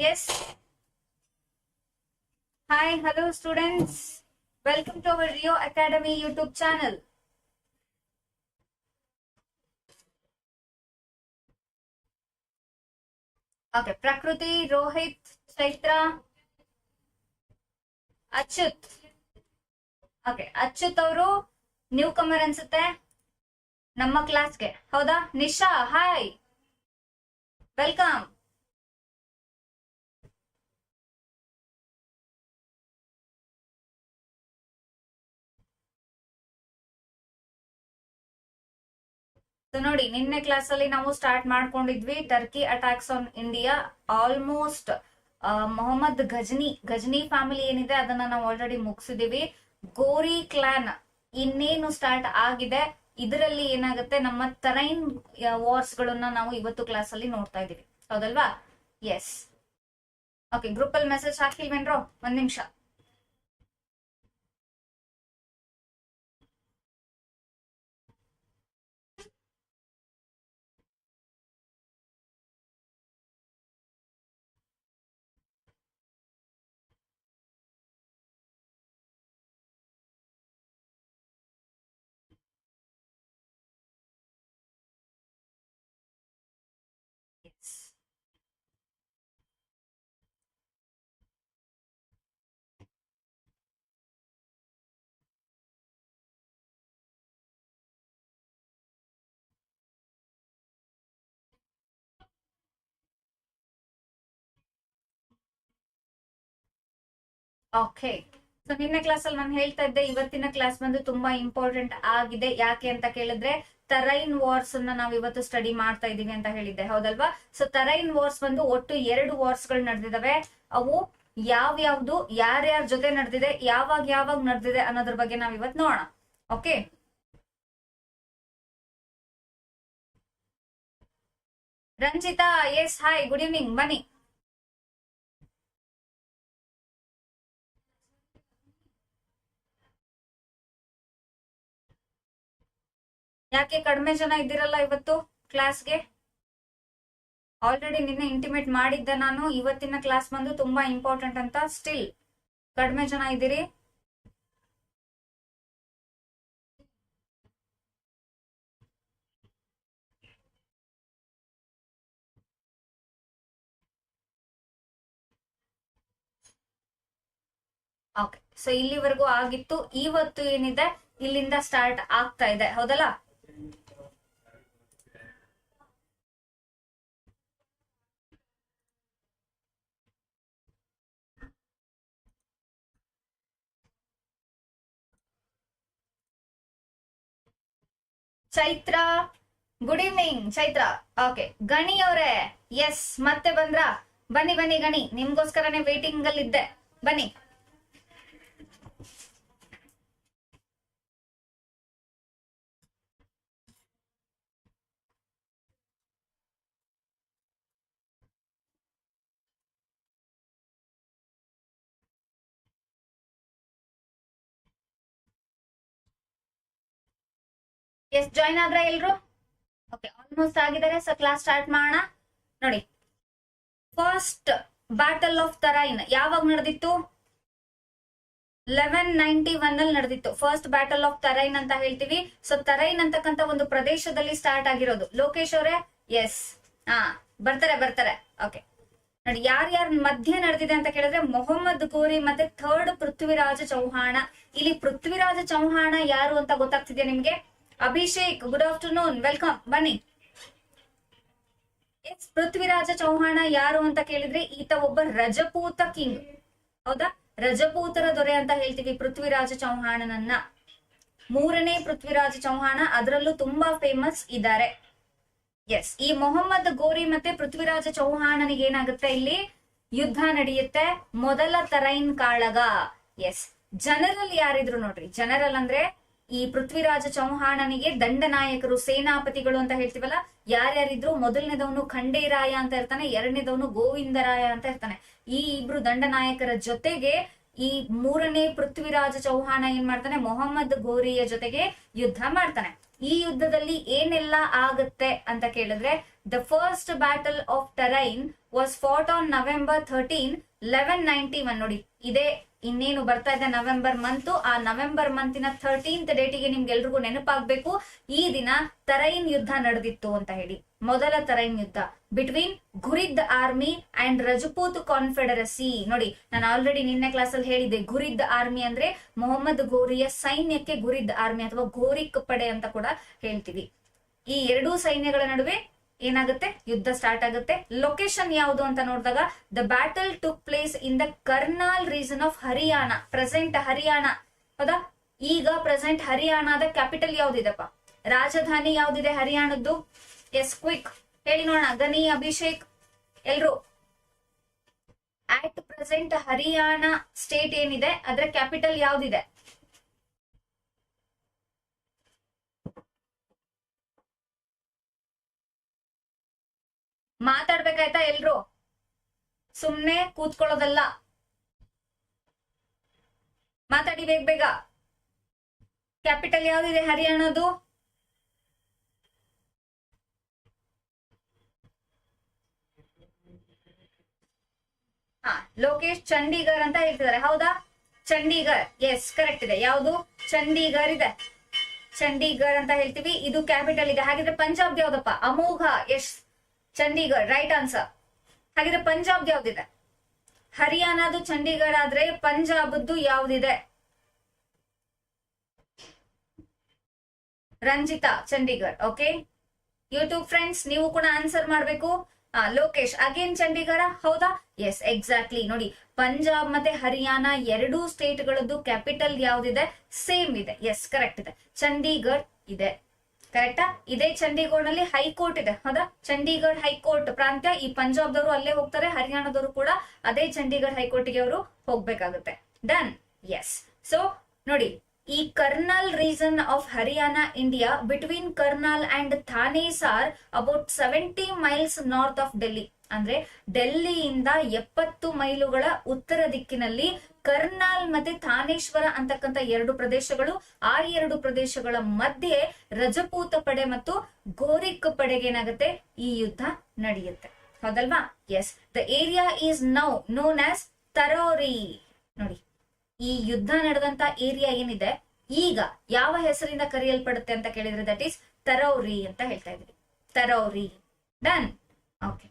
Yes. Hi, hello students. Welcome to our Rio Academy YouTube channel. Okay, Prakriti, Rohit, Chaitra, Achyut. Okay, Achyut ಅವರು newcomer ಅನ್ಸುತ್ತೆ ನಮ್ಮ ಕ್ಲಾಸ್ಗೆ. ಹೌದಾ? Nisha, hi, welcome. ನೋಡಿ, ನಿನ್ನೆ class ಅಲ್ಲಿ ನಾವು ಸ್ಟಾರ್ಟ್ ಮಾಡ್ಕೊಂಡಿದ್ವಿ Turkey attacks on India. Almost Mohammed Ghazni family ಏನಿದೆ ಅದನ್ನ ನಾವು ಆಲ್ರೆಡಿ ಮುಗಿಸಿದೀವಿ. ಗೋರಿ ಕ್ಲಾನ್ ಇನ್ನೇನು ಸ್ಟಾರ್ಟ್ ಆಗಿದೆ. ಇದರಲ್ಲಿ ಏನಾಗುತ್ತೆ, ನಮ್ಮ ತರೈನ್ ವಾರ್ಸ್ ಗಳನ್ನ ನಾವು ಇವತ್ತು ಕ್ಲಾಸ್ ಅಲ್ಲಿ ನೋಡ್ತಾ ಇದೀವಿ. ಹೌದಲ್ವಾ? ಎಸ್. ಓಕೆ, ಗ್ರೂಪ್ ಅಲ್ಲಿ ಮೆಸೇಜ್ ಹಾಕಿಲ್ವೇನ್ರೋ? ಒಂದ್ ನಿಮಿಷ. ಓಕೆ, ಸೊ ನಿನ್ನೆ ಕ್ಲಾಸ್ ಅಲ್ಲಿ ನಾನು ಹೇಳ್ತಾ ಇದ್ದೆ ಇವತ್ತಿನ ಕ್ಲಾಸ್ ಬಂದು ತುಂಬಾ ಇಂಪಾರ್ಟೆಂಟ್ ಆಗಿದೆ. ಯಾಕೆ ಅಂತ ಕೇಳಿದ್ರೆ ತರೈನ್ ವಾರ್ಸ್ ಅನ್ನ ನಾವು ಇವತ್ತು ಸ್ಟಡಿ ಮಾಡ್ತಾ ಇದೀವಿ ಅಂತ ಹೇಳಿದ್ದೆ. ಹೌದಲ್ವಾ? ಸೊ ತರೈನ್ ವಾರ್ಸ್ ಬಂದು ಒಟ್ಟು 2 ವಾರ್ಸ್ ಗಳು ನಡೆದಿದಾವೆ. ಅವು ಯಾವ್ಯಾವ್ದು, ಯಾರ್ಯಾರ ಜೊತೆ ನಡೆದಿದೆ, ಯಾವಾಗ ನಡೆದಿದೆ ಅನ್ನೋದ್ರ ಬಗ್ಗೆ ನಾವ್ ಇವತ್ತು ನೋಡೋಣ. Okay, Ranjita, yes, hi, good evening, ಬನ್ನಿ. ಯಾಕೆ ಕಡಿಮೆ ಜನ ಇದ್ದೀರಲ್ಲ ಇವತ್ತು ಕ್ಲಾಸ್ಗೆ? ಆಲ್ರೆಡಿ ನಿನ್ನೆ ಇಂಟಿಮೇಟ್ ಮಾಡಿದ್ದೆ ನಾನು, ಇವತ್ತಿನ ಕ್ಲಾಸ್ ಬಂದು ತುಂಬಾ ಇಂಪಾರ್ಟೆಂಟ್ ಅಂತ. ಸ್ಟಿಲ್ ಕಡಿಮೆ ಜನ ಇದ್ದೀರಿ. ಓಕೆ, ಸೊ ಇಲ್ಲಿವರೆಗೂ ಆಗಿತ್ತು. ಇವತ್ತು ಏನಿದೆ ಇಲ್ಲಿಂದ ಸ್ಟಾರ್ಟ್ ಆಗ್ತಾ ಇದೆ. ಹೌದಲ್ಲ? Chaitra, good evening Chaitra. Okay, ಗಣಿ ಅವರೇ, ಎಸ್, ಮತ್ತೆ ಬಂದ್ರ? ಬನ್ನಿ ಬನ್ನಿ ಗಣಿ, ನಿಮ್ಗೋಸ್ಕರನೇ ವೇಟಿಂಗ್ ಅಲ್ಲಿ ಇದ್ದೆ, ಬನ್ನಿ. ಎಸ್, ಜಾಯ್ನ್ ಆದ್ರ ಎಲ್ರು? ಓಕೆ, ಆಲ್ಮೋಸ್ಟ್ ಆಗಿದ್ದಾರೆ. ಸೊ ಕ್ಲಾಸ್ ಸ್ಟಾರ್ಟ್ ಮಾಡೋಣ. ನೋಡಿ, ಫಸ್ಟ್ ಬ್ಯಾಟಲ್ ಆಫ್ ತರೈನ್ ಯಾವಾಗ ನಡೆದಿತ್ತು? 1191 ಅಲ್ಲಿ ನಡೆದಿತ್ತು. ಫಸ್ಟ್ ಬ್ಯಾಟಲ್ ಆಫ್ ತರೈನ್ ಅಂತ ಹೇಳ್ತೀವಿ. ಸೊ ತರೈನ್ ಅಂತಕ್ಕಂತ ಒಂದು ಪ್ರದೇಶದಲ್ಲಿ ಸ್ಟಾರ್ಟ್ ಆಗಿರೋದು. ಲೋಕೇಶ್ ಅವರೇ, ಎಸ್, ಬರ್ತಾರೆ. ಓಕೆ, ನೋಡಿ, ಯಾರ್ಯಾರ ಮಧ್ಯೆ ನಡೆದಿದೆ ಅಂತ ಕೇಳಿದ್ರೆ ಮೊಹಮ್ಮದ್ ಘೋರಿ ಮತ್ತೆ ಥರ್ಡ್ ಪೃಥ್ವಿರಾಜ ಚೌಹಾಣ. ಇಲ್ಲಿ ಪೃಥ್ವಿರಾಜ ಚೌಹಾಣ ಯಾರು ಅಂತ ಗೊತ್ತಾಗ್ತಿದ್ಯಾ ನಿಮ್ಗೆ? ಅಭಿಷೇಕ್, ಗುಡ್ ಆಫ್ಟರ್ನೂನ್, ವೆಲ್ಕಮ್, ಬನ್ನಿ. ಎಸ್, ಪೃಥ್ವಿರಾಜ ಚೌಹಾಣ ಯಾರು ಅಂತ ಕೇಳಿದ್ರೆ ಈತ ಒಬ್ಬ ರಜಪೂತ ಕಿಂಗ್. ಹೌದಾ? ರಜಪೂತರ ದೊರೆ ಅಂತ ಹೇಳ್ತೀವಿ ಪೃಥ್ವಿರಾಜ ಚೌಹಾಣನನ್ನ. 3ನೇ ಪೃಥ್ವಿರಾಜ ಚೌಹಾಣ, ಅದರಲ್ಲೂ ತುಂಬಾ ಫೇಮಸ್ ಇದ್ದಾರೆ. ಎಸ್, ಈ ಮೊಹಮ್ಮದ್ ಘೋರಿ ಮತ್ತೆ ಪೃಥ್ವಿರಾಜ ಚೌಹಾಣನಿಗೆ ಏನಾಗುತ್ತೆ, ಇಲ್ಲಿ ಯುದ್ಧ ನಡೆಯುತ್ತೆ. ಮೊದಲ ತರೈನ್ ಕಾಳಗ. ಎಸ್, ಜನರಲ್ ಯಾರಿದ್ರು ನೋಡ್ರಿ. ಜನರಲ್ ಅಂದ್ರೆ ಈ ಪೃಥ್ವಿರಾಜ ಚೌಹಾಣನಿಗೆ ದಂಡನಾಯಕರು, ಸೇನಾಪತಿಗಳು ಅಂತ ಹೇಳ್ತೀವಲ್ಲ, ಯಾರ್ಯಾರಿದ್ರು? ಮೊದಲನೇದವನು ಖಂಡೇರಾಯ ಅಂತ ಇರ್ತಾನೆ, 2ನೇದವನು ಗೋವಿಂದರಾಯ ಅಂತ ಇರ್ತಾನೆ. ಈ ಇಬ್ರು ದಂಡನಾಯಕರ ಜೊತೆಗೆ ಈ 3ನೇ ಪೃಥ್ವಿರಾಜ ಚೌಹಾಣ ಏನ್ ಮಾಡ್ತಾನೆ, ಮೊಹಮ್ಮದ್ ಘೋರಿಯ ಜೊತೆಗೆ ಯುದ್ಧ ಮಾಡ್ತಾನೆ. ಈ ಯುದ್ಧದಲ್ಲಿ ಏನೆಲ್ಲ ಆಗತ್ತೆ ಅಂತ ಕೇಳಿದ್ರೆ, the first battle of Tarain was fought on November 13, 1191. ನೋಡಿ ಇದೇ ಇನ್ನೇನು ಬರ್ತಾ ಇದೆ ನವೆಂಬರ್ ಮಂತ್, ಆ ನವೆಂಬರ್ ಮಂತಿನ 13th ಡೇಟಿಗೆ ನಿಮ್ಗೆಲ್ರಿಗೂ ನೆನಪಾಗ್ಬೇಕು ಈ ದಿನ ತರೈನ್ ಯುದ್ಧ ನಡೆದಿತ್ತು ಅಂತ ಹೇಳಿ. ಮೊದಲ ತರೈನ್ ಯುದ್ಧ between Ghurid army and Rajput confederacy. ನೋಡಿ ನಾನು ಆಲ್ರೆಡಿ ನಿನ್ನೆ ಕ್ಲಾಸ್ ಅಲ್ಲಿ ಹೇಳಿದ್ದೆ, ಘುರಿದ್ ಆರ್ಮಿ ಅಂದ್ರೆ ಮೊಹಮ್ಮದ್ ಘೋರಿಯ ಸೈನ್ಯಕ್ಕೆ ಘುರಿದ್ ಆರ್ಮಿ ಅಥವಾ ಘೋರಿಕ್ ಪಡೆ ಅಂತ ಕೂಡ ಹೇಳ್ತೀವಿ. ಈ ಎರಡೂ ಸೈನ್ಯಗಳ ನಡುವೆ ಏನಾಗುತ್ತೆ, ಯುದ್ಧ ಸ್ಟಾರ್ಟ್ ಆಗುತ್ತೆ. ಲೊಕೇಶನ್ ಯಾವುದು ಅಂತ ನೋಡಿದಾಗ the battle took place in the Karnal region of Haryana, present Haryana. ಹೌದಾ, ಈಗ ಪ್ರೆಸೆಂಟ್ ಹರಿಯಾಣದ ಕ್ಯಾಪಿಟಲ್ ಯಾವ್ದಿದೆಪ್ಪ, ರಾಜಧಾನಿ ಯಾವ್ದಿದೆ ಹರಿಯಾಣದ್ದು? ಎಸ್, ಕ್ವಿಕ್ ಹೇಳಿ ನೋಡೋಣ. ಗನಿ, ಅಭಿಷೇಕ್ ಎಲ್ರು. ಆಟ್ ಪ್ರೆಸೆಂಟ್ ಹರಿಯಾಣ ಸ್ಟೇಟ್ ಏನಿದೆ ಅದರ ಕ್ಯಾಪಿಟಲ್ ಯಾವ್ದಿದೆ? ಮಾತಾಡ್ಬೇಕಾಯ್ತಾ ಎಲ್ರು, ಸುಮ್ನೆ ಕೂತ್ಕೊಳ್ಳೋದಲ್ಲ, ಮಾತಾಡಿ ಬೇಗ ಬೇಗ. ಕ್ಯಾಪಿಟಲ್ ಯಾವ್ದಿದೆ ಹರಿಯಾಣದು? ಲೋಕೇಶ್ ಚಂಡೀಗರ್ ಅಂತ ಹೇಳ್ತಿದ್ದಾರೆ, ಹೌದಾ? ಚಂಡೀಗರ್, ಎಸ್ ಕರೆಕ್ಟ್ ಇದೆ. ಯಾವುದು? ಚಂಡೀಗರ್ ಇದೆ, ಚಂಡೀಗರ್ ಅಂತ ಹೇಳ್ತೀವಿ. ಇದು ಕ್ಯಾಪಿಟಲ್ ಇದೆ. ಹಾಗಿದ್ರೆ ಪಂಜಾಬ್ ಯಾವ್ದಪ್ಪ? ಅಮೋಘ, ಎಸ್ ಚಂಡೀಗಢ್, ರೈಟ್ ಆನ್ಸರ್. ಹಾಗಿದ್ರೆ ಪಂಜಾಬ್ ಯಾವ್ದಿದೆ? ಹರಿಯಾಣದು ಚಂಡೀಗಢ ಆದ್ರೆ ಪಂಜಾಬದ್ದು ಯಾವ್ದಿದೆ? Ranjita, Chandigarh. Okay, YouTube friends ನೀವು ಕೂಡ ಆನ್ಸರ್ ಮಾಡ್ಬೇಕು. ಲೋಕೇಶ್ ಅಗೇನ್ ಚಂಡೀಗಢ, ಹೌದಾ? Yes exactly. ನೋಡಿ ಪಂಜಾಬ್ ಮತ್ತೆ ಹರಿಯಾಣ ಎರಡೂ ಸ್ಟೇಟ್ ಗಳದ್ದು ಕ್ಯಾಪಿಟಲ್ ಯಾವ್ದಿದೆ? ಸೇಮ್ ಇದೆ. ಎಸ್ ಕರೆಕ್ಟ್ ಇದೆ, ಚಂಡೀಗಢ್ ಇದೆ. ಕರೆಕ್ಟಾ? ಇದೇ ಚಂಡೀಗಢ್ ನಲ್ಲಿ ಹೈಕೋರ್ಟ್ ಇದೆ, ಹೌದಾ? ಚಂಡೀಗಢ್ ಹೈಕೋರ್ಟ್ ಪ್ರಾಂತ್ಯ. ಈ ಪಂಜಾಬ್ದವರು ಅಲ್ಲೇ ಹೋಗ್ತಾರೆ, ಹರಿಯಾಣದವರು ಕೂಡ ಅದೇ ಚಂಡೀಗಢ್ ಹೈಕೋರ್ಟ್ಗೆ ಅವರು ಹೋಗ್ಬೇಕಾಗುತ್ತೆ. ಡನ್. ಎಸ್. ಸೊ ನೋಡಿ, ಈ Karnal region of Haryana India between Karnal and Thanesar about 70 miles north of Delhi. ಅಂದ್ರೆ ಡೆಲ್ಲಿಯಿಂದ 70 ಮೈಲುಗಳ ಉತ್ತರ ದಿಕ್ಕಿನಲ್ಲಿ ಕರ್ನಾಲ್ ಮತ್ತೆ ಥಾನೇಶ್ವರ ಅಂತಕ್ಕಂಥ ಎರಡು ಪ್ರದೇಶಗಳು. ಆ ಎರಡು ಪ್ರದೇಶಗಳ ಮಧ್ಯೆ ರಜಪೂತ ಪಡೆ ಮತ್ತು ಘೋರಿಕ್ ಪಡೆಗೆ ಏನಾಗುತ್ತೆ, ಈ ಯುದ್ಧ ನಡೆಯುತ್ತೆ, ಹೌದಲ್ವಾ? Yes. The area is now known as Taraori. ನೋಡಿ ಈ ಯುದ್ಧ ನಡೆದಂತ ಏರಿಯಾ ಏನಿದೆ ಈಗ ಯಾವ ಹೆಸರಿಂದ ಕರೆಯಲ್ಪಡುತ್ತೆ ಅಂತ ಕೇಳಿದ್ರೆ ದಟ್ ಈಸ್ ತರೌರಿ ಅಂತ ಹೇಳ್ತಾ ಇದ್ವಿ. Taraori. Done. Okay,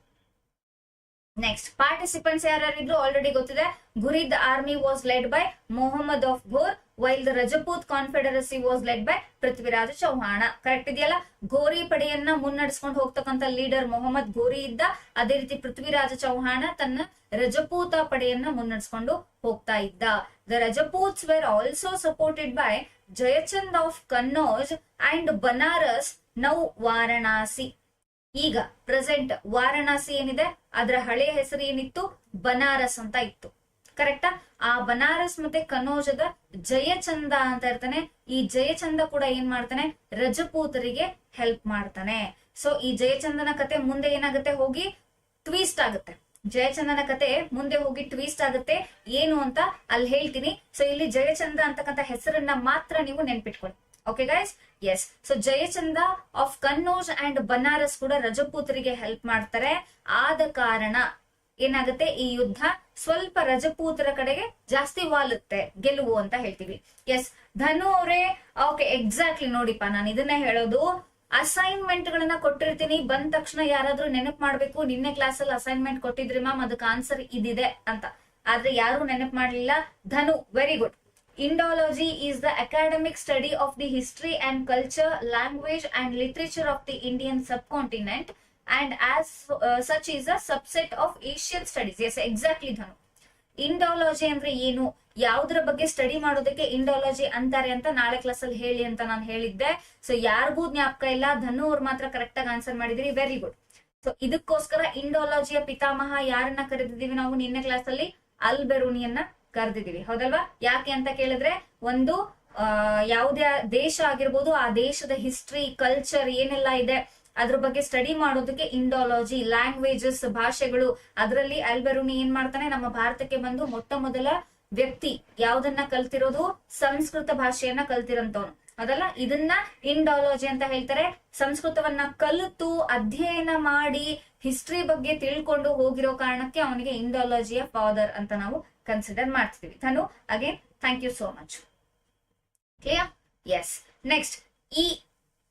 next participants ಯಾರ್ಯಾರಿದ್ರು ಆಲ್ರೆಡಿ ಗೊತ್ತಿದೆ. Ghurid army was led by Mohammed of Ghor while the Rajput confederacy was led by Prithviraj Chauhan. Correct ಇದೆಯಲ್ಲ? ಘೋರಿ ಪಡೆಯನ್ನ ಮುನ್ನಡೆಸ್ಕೊಂಡು ಹೋಗ್ತಕ್ಕಂಥ ಲೀಡರ್ ಮೊಹಮ್ಮದ್ ಘೋರಿ ಇದ್ದ. ಅದೇ ರೀತಿ ಪೃಥ್ವಿರಾಜ ಚೌಹಾಣ ತನ್ನ ರಜಪೂತ ಪಡೆಯನ್ನ ಮುನ್ನಡೆಸ್ಕೊಂಡು ಹೋಗ್ತಾ ಇದ್ದ. The Rajputs were also supported by Jaichand of Kannauj and Banaras, now Varanasi. ಈಗ ಪ್ರೆಸೆಂಟ್ ವಾರಣಾಸಿ ಏನಿದೆ ಅದರ ಹಳೆಯ ಹೆಸರು ಏನಿತ್ತು? ಬನಾರಸ್ ಅಂತ ಇತ್ತು. ಕರೆಕ್ಟಾ? ಆ ಬನಾರಸ್ ಮತ್ತೆ ಕನೌಜದ ಜಯಚಂದ ಅಂತ ಇರ್ತಾನೆ. ಈ ಜಯಚಂದ ಕೂಡ ಏನ್ ಮಾಡ್ತಾನೆ? ರಜಪೂತರಿಗೆ ಹೆಲ್ಪ್ ಮಾಡ್ತಾನೆ. ಸೊ ಈ ಜಯಚಂದನ ಕತೆ ಮುಂದೆ ಏನಾಗುತ್ತೆ, ಹೋಗಿ ಟ್ವಿಸ್ಟ್ ಆಗುತ್ತೆ. ಜಯಚಂದನ ಕತೆ ಮುಂದೆ ಹೋಗಿ ಟ್ವಿಸ್ಟ್ ಆಗುತ್ತೆ. ಏನು ಅಂತ ಅಲ್ಲಿ ಹೇಳ್ತೀನಿ. ಸೊ ಇಲ್ಲಿ ಜಯಚಂದ ಅಂತಕ್ಕಂಥ ಹೆಸರನ್ನ ಮಾತ್ರ ನೀವು ನೆನ್ಪಿಟ್ಕೊಳ್ಳಿ. Okay guys? Yes. So Jaichand of Kannauj and Banaras ಕೂಡ ರಜಪೂತರಿಗೆ ಹೆಲ್ಪ್ ಮಾಡ್ತಾರೆ. ಆದ ಕಾರಣ ಏನಾಗುತ್ತೆ, ಈ ಯುದ್ಧ ಸ್ವಲ್ಪ ರಜಪೂತರ ಕಡೆಗೆ ಜಾಸ್ತಿ ವಾಲುತ್ತೆ, ಗೆಲುವು ಅಂತ ಹೇಳ್ತೀವಿ. ಎಸ್. ಧನು ಅವರೇ, ಓಕೆ ಎಕ್ಸಾಕ್ಟ್ಲಿ. ನೋಡಿಪ್ಪ, ನಾನು ಇದನ್ನೇ ಹೇಳೋದು, ಅಸೈನ್ಮೆಂಟ್ ಗಳನ್ನ ಕೊಟ್ಟಿರ್ತೀನಿ, ಬಂದ ತಕ್ಷಣ ಯಾರಾದ್ರೂ ನೆನಪು ಮಾಡ್ಬೇಕು. ನಿನ್ನೆ ಕ್ಲಾಸ್ ಅಲ್ಲಿ ಅಸೈನ್ಮೆಂಟ್ ಕೊಟ್ಟಿದ್ರಿ ಮ್ಯಾಮ್, ಅದಕ್ಕೆ ಆನ್ಸರ್ ಇದಿದೆ ಅಂತ. ಆದ್ರೆ ಯಾರು ನೆನಪು ಮಾಡ್ಲಿಲ್ಲ. Dhanu, very good. Indology is the academic study of the history and culture, language and literature of the Indian subcontinent, and as such is a subset of Asian studies. Yes, exactly Dhanu. Indology ಅಂದ್ರೆ ಏನು, ಯಾವುದರ ಬಗ್ಗೆ study ಮಾಡೋದಕ್ಕೆ Indology ಅಂತಾರೆ ಅಂತ ನಾಳೆ class ಅಲ್ಲಿ ಹೇಳಿ ಅಂತ ನಾನು ಹೇಳಿದ್ದೆ. ಸೊ ಯಾರಿಗೂ ಜ್ಞಾಪಕ ಇಲ್ಲ, ಧನು ಅವ್ರು ಮಾತ್ರ ಕರೆಕ್ಟ್ ಆಗಿ ಆನ್ಸರ್ ಮಾಡಿದಿರಿ, ವೆರಿ ಗುಡ್. ಸೊ ಇದಕ್ಕೋಸ್ಕರ ಇಂಡಾಲಜಿಯ ಪಿತಾಮಹ ಯಾರನ್ನ ಕರೆದಿದ್ದೀವಿ ನಾವು ನಿನ್ನೆ ಕ್ಲಾಸ್ ಅಲ್ಲಿ? ಅಲ್ಬೆರೂನಿಯನ್ನ ಕರೆದಿದ್ದೀವಿ, ಹೌದಲ್ವಾ? ಯಾಕೆ ಅಂತ ಕೇಳಿದ್ರೆ, ಒಂದು ಯಾವುದೇ ದೇಶ ಆಗಿರ್ಬೋದು, ಆ ದೇಶದ ಹಿಸ್ಟ್ರಿ, ಕಲ್ಚರ್ ಏನೆಲ್ಲ ಇದೆ ಅದ್ರ ಬಗ್ಗೆ ಸ್ಟಡಿ ಮಾಡೋದಕ್ಕೆ ಇಂಡಾಲಜಿ. ಲ್ಯಾಂಗ್ವೇಜಸ್, ಭಾಷೆಗಳು, ಅದರಲ್ಲಿ ಅಲ್ಬೆರೂನಿ ಏನ್ ಮಾಡ್ತಾನೆ, ನಮ್ಮ ಭಾರತಕ್ಕೆ ಬಂದು ಮೊಟ್ಟ ಮೊದಲ ವ್ಯಕ್ತಿ ಯಾವ್ದನ್ನ ಕಲ್ತಿರೋದು? ಸಂಸ್ಕೃತ ಭಾಷೆಯನ್ನ ಕಲ್ತಿರಂತವನು, ಅದಲ್ಲ? ಇದನ್ನ ಇಂಡಾಲಜಿ ಅಂತ ಹೇಳ್ತಾರೆ. ಸಂಸ್ಕೃತವನ್ನ ಕಲಿತು ಅಧ್ಯಯನ ಮಾಡಿ ಹಿಸ್ಟ್ರಿ ಬಗ್ಗೆ ತಿಳ್ಕೊಂಡು ಹೋಗಿರೋ ಕಾರಣಕ್ಕೆ ಅವನಿಗೆ ಇಂಡಾಲಜಿಯ ಫಾದರ್ ಅಂತ ನಾವು ಕನ್ಸಿಡರ್ ಮಾಡ್ತೀವಿ. Dhanu again thank you so much. Clear? Yes. Next, ಈ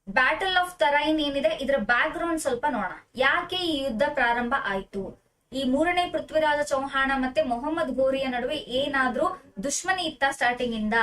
ಬ್ಯಾಟಲ್ ಆಫ್ ತರೈನ್ ಏನಿದೆ ಇದರ ಬ್ಯಾಕ್ ಗ್ರೌಂಡ್ ಸ್ವಲ್ಪ ನೋಡೋಣ. ಯಾಕೆ ಈ ಯುದ್ಧ ಪ್ರಾರಂಭ ಆಯ್ತು? ಈ ಮೂರನೇ ಪೃಥ್ವಿರಾಜ ಚೌಹಾಣ ಮತ್ತೆ ಮೊಹಮ್ಮದ್ ಘೋರಿಯ ನಡುವೆ ಏನಾದ್ರೂ ದುಶ್ಮನಿ ಇತ್ತ ಸ್ಟಾರ್ಟಿಂಗ್ ಇಂದ?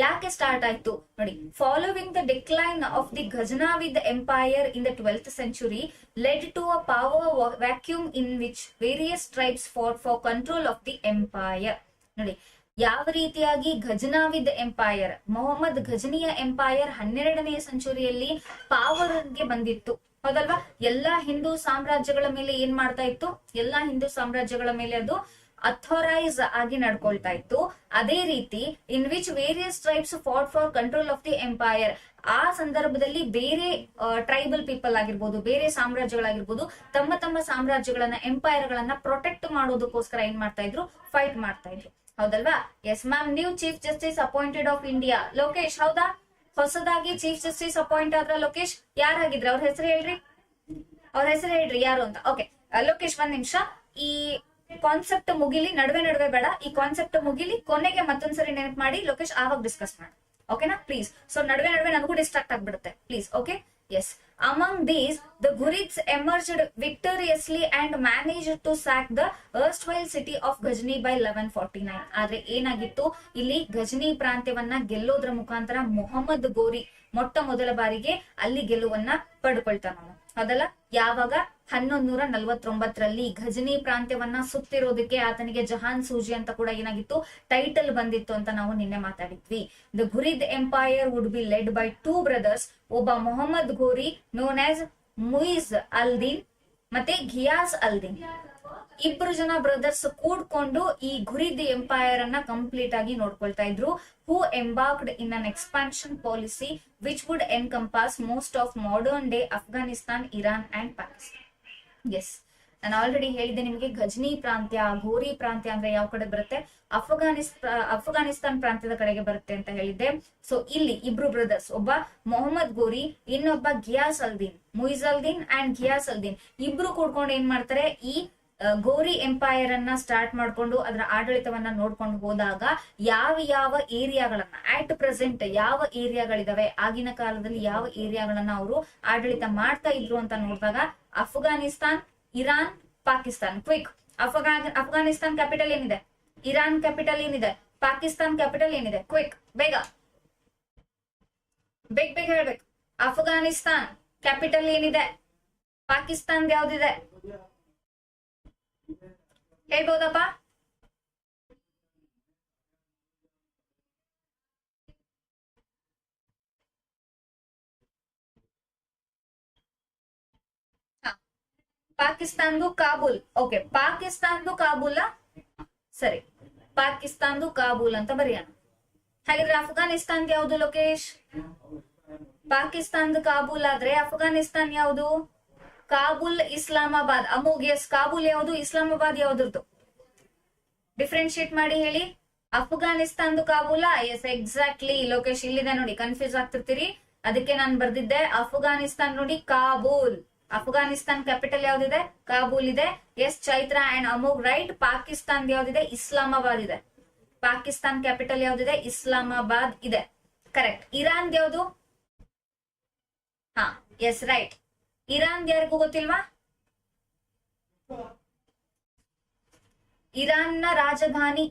ಯಾಕೆ ಸ್ಟಾರ್ಟ್ ಆಯ್ತು ನೋಡಿ. Following the decline of the Ghaznavid empire in the 12th century led to a power vacuum in which various tribes for control of the empire. ನೋಡಿ, ಯಾವ ರೀತಿಯಾಗಿ ಘಜನಾವಿದ್ ಎಂಪೈರ್, ಮೊಹಮ್ಮದ್ ಘಜನಿಯ ಎಂಪೈರ್ 12ನೇ ಸೆಂಚುರಿಯಲ್ಲಿ ಪಾವರ್ಗೆ ಬಂದಿತ್ತು, ಹೌದಲ್ವಾ? ಎಲ್ಲಾ ಹಿಂದೂ ಸಾಮ್ರಾಜ್ಯಗಳ ಮೇಲೆ ಏನ್ ಮಾಡ್ತಾ ಇತ್ತು? ಎಲ್ಲಾ ಹಿಂದೂ ಸಾಮ್ರಾಜ್ಯಗಳ ಮೇಲೆ ಅದು ಅಥರೈಸ್ ಆಗಿ ನಡ್ಕೊಳ್ತಾ ಇತ್ತು. ಅದೇ ರೀತಿ ಇನ್ which various tribes fought for control of the empire, ಆ ಸಂದರ್ಭದಲ್ಲಿ ಬೇರೆ ಟ್ರೈಬಲ್ ಪೀಪಲ್ ಆಗಿರ್ಬೋದು, ಬೇರೆ ಸಾಮ್ರಾಜ್ಯಗಳಾಗಿರ್ಬೋದು, ತಮ್ಮ ತಮ್ಮ ಸಾಮ್ರಾಜ್ಯಗಳನ್ನ, ಎಂಪೈರ್ ಗಳನ್ನ ಪ್ರೊಟೆಕ್ಟ್ ಮಾಡೋದಕ್ಕೋಸ್ಕರ ಏನ್ ಮಾಡ್ತಾ ಇದ್ರು? ಫೈಟ್ ಮಾಡ್ತಾ ಇದ್ರು, ಹೌದಲ್ವಾ? Yes ma'am. New chief justice appointed of India. Lokesh, ಹೌದಾ? ಹೊಸದಾಗಿ ಚೀಫ್ ಜಸ್ಟಿಸ್ ಅಪಾಯಿಂಟ್ ಆದ್ರ ಲೋಕೇಶ್? ಯಾರಾಗಿದ್ರ? ಅವ್ರ ಹೆಸರು ಹೇಳ್ರಿ, ಅವ್ರ ಹೆಸರು ಹೇಳ್ರಿ ಯಾರು ಅಂತ. ಓಕೆ ಲೋಕೇಶ್, ಒಂದ್ ನಿಮಿಷ. ಈ ಕಾನ್ಸೆಪ್ಟ್ ಮುಗಿಲಿ, ನಡುವೆ ಬೇಡ. ಈ ಕಾನ್ಸೆಪ್ಟ್ ಮುಗಿಲಿ, ಕೊನೆಗೆ ಮತ್ತೊಂದ್ಸರಿ ನೆನಪು ಮಾಡಿ ಲೋಕೇಶ್, ಆವಾಗ ಡಿಸ್ಕಸ್ ಮಾಡಿ. ಓಕೆನಾ? ಪ್ಲೀಸ್. ಸೊ ನಡುವೆ ನನಗೂ ಡಿಸ್ಟ್ರಾಕ್ಟ್ ಆಗ್ಬಿಡುತ್ತೆ, please. Okay, yes. Among these, the Ghurids emerged victoriously and managed to sack the erstwhile city of Ghajni by 1149. ಆದ್ರೆ ಏನಾಗಿತ್ತು ಇಲ್ಲಿ? ಘಜ್ನಿ ಪ್ರಾಂತ್ಯವನ್ನ ಗೆಲ್ಲೋದ್ರ ಮುಖಾಂತರ ಮೊಹಮ್ಮದ್ ಘೋರಿ ಮೊಟ್ಟ ಮೊದಲ ಬಾರಿಗೆ ಅಲ್ಲಿ ಗೆಲುವನ್ನ ಪಡ್ಕೊಳ್ತಾನ, ಹೌದಲ್ಲ? ಯಾವಾಗ? 1149ರಲ್ಲಿ ಘಜ್ನಿ ಪ್ರಾಂತ್ಯವನ್ನ ಸುತ್ತಿರೋದಕ್ಕೆ ಆತನಿಗೆ ಜಹಾನ್ ಸೂಜಿ ಅಂತ ಕೂಡ ಏನಾಗಿತ್ತು? ಟೈಟಲ್ ಬಂದಿತ್ತು ಅಂತ ನಾವು ನಿನ್ನೆ ಮಾತಾಡಿದ್ವಿ. The Ghurid empire would be led by 2 brothers. ಒಬ್ಬ ಮೊಹಮ್ಮದ್ ಘೋರಿ ನೋನ್ ಆಸ್ ಮುಯಿಜ್ ಅಲ್ದೀನ್ ಮತ್ತೆ ಘಿಯಾಸ್ ಅಲ್ದೀನ್. ಇಬ್ರು ಜನ ಬ್ರದರ್ಸ್ ಕೂಡ್ಕೊಂಡು ಈ ಘುರಿದ್ ಎಂಪೈರ್ ಅನ್ನ ಕಂಪ್ಲೀಟ್ ಆಗಿ ನೋಡ್ಕೊಳ್ತಾ ಇದ್ರು. Who embarked in an expansion policy which would encompass most of modern day Afghanistan, Iran and Pakistan. Yes, ನಾನು ಆಲ್ರೆಡಿ ಹೇಳಿದ್ದೆ ನಿಮಗೆ. ಘಜ್ನಿ ಪ್ರಾಂತ್ಯ, ಘೋರಿ ಪ್ರಾಂತ್ಯ ಅಂದ್ರೆ ಯಾವ ಕಡೆ ಬರುತ್ತೆ? ಅಫ್ಘಾನಿಸ್ತಾನ್ ಪ್ರಾಂತ್ಯದ ಕಡೆಗೆ ಬರುತ್ತೆ ಅಂತ ಹೇಳಿದ್ದೆ. ಸೊ ಇಲ್ಲಿ ಇಬ್ರು ಬ್ರದರ್ಸ್, ಒಬ್ಬ ಮೊಹಮ್ಮದ್ ಘೋರಿ, ಇನ್ನೊಬ್ಬ ಘಿಯಾಸ್ ಅಲ್ದೀನ್, ಮುಯಿಜ್ ಅಲ್ದೀನ್ ಅಂಡ್ ಘಿಯಾಸ್ ಅಲ್ದೀನ್, ಇಬ್ರು ಕೂಡ್ಕೊಂಡು ಏನ್ ಮಾಡ್ತಾರೆ? ಈ ಘೋರಿ ಎಂಪೈರ್ ಅನ್ನ ಸ್ಟಾರ್ಟ್ ಮಾಡ್ಕೊಂಡು ಅದರ ಆಡಳಿತವನ್ನ ನೋಡ್ಕೊಂಡು ಹೋದಾಗ ಯಾವ ಏರಿಯಾಗಳನ್ನ ಅಟ್ ಪ್ರೆಸೆಂಟ್ ಯಾವ ಏರಿಯಾಗಳಿದಾವೆ, ಆಗಿನ ಕಾಲದಲ್ಲಿ ಯಾವ ಏರಿಯಾಗಳನ್ನ ಅವರು ಆಡಳಿತ ಮಾಡ್ತಾ ಇದ್ರು ಅಂತ ನೋಡಿದಾಗ Afghanistan, Iran, Pakistan. Quick. Afghanistan capital ಏನಿದೆ? ಇರಾನ್ ಕ್ಯಾಪಿಟಲ್ ಏನಿದೆ? ಪಾಕಿಸ್ತಾನ್ ಕ್ಯಾಪಿಟಲ್ ಏನಿದೆ? ಕ್ವಿಕ್, ಬೇಗ ಹೇಳ್ಬೇಕು. ಅಫ್ಘಾನಿಸ್ತಾನ್ ಕ್ಯಾಪಿಟಲ್ ಏನಿದೆ? ಪಾಕಿಸ್ತಾನ್ ಯಾವ್ದಿದೆ? ಹೇಳ್ಬೋದಪ್ಪ? ಪಾಕಿಸ್ತಾನ್ದು ಕಾಬೂಲ್. ಓಕೆ, ಪಾಕಿಸ್ತಾನ್ದು ಕಾಬೂಲ? ಸರಿ, ಪಾಕಿಸ್ತಾನ್ದು ಕಾಬೂಲ್ ಅಂತ ಬರೆಯೋಣ. ಹಾಗಿದ್ರೆ ಅಫ್ಘಾನಿಸ್ತಾನ್ ಯಾವ್ದು ಲೋಕೇಶ್? ಪಾಕಿಸ್ತಾನ್ದು ಕಾಬೂಲ್ ಆದ್ರೆ ಅಫ್ಘಾನಿಸ್ತಾನ್ ಯಾವ್ದು? ಕಾಬೂಲ್, ಇಸ್ಲಾಮಾಬಾದ್. ಅಮೋಘ್, ಎಸ್. ಕಾಬೂಲ್ ಯಾವ್ದು? ಇಸ್ಲಾಮಾಬಾದ್ ಯಾವ್ದು? ಡಿಫ್ರೆನ್ಶಿಯೇಟ್ ಮಾಡಿ ಹೇಳಿ. ಅಫ್ಘಾನಿಸ್ತಾನ್ದು ಕಾಬೂಲ? Yes, exactly Lokesh. ಇಲ್ಲಿದೆ ನೋಡಿ, ಕನ್ಫ್ಯೂಸ್ ಆಗ್ತಿರ್ತೀರಿ, ಅದಕ್ಕೆ ನಾನು ಬರ್ದಿದ್ದೆ ಅಫ್ಘಾನಿಸ್ತಾನ್. ನೋಡಿ, ಕಾಬೂಲ್. ಅಫ್ಘಾನಿಸ್ತಾನ್ ಕ್ಯಾಪಿಟಲ್ ಯಾವ್ದಿದೆ? ಕಾಬೂಲ್ ಇದೆ. Yes, Chaitra and Amogh right. Pakistan ಯಾವ್ದಿದೆ? ಇಸ್ಲಾಮಾಬಾದ್ ಇದೆ. ಪಾಕಿಸ್ತಾನ್ ಕ್ಯಾಪಿಟಲ್ ಯಾವ್ದಿದೆ? ಇಸ್ಲಾಮಾಬಾದ್ ಇದೆ. ಕರೆಕ್ಟ್. ಇರಾನ್ ಯಾವ್ದು? ಹಾ, ಎಸ್, ರೈಟ್. ಇರಾನ್ ಯಾರಿಗೂ ಗೊತ್ತಿಲ್ವಾ? ಇರಾನ್ನ ರಾಜಧಾನಿ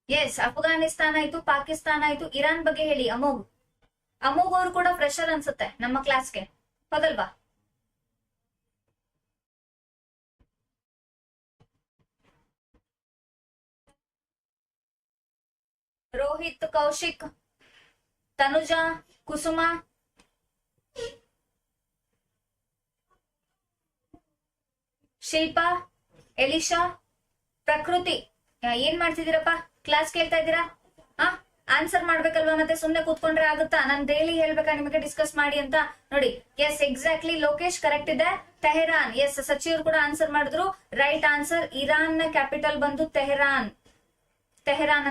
ಎಸ್, ಅಫ್ಘಾನಿಸ್ತಾನ್ ಆಯ್ತು, ಪಾಕಿಸ್ತಾನ್ ಆಯ್ತು. ಇರಾನ್ ಬಗ್ಗೆ ಹೇಳಿ ಅಮೋಘ್. ಅಮೋಘ್ ಅವರು ಕೂಡ ಫ್ರೆಶರ್ ಅನ್ಸುತ್ತೆ ನಮ್ಮ ಕ್ಲಾಸ್ಗೆ, ಹೌದಲ್ವಾ? ರೋಹಿತ್, ಕೌಶಿಕ್, ತನುಜಾ, ಕುಸುಮ, ಶಿಲ್ಪಾ, ಎಲಿಶಾ, ಪ್ರಕೃತಿ. ಏನ್ ಮಾಡ್ತಿದ್ದೀರಪ್ಪ? ಕ್ಲಾಸ್ ಕೇಳ್ತಾ ಇದ್ದೀರಾ? ಆನ್ಸರ್ ಮಾಡ್ಬೇಕಲ್ವಾ? ಮತ್ತೆ ಸುಮ್ನೆ ಕೂತ್ಕೊಂಡ್ರೆ ಆಗುತ್ತಾ? ನಾನು ಡೈಲಿ ಹೇಳ್ಬೇಕಾ ನಿಮಗೆ ಡಿಸ್ಕಸ್ ಮಾಡಿ ಅಂತ? ನೋಡಿ, ಎಸ್, ಎಕ್ಸಾಕ್ಟ್ಲಿ ಲೋಕೇಶ್ ಕರೆಕ್ಟ್ ಇದೆ. ತೆಹರಾನ್. ಎಸ್, ಸಚಿವರು ಕೂಡ ಆನ್ಸರ್ ಮಾಡಿದ್ರು. Right answer. ಇರಾನ್ ನ ಕ್ಯಾಪಿಟಲ್ ಬಂದು ತೆಹರಾನ್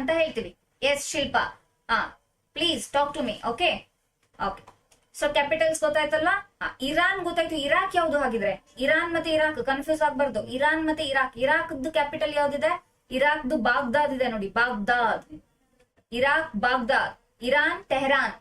ಅಂತ ಹೇಳ್ತೀವಿ. Yes, Shilpa. Please talk to me. Okay okay, so capitals ಗೊತ್ತಾಯ್ತಲ್ವಾ? ಇರಾನ್ ಗೊತ್ತಾಯ್ತು. ಇರಾಕ್ ಯಾವ್ದು ಹಾಗಿದ್ರೆ? ಇರಾನ್ ಮತ್ತೆ ಇರಾಕ್ ಕನ್ಫ್ಯೂಸ್ ಆಗ್ಬಾರ್ದು. ಇರಾನ್ ಮತ್ತೆ ಇರಾಕ್. ಇರಾಕ್ದು ಕ್ಯಾಪಿಟಲ್ ಯಾವ್ದಿದೆ? ಇರಾಕ್ದು ಬಾಗ್ದಾದ್ ಇದೆ ನೋಡಿ, Baghdad. Iraq Baghdad, Iran Tehran.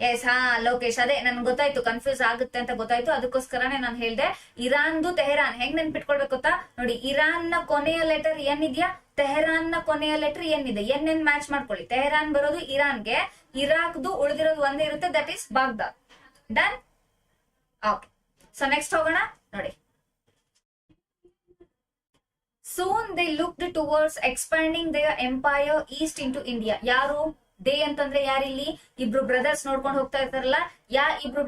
Yes, ಹಾ ಲೋಕೇಶ್, ಅದೇ ನನ್ಗೆ ಗೊತ್ತಾಯ್ತು ಕನ್ಫ್ಯೂಸ್ ಆಗುತ್ತೆ ಅಂತ ಗೊತ್ತಾಯ್ತು, ಅದಕ್ಕೋಸ್ಕರನೇ ನಾನು ಹೇಳ್ದೆ. ಇರಾನ್ದು ತೆಹರಾನ್ ಹೆಂಗ್ ನೆನ್ಪಿಟ್ಕೊಳ್ಬೇಕು ಗೊತ್ತಾ ನೋಡಿ? ಇರಾನ್ ನ ಕೊನೆಯ ಲೆಟರ್ ಎನ್ ಇದೆಯಾ, ತೆಹರಾನ್ ನ ಕೊನೆಯ ಲೆಟರ್ ಎನ್ ಇದೆ, ಎನ್ ಮ್ಯಾಚ್ ಮಾಡ್ಕೊಳ್ಳಿ. ತೆಹರಾನ್ ಬರೋದು ಇರಾನ್ಗೆ, ಇರಾಕ್ದು ಉಳಿದಿರೋದು ಒಂದೇ ಇರುತ್ತೆ, that is Baghdad. Done? Okay, so next ಹೋಗೋಣ ನೋಡಿ. Soon they looked towards expanding their empire east into India. ಯಾರು ದೇ ಅಂತಂದ್ರೆ ಯಾರಿಲ್ಲಿ? ಇಬ್ರು ಬ್ರದರ್ಸ್ ನೋಡ್ಕೊಂಡು ಹೋಗ್ತಾ ಇರ್ತಾರಲ್ಲ, ಇಬ್ರು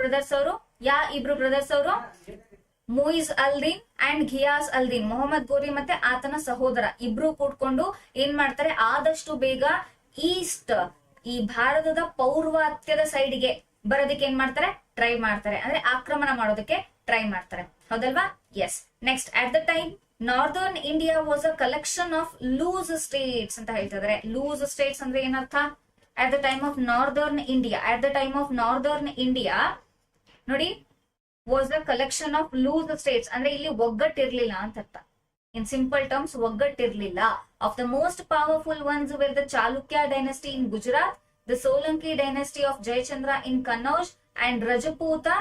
ಬ್ರದರ್ಸ್ ಅವರು ಮುಯಿಜ್ ಅಲ್ದೀನ್ ಅಂಡ್ ಘಿಯಾಸ್ ಅಲ್ದೀನ್. ಮೊಹಮ್ಮದ್ ಗೋರಿ ಮತ್ತೆ ಆತನ ಸಹೋದರ ಇಬ್ರು ಕೂಡ್ಕೊಂಡು ಏನ್ ಮಾಡ್ತಾರೆ, ಆದಷ್ಟು ಬೇಗ ಈಸ್ಟ್, ಈ ಭಾರತದ ಪೌರ್ವಾತ್ಯದ ಸೈಡ್ಗೆ ಬರೋದಕ್ಕೆ ಏನ್ ಮಾಡ್ತಾರೆ, ಟ್ರೈ ಮಾಡ್ತಾರೆ. ಅಂದ್ರೆ ಆಕ್ರಮಣ ಮಾಡೋದಕ್ಕೆ ಟ್ರೈ ಮಾಡ್ತಾರೆ, ಹೌದಲ್ವಾ? Yes. Next, at the time northern India was a collection of loose states ಅಂತ ಹೇಳ್ತಿದ್ದಾರೆ. ಲೂಸ್ ಸ್ಟೇಟ್ಸ್ ಅಂದ್ರೆ ಏನರ್ಥ? at the time of northern India ನೋಡಿ, was a collection of loose states. ಅಂದ್ರೆ ಇಲ್ಲಿ ಒಗ್ಗಟ್ಟಿರ್ಲಿಲ್ಲ ಅಂತ ಅರ್ಥ. ಇನ್ ಸಿಂಪಲ್ ಟರ್ಮ್ಸ್ ಒಗ್ಗಟ್ಟಿರ್ಲಿಲ್ಲ. of the most powerful ones were the Chalukya dynasty in Gujarat, the Solanki dynasty of Jayachandra in Kannauj, and Rajputa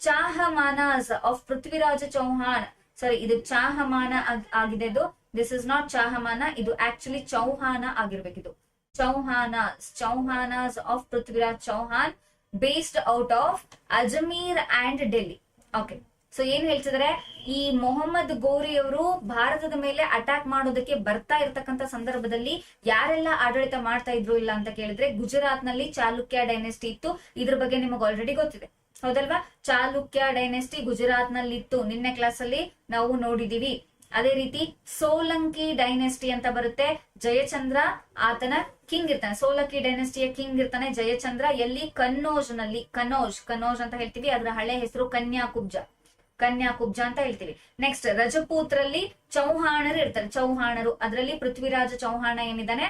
Chahamanas of Prithviraj Chauhan. Sorry, ಇದು ಚಾಹಮಾನ ಆಗಿದೆ. ಇದು this is not Chahamana, ಇದು actually ಚೌಹಾನ ಆಗಿರ್ಬೇಕಿದು. Chauhanas of Prithviraj Chauhan, based out of Ajmer and Delhi. Okay, so ಏನ್ ಹೇಳ್ತಿದ್ರೆ, ಈ ಮೊಹಮ್ಮದ್ ಗೋರಿ ಅವರು ಭಾರತದ ಮೇಲೆ ಅಟ್ಯಾಕ್ ಮಾಡೋದಕ್ಕೆ ಬರ್ತಾ ಇರ್ತಕ್ಕಂಥ ಸಂದರ್ಭದಲ್ಲಿ ಯಾರೆಲ್ಲ ಆಡಳಿತ ಮಾಡ್ತಾ ಇದ್ರು ಇಲ್ಲ ಅಂತ ಕೇಳಿದ್ರೆ, ಗುಜರಾತ್ ನಲ್ಲಿ ಚಾಲುಕ್ಯ ಡೈನೆಸ್ಟಿ ಇತ್ತು. ಇದ್ರ ಬಗ್ಗೆ ನಿಮಗೆ ಆಲ್ರೆಡಿ ಗೊತ್ತಿದೆ, ಹೌದಲ್ವಾ? ಚಾಲುಕ್ಯ ಡೈನೆಸ್ಟಿ ಗುಜರಾತ್ ನಲ್ಲಿ ಇತ್ತು, ನಿನ್ನೆ ಕ್ಲಾಸ್ ಅಲ್ಲಿ ನಾವು ನೋಡಿದೀವಿ. ಅದೇ ರೀತಿ ಸೋಲಂಕಿ ಡೈನೆಸ್ಟಿ ಅಂತ ಬರುತ್ತೆ. ಜಯಚಂದ್ರ ಆತನ ಕಿಂಗ್ ಇರ್ತಾನೆ, ಸೋಲಂಕಿ ಡೈನೆಸ್ಟಿಯ ಕಿಂಗ್ ಇರ್ತಾನೆ ಜಯಚಂದ್ರ. ಎಲ್ಲಿ? ಕನ್ನೌಜ್ ನಲ್ಲಿ. ಕನ್ನೌಜ್ ಅಂತ ಹೇಳ್ತೀವಿ, ಅದರ ಹಳೆ ಹೆಸರು ಕನ್ಯಾಕುಬ್ಜ ಅಂತ ಹೇಳ್ತೀವಿ. ನೆಕ್ಸ್ಟ್, ರಜಪೂತ್ರಲ್ಲಿ ಚೌಹಾಣರು ಇರ್ತಾರೆ. ಚೌಹಾಣರು, ಅದರಲ್ಲಿ ಪೃಥ್ವಿರಾಜ ಚೌಹಾಣ ಏನಿದ್ದಾನೆ,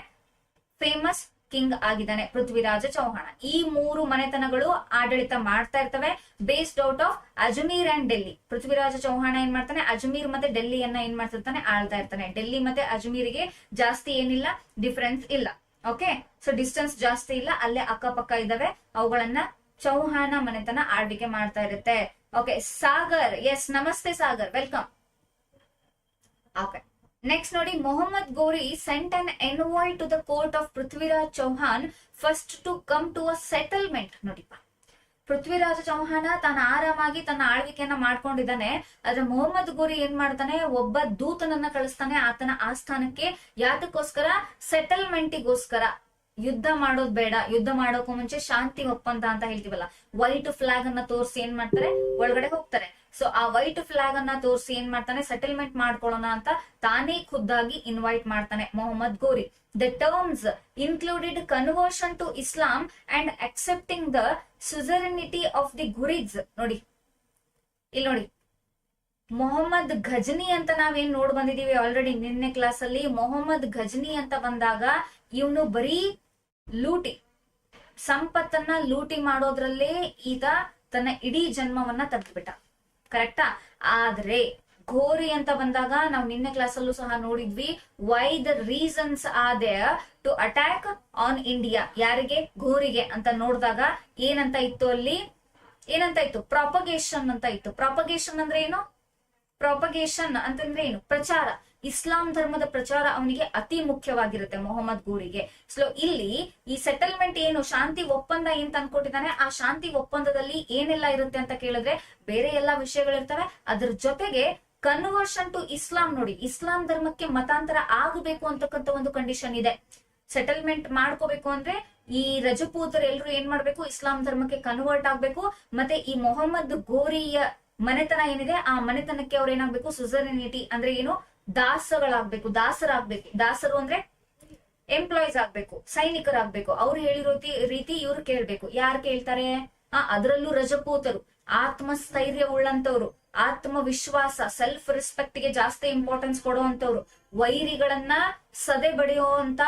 ಫೇಮಸ್ ಕಿಂಗ್ ಆಗಿದ್ದಾನೆ ಪೃಥ್ವಿರಾಜ ಚೌಹಾಣ. ಈ ಮೂರು ಮನೆತನಗಳು ಆಡಳಿತ ಮಾಡ್ತಾ ಇರ್ತವೆ, based out of Ajmer and Delhi. Prithviraj Chauhan ಏನ್ ಮಾಡ್ತಾನೆ, ಅಜ್ಮೀರ್ ಮತ್ತೆ ಡೆಲ್ಲಿಯನ್ನ ಏನ್ ಮಾಡ್ತಿರ್ತಾನೆ, ಆಳ್ತಾ ಇರ್ತಾನೆ. ಡೆಲ್ಲಿ ಮತ್ತೆ ಅಜ್ಮೀರ್ಗೆ ಜಾಸ್ತಿ ಏನಿಲ್ಲ, ಡಿಫರೆನ್ಸ್ ಇಲ್ಲ. ಓಕೆ, ಸೊ ಡಿಸ್ಟೆನ್ಸ್ ಜಾಸ್ತಿ ಇಲ್ಲ, ಅಲ್ಲೇ ಅಕ್ಕಪಕ್ಕ ಇದಾವೆ. ಅವುಗಳನ್ನ ಚೌಹಾಣ ಮನೆತನ ಆಳ್ವಿಕೆ ಮಾಡ್ತಾ ಇರುತ್ತೆ. ಓಕೆ, ಸಾಗರ್, ಎಸ್ ನಮಸ್ತೆ ಸಾಗರ್, ವೆಲ್ಕಮ್. ಓಕೆ, ನೆಕ್ಸ್ಟ್ ನೋಡಿ, Mohammed Ghori sent an envoy to the court of Prithviraj Chauhan first to come to a settlement. ನೋಡಿಪ್ಪ, ಪೃಥ್ವಿರಾಜ ಚೌಹಾಣ ತಾನು ಆರಾಮಾಗಿ ತನ್ನ ಆಳ್ವಿಕೆಯನ್ನ ಮಾಡ್ಕೊಂಡಿದ್ದಾನೆ. ಆದ್ರೆ ಮೊಹಮ್ಮದ್ ಗೋರಿ ಏನ್ ಮಾಡ್ತಾನೆ, ಒಬ್ಬ ದೂತನನ್ನ ಕಳಿಸ್ತಾನೆ ಆತನ ಆಸ್ಥಾನಕ್ಕೆ. ಯಾತಕ್ಕೋಸ್ಕರ? ಸೆಟಲ್ಮೆಂಟಿಗೋಸ್ಕರ. ಯುದ್ಧ ಮಾಡೋದ್ ಬೇಡ, ಯುದ್ಧ ಮಾಡೋಕ್ಕೂ ಮುಂಚೆ ಶಾಂತಿ ಒಪ್ಪಂದ ಅಂತ ಹೇಳ್ತೀವಲ್ಲ, ವೈಟ್ ಫ್ಲಾಗ್ ಅನ್ನ ತೋರಿಸಿ ಏನ್ ಮಾಡ್ತಾರೆ, ಒಳಗಡೆ ಹೋಗ್ತಾರೆ. ಸೊ ಆ ವೈಟ್ ಫ್ಲಾಗ್ ಅನ್ನ ತೋರಿಸಿ ಏನ್ ಮಾಡ್ತಾನೆ, ಸೆಟಲ್ಮೆಂಟ್ ಮಾಡ್ಕೊಳ್ಳೋಣ ಅಂತ ತಾನೇ ಖುದ್ದಾಗಿ ಇನ್ವೈಟ್ ಮಾಡ್ತಾನೆ Mohammed Ghori. The terms included conversion to Islam and accepting the suzerainty of the Ghurids. ನೋಡಿ ಇಲ್ಲಿ ನೋಡಿ, ಮೊಹಮ್ಮದ್ ಘಜ್ನಿ ಅಂತ ನಾವೇನ್ ನೋಡ್ ಬಂದಿದೀವಿ ಆಲ್ರೆಡಿ ನಿನ್ನೆ ಕ್ಲಾಸ್ ಅಲ್ಲಿ. ಮೊಹಮ್ಮದ್ ಘಜ್ನಿ ಅಂತ ಬಂದಾಗ ಇವನು ಬರೀ ಲೂಟಿ, ಸಂಪತ್ತನ್ನ ಲೂಟಿ ಮಾಡೋದ್ರಲ್ಲೇ ಈತ ತನ್ನ ಇಡೀ ಜನ್ಮವನ್ನ ತೆಗೆದ್ಬಿಟ್ಟ, ಕರೆಕ್ಟಾ? ಆದ್ರೆ ಘೋರಿ ಅಂತ ಬಂದಾಗ ನಾವು ನಿನ್ನೆ ಕ್ಲಾಸ್ ಅಲ್ಲೂ ಸಹ ನೋಡಿದ್ವಿ, why the reasons are there to attack on India. ಯಾರಿಗೆ? ಘೋರಿಗೆ ಅಂತ ನೋಡಿದಾಗ ಏನಂತ ಇತ್ತು ಅಲ್ಲಿ, ಏನಂತ ಇತ್ತು? ಪ್ರಾಪಗೇಷನ್ ಅಂತ ಇತ್ತು. ಪ್ರಾಪಗೇಷನ್ ಅಂದ್ರೆ ಏನು? ಪ್ರಾಪಗೇಷನ್ ಅಂತಂದ್ರೆ ಏನು? ಪ್ರಚಾರ. ಇಸ್ಲಾಂ ಧರ್ಮದ ಪ್ರಚಾರ ಅವನಿಗೆ ಅತಿ ಮುಖ್ಯವಾಗಿರುತ್ತೆ ಮೊಹಮ್ಮದ್ ಗೋರಿಗೆ. ಸೊ ಇಲ್ಲಿ ಈ ಸೆಟಲ್ಮೆಂಟ್ ಏನು, ಶಾಂತಿ ಒಪ್ಪಂದ ಏನ್ ತಂದ್ಕೊಟ್ಟಿದ್ದಾನೆ, ಆ ಶಾಂತಿ ಒಪ್ಪಂದದಲ್ಲಿ ಏನೆಲ್ಲ ಇರುತ್ತೆ ಅಂತ ಕೇಳಿದ್ರೆ ಬೇರೆ ಎಲ್ಲಾ ವಿಷಯಗಳಿರ್ತವೆ. ಅದ್ರ ಜೊತೆಗೆ ಕನ್ವರ್ಷನ್ ಟು ಇಸ್ಲಾಂ. ನೋಡಿ, ಇಸ್ಲಾಂ ಧರ್ಮಕ್ಕೆ ಮತಾಂತರ ಆಗಬೇಕು ಅಂತಕ್ಕಂಥ ಒಂದು ಕಂಡೀಷನ್ ಇದೆ. ಸೆಟಲ್ಮೆಂಟ್ ಮಾಡ್ಕೋಬೇಕು ಅಂದ್ರೆ ಈ ರಜಪೂತರು ಎಲ್ರು ಏನ್ ಮಾಡ್ಬೇಕು, ಇಸ್ಲಾಂ ಧರ್ಮಕ್ಕೆ ಕನ್ವರ್ಟ್ ಆಗ್ಬೇಕು. ಮತ್ತೆ ಈ ಮೊಹಮ್ಮದ್ ಗೋರಿಯ ಮನೆತನ ಏನಿದೆ ಆ ಮನೆತನಕ್ಕೆ ಅವ್ರು ಏನಾಗ್ಬೇಕು, ಸುಜರಿನಿಟಿ ಅಂದ್ರೆ ಏನು, ದಾಸಗಳಾಗ್ಬೇಕು, ದಾಸರಾಗ್ಬೇಕು. ದಾಸರು ಅಂದ್ರೆ ಎಂಪ್ಲಾಯೀಸ್ ಆಗ್ಬೇಕು, ಸೈನಿಕರಾಗ್ಬೇಕು. ಅವ್ರು ಹೇಳಿರೋ ರೀತಿ ಇವ್ರು ಕೇಳ್ಬೇಕು. ಯಾರು ಕೇಳ್ತಾರೆ? ಅದರಲ್ಲೂ ರಜಪೂತರು ಆತ್ಮಸ್ಥೈರ್ಯ ಉಳ್ಳಂತವ್ರು, ಆತ್ಮವಿಶ್ವಾಸ, ಸೆಲ್ಫ್ ರೆಸ್ಪೆಕ್ಟ್ ಗೆ ಜಾಸ್ತಿ ಇಂಪಾರ್ಟೆನ್ಸ್ ಕೊಡುವಂತವ್ರು, ವೈರಿಗಳನ್ನ ಸದೆ ಬಡಿಯುವಂತ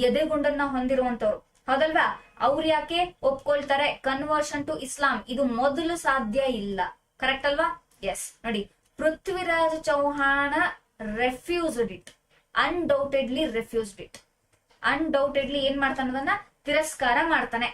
ಎದೆಗುಂಡನ್ನ ಹೊಂದಿರುವಂತವ್ರು, ಹೌದಲ್ವಾ? ಅವ್ರು ಯಾಕೆ ಒಪ್ಕೊಳ್ತಾರೆ ಕನ್ವರ್ಷನ್ ಟು ಇಸ್ಲಾಂ? ಇದು ಮೊದಲು ಸಾಧ್ಯ ಇಲ್ಲ, ಕರೆಕ್ಟ್ ಅಲ್ವಾ? ಎಸ್, ನೋಡಿ, Prithviraj Chauhan refused it, undoubtedly refused it. Undoubtedly ಏನ್ ಮಾಡ್ತಾನೆ, ಅದನ್ನ ತಿರಸ್ಕಾರ ಮಾಡ್ತಾನೆ.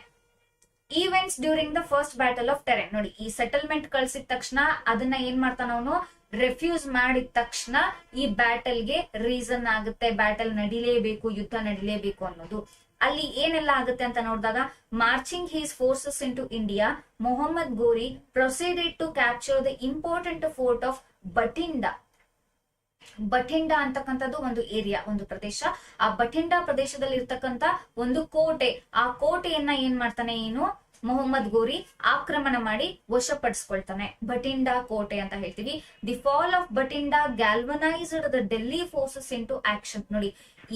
Events during the first battle of terrain, ನೋಡಿ, ಈ ಸೆಟಲ್ಮೆಂಟ್ ಕಳ್ಸಿದ ತಕ್ಷಣ ಅದನ್ನ ಏನ್ ಮಾಡ್ತಾನ ಅವನು, ರೆಫ್ಯೂಸ್ ಮಾಡಿದ ತಕ್ಷಣ ಈ ಬ್ಯಾಟಲ್ಗೆ ರೀಸನ್ ಆಗುತ್ತೆ, ಬ್ಯಾಟಲ್ ನಡಿಲೇಬೇಕು, ಯುದ್ಧ ನಡಿಲೇಬೇಕು ಅನ್ನೋದು. ಅಲ್ಲಿ ಏನೆಲ್ಲ ಆಗುತ್ತೆ ಅಂತ ನೋಡಿದಾಗ, marching his forces into India, Mohammed Ghori proceeded to capture the important fort of Bathinda. Bathinda ಅಂತಕ್ಕಂಥದ್ದು ಒಂದು ಏರಿಯಾ, ಒಂದು ಪ್ರದೇಶ. ಆ ಬಠಿಂಡಾ ಪ್ರದೇಶದಲ್ಲಿ ಇರ್ತಕ್ಕಂಥ ಒಂದು ಕೋಟೆ, ಆ ಕೋಟೆಯನ್ನ ಏನ್ ಮಾಡ್ತಾನೆ ಏನು, ಮೊಹಮ್ಮದ್ ಗೋರಿ ಆಕ್ರಮಣ ಮಾಡಿ ವಶಪಡಿಸ್ಕೊಳ್ತಾನೆ. ಬಟಿಂಡಾ ಕೋಟೆ ಅಂತ ಹೇಳ್ತೀವಿ. The fall of Bathinda galvanised the Delhi forces into action. ನೋಡಿ,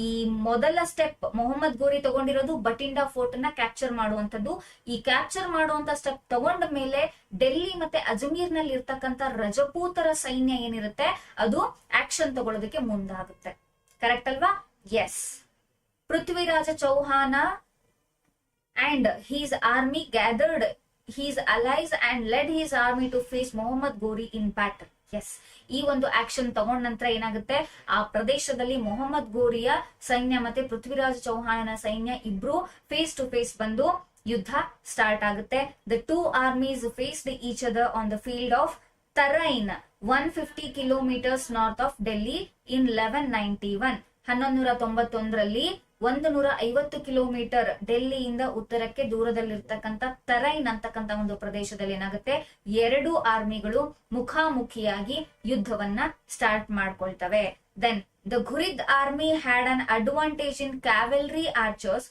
ಈ ಮೊದಲ ಸ್ಟೆಪ್ ಮೊಹಮ್ಮದ್ ಗೋರಿ ತಗೊಂಡಿರೋದು ಬಟಿಂಡಾ ಫೋರ್ಟ್ ನ ಕ್ಯಾಪ್ಚರ್ ಮಾಡುವಂತದ್ದು. ಈ ಕ್ಯಾಪ್ಚರ್ ಮಾಡುವಂತ ಸ್ಟೆಪ್ ತಗೊಂಡ ಮೇಲೆ ಡೆಲ್ಲಿ ಮತ್ತೆ ಅಜ್ಮೀರ್ ನಲ್ಲಿ ಇರ್ತಕ್ಕಂಥ ರಜಪೂತರ ಸೈನ್ಯ ಏನಿರುತ್ತೆ ಅದು ಆಕ್ಷನ್ ತಗೊಳ್ಳೋದಕ್ಕೆ ಮುಂದಾಗುತ್ತೆ. ಕರೆಕ್ಟ್ ಅಲ್ವಾ? Yes. Prithviraj Chauhan and his army gathered his allies and led his army to face Muhammad Ghori in battle. Yes, ಈ ಒಂದು ಆಕ್ಷನ್ ತಗೊಂಡ ನಂತರ ಏನಾಗುತ್ತೆ, ಆ ಪ್ರದೇಶದಲ್ಲಿ ಮೊಹಮ್ಮದ್ ಗೋರಿಯ ಸೈನ್ಯ ಮತ್ತೆ ಪೃಥ್ವಿರಾಜ್ ಚೌಹಾಣನ ಸೈನ್ಯ ಇಬ್ರು ಫೇಸ್ ಟು ಫೇಸ್ ಬಂದು ಯುದ್ಧ ಸ್ಟಾರ್ಟ್ ಆಗುತ್ತೆ. The two armies faced each other on the field of Tarain 150 kilometres north of Delhi in 1191. 1191ರಲ್ಲಿ 150 ಕಿಲೋಮೀಟರ್ ಡೆಲ್ಲಿಯಿಂದ ಉತ್ತರಕ್ಕೆ ದೂರದಲ್ಲಿರ್ತಕ್ಕಂಥ ತರೈನ್ ಅಂತಕ್ಕಂಥ ಒಂದು ಪ್ರದೇಶದಲ್ಲಿ ಏನಾಗುತ್ತೆ, ಎರಡು ಆರ್ಮಿಗಳು ಮುಖಾಮುಖಿಯಾಗಿ ಯುದ್ಧವನ್ನ ಸ್ಟಾರ್ಟ್ ಮಾಡ್ಕೊಳ್ತವೆ. Then the Ghurid army had an advantage in cavalry archers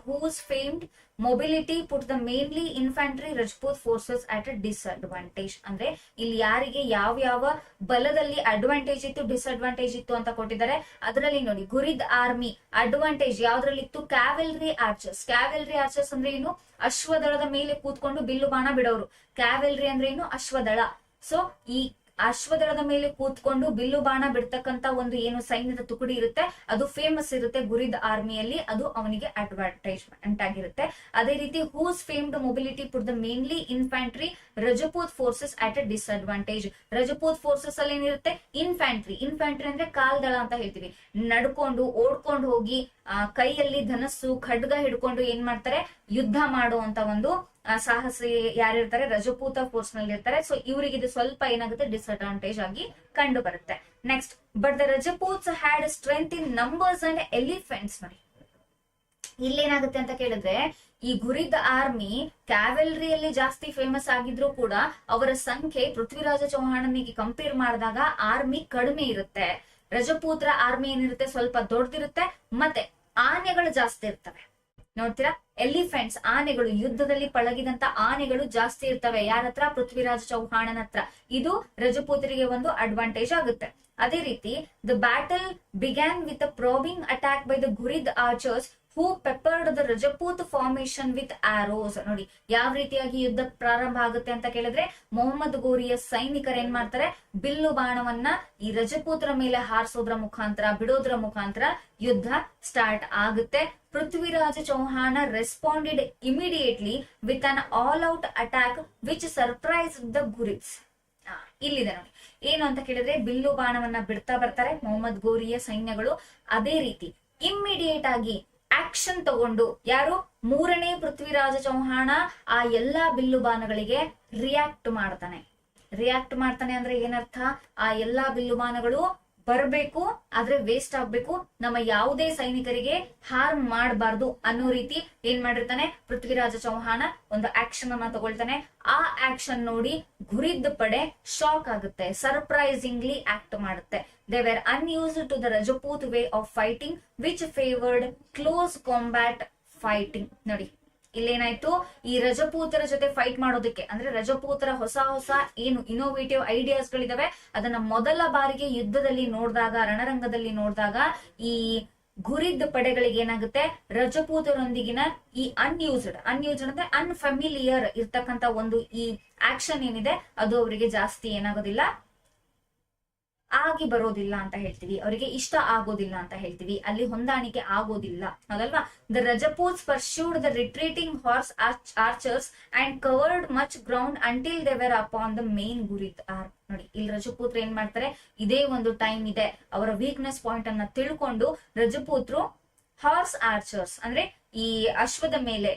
whose famed mobility put the mainly infantry Rajput forces at a disadvantage. ಅಂದ್ರೆ ಇಲ್ಲಿ ಯಾರಿಗೆ ಯಾವ ಬಲದಲ್ಲಿ ಅಡ್ವಾಂಟೇಜ್ ಇತ್ತು, ಡಿಸ್ಅಡ್ವಾಂಟೇಜ್ ಇತ್ತು ಅಂತ ಕೊಟ್ಟಿದ್ದಾರೆ. ಅದರಲ್ಲಿ ನೋಡಿ, ಗುರಿದ್ ಆರ್ಮಿ ಅಡ್ವಾಂಟೇಜ್ ಯಾವ್ದ್ರಲ್ಲಿ ಇತ್ತು, ಕ್ಯಾವೆಲ್ರಿ ಆರ್ಚರ್ಸ್. ಕ್ಯಾವೆಲ್ರಿ ಆರ್ಚರ್ಸ್ ಅಂದ್ರೆ ಏನು, ಅಶ್ವದಳದ ಮೇಲೆ ಕೂತ್ಕೊಂಡು ಬಿಲ್ಲು ಬಾಣ ಬಿಡೋರು. ಕ್ಯಾವೆಲ್ರಿ ಅಂದ್ರೆ ಏನು, ಅಶ್ವದಳ. ಸೊ ಈ ಅಶ್ವದಳದ ಮೇಲೆ ಕೂತ್ಕೊಂಡು ಬಿಲ್ಲು ಬಾಣ ಬಿಡ್ತಕ್ಕಂತ ಒಂದು ಏನು ಸೈನ್ಯದ ತುಕಡಿ ಇರುತ್ತೆ ಅದು ಫೇಮಸ್ ಇರುತ್ತೆ ಗುರಿದ್ ಆರ್ಮಿಯಲ್ಲಿ, ಅದು ಅವನಿಗೆ ಅಡ್ವಾಂಟೇಜ್ಮೆಂಟ್ ಆಗಿರುತ್ತೆ. ಅದೇ ರೀತಿ whose famed mobility put the mainly infantry Rajput forces at a disadvantage. Rajput forces ಅಲ್ಲಿ ಏನಿರುತ್ತೆ, ಇನ್ಫ್ಯಾಂಟ್ರಿ. ಇನ್ಫ್ಯಾಂಟ್ರಿ ಅಂದ್ರೆ ಕಾಲ್ದಳ ಅಂತ ಹೇಳ್ತೀವಿ. ನಡ್ಕೊಂಡು ಓಡ್ಕೊಂಡು ಹೋಗಿ ಕೈಯಲ್ಲಿ ಧನಸ್ಸು ಖಡ್ಗ ಹಿಡ್ಕೊಂಡು ಏನ್ ಮಾಡ್ತಾರೆ, ಯುದ್ಧ ಮಾಡುವಂತ ಒಂದು ಸಾಹಸಿ ಯಾರಿರ್ತಾರೆ, ರಜಪೂತ ಫೋರ್ಸ್ ನಲ್ಲಿ ಇರ್ತಾರೆ. ಸೊ ಇವರಿಗೆ ಇದು ಸ್ವಲ್ಪ ಏನಾಗುತ್ತೆ, ಡಿಸ್ಅಡ್ವಾಂಟೇಜ್ ಆಗಿ ಕಂಡು ಬರುತ್ತೆ. Next, but the Rajputs had strength in numbers and elephants. ನೋಡಿ, ಇಲ್ಲೇನಾಗುತ್ತೆ ಅಂತ ಕೇಳಿದ್ರೆ, ಈ ಗುರಿದ್ ಆರ್ಮಿ ಕ್ಯಾವೆಲ್ರಿಯಲ್ಲಿ ಜಾಸ್ತಿ ಫೇಮಸ್ ಆಗಿದ್ರು ಕೂಡ ಅವರ ಸಂಖ್ಯೆ ಪೃಥ್ವಿರಾಜ ಚೌಹಾಣನಿಗೆ ಕಂಪೇರ್ ಮಾಡಿದಾಗ ಆರ್ಮಿ ಕಡಿಮೆ ಇರುತ್ತೆ. ರಜಪೂತ್ರ ಆರ್ಮಿ ಏನಿರುತ್ತೆ ಸ್ವಲ್ಪ ದೊಡ್ಡದಿರುತ್ತೆ, ಮತ್ತೆ ಆನೆಗಳು ಜಾಸ್ತಿ ಇರ್ತವೆ. ನೋಡ್ತೀರಾ, ಎಲಿಫೆಂಟ್ಸ್ ಆನೆಗಳು, ಯುದ್ಧದಲ್ಲಿ ಪಳಗಿದಂತ ಆನೆಗಳು ಜಾಸ್ತಿ ಇರ್ತವೆ. ಯಾರ ಹತ್ರ, ಪೃಥ್ವಿರಾಜ ಚೌಹಾಣನ ಹತ್ರ. ಇದು ರಜಪೂತರಿಗೆ ಒಂದು ಅಡ್ವಾಂಟೇಜ್ ಆಗುತ್ತೆ. ಅದೇ ರೀತಿ the battle began with a probing attack by the Ghurid archers who peppered the Rajput formation with arrows. ನೋಡಿ, ಯಾವ ರೀತಿಯಾಗಿ ಯುದ್ಧ ಪ್ರಾರಂಭ ಆಗುತ್ತೆ ಅಂತ ಕೇಳಿದ್ರೆ, ಮೊಹಮ್ಮದ್ ಗೋರಿಯ ಸೈನಿಕರು ಏನ್ ಮಾಡ್ತಾರೆ, ಬಿಲ್ಲು ಬಾಣವನ್ನ ಈ ರಜಪೂತರ ಮೇಲೆ ಹಾರಿಸೋದ್ರ ಮುಖಾಂತರ, ಬಿಡೋದ್ರ ಮುಖಾಂತರ ಯುದ್ಧ ಸ್ಟಾರ್ಟ್ ಆಗುತ್ತೆ. Prithviraj Chauhan responded immediately with an all out attack which surprise the Ghurids. ಇಲ್ಲಿದೆ ನೋಡಿ, ಏನು ಅಂತ ಕೇಳಿದ್ರೆ, ಬಿಲ್ಲು ಬಾಣವನ್ನ ಬಿಡ್ತಾ ಬರ್ತಾರೆ ಮೊಹಮ್ಮದ್ ಗೋರಿಯ ಸೈನ್ಯಗಳು. ಅದೇ ರೀತಿ ಇಮ್ಮಿಡಿಯೇಟ್ ಆಗಿ ಆಕ್ಷನ್ ತಗೊಂಡು ಯಾರು, ಮೂರನೇ ಪೃಥ್ವಿರಾಜ ಚೌಹಾಣ ಆ ಎಲ್ಲಾ ಬಿಲ್ಲು ಬಾಣಗಳಿಗೆ ರಿಯಾಕ್ಟ್ ಮಾಡ್ತಾನೆ ಅಂದ್ರೆ ಏನರ್ಥ, ಆ ಎಲ್ಲಾ ಬಿಲ್ಲು ಬಾಣಗಳು ಬರಬೇಕು, ಆದ್ರೆ ವೇಸ್ಟ್ ಆಗ್ಬೇಕು, ನಮ್ಮ ಯಾವುದೇ ಸೈನಿಕರಿಗೆ ಹಾರ್ಮ್ ಮಾಡಬಾರ್ದು ಅನ್ನೋ ರೀತಿ ಏನ್ ಮಾಡಿರ್ತಾನೆ ಪೃಥ್ವಿರಾಜ ಚೌಹಾಣ, ಒಂದು ಆಕ್ಷನ್ ಅನ್ನ ತಗೊಳ್ತಾನೆ. ಆ ಆಕ್ಷನ್ ನೋಡಿ ಗುರಿದ್ ಪಡೆ ಶಾಕ್ ಆಗುತ್ತೆ, ಸರ್ಪ್ರೈಸಿಂಗ್ಲಿ ಆಕ್ಟ್ ಮಾಡುತ್ತೆ. They were unused to the Rajput way of fighting which favoured close combat fighting. ನೋಡಿ, ಇಲ್ಲೇನಾಯ್ತು, ಈ ರಜಪೂತರ ಜೊತೆ ಫೈಟ್ ಮಾಡೋದಕ್ಕೆ, ಅಂದ್ರೆ ರಜಪೂತರ ಹೊಸ ಏನು ಇನೋವೇಟಿವ್ ಐಡಿಯಾಸ್ ಗಳಿದಾವೆ ಅದನ್ನ ಮೊದಲ ಬಾರಿಗೆ ಯುದ್ಧದಲ್ಲಿ ನೋಡಿದಾಗ, ರಣರಂಗದಲ್ಲಿ ನೋಡಿದಾಗ ಈ ಗುರಿದ್ ಪಡೆಗಳಿಗೆ ಏನಾಗುತ್ತೆ, ರಜಪೂತರೊಂದಿಗಿನ ಈ ಅನ್ಯೂಸ್ಡ್ ಅಂದ್ರೆ ಅನ್ಫ್ಯಾಮಿಲಿಯರ್ ಇರ್ತಕ್ಕಂತ ಒಂದು ಈ ಆಕ್ಷನ್ ಏನಿದೆ ಅದು ಅವರಿಗೆ ಜಾಸ್ತಿ ಏನಾಗೋದಿಲ್ಲ, ಆಗಿ ಬರೋದಿಲ್ಲ ಅಂತ ಹೇಳ್ತೀವಿ, ಅವರಿಗೆ ಇಷ್ಟ ಆಗೋದಿಲ್ಲ ಅಂತ ಹೇಳ್ತೀವಿ, ಅಲ್ಲಿ ಹೊಂದಾಣಿಕೆ ಆಗೋದಿಲ್ಲ, ಹೌದಲ್ವಾ. The Rajputs pursued the retreating horse archers and covered much ground until they were upon the main Ghurid army. ನೋಡಿ, ಇಲ್ಲಿ ರಜಪೂತ್ರ ಏನ್ ಮಾಡ್ತಾರೆ, ಇದೇ ಒಂದು ಟೈಮ್ ಇದೆ, ಅವರ ವೀಕ್ನೆಸ್ ಪಾಯಿಂಟ್ ಅನ್ನ ತಿಳ್ಕೊಂಡು ರಜಪೂತ್ರು ಹಾರ್ಸ್ ಆರ್ಚರ್ಸ್ ಅಂದ್ರೆ ಈ ಅಶ್ವದ ಮೇಲೆ,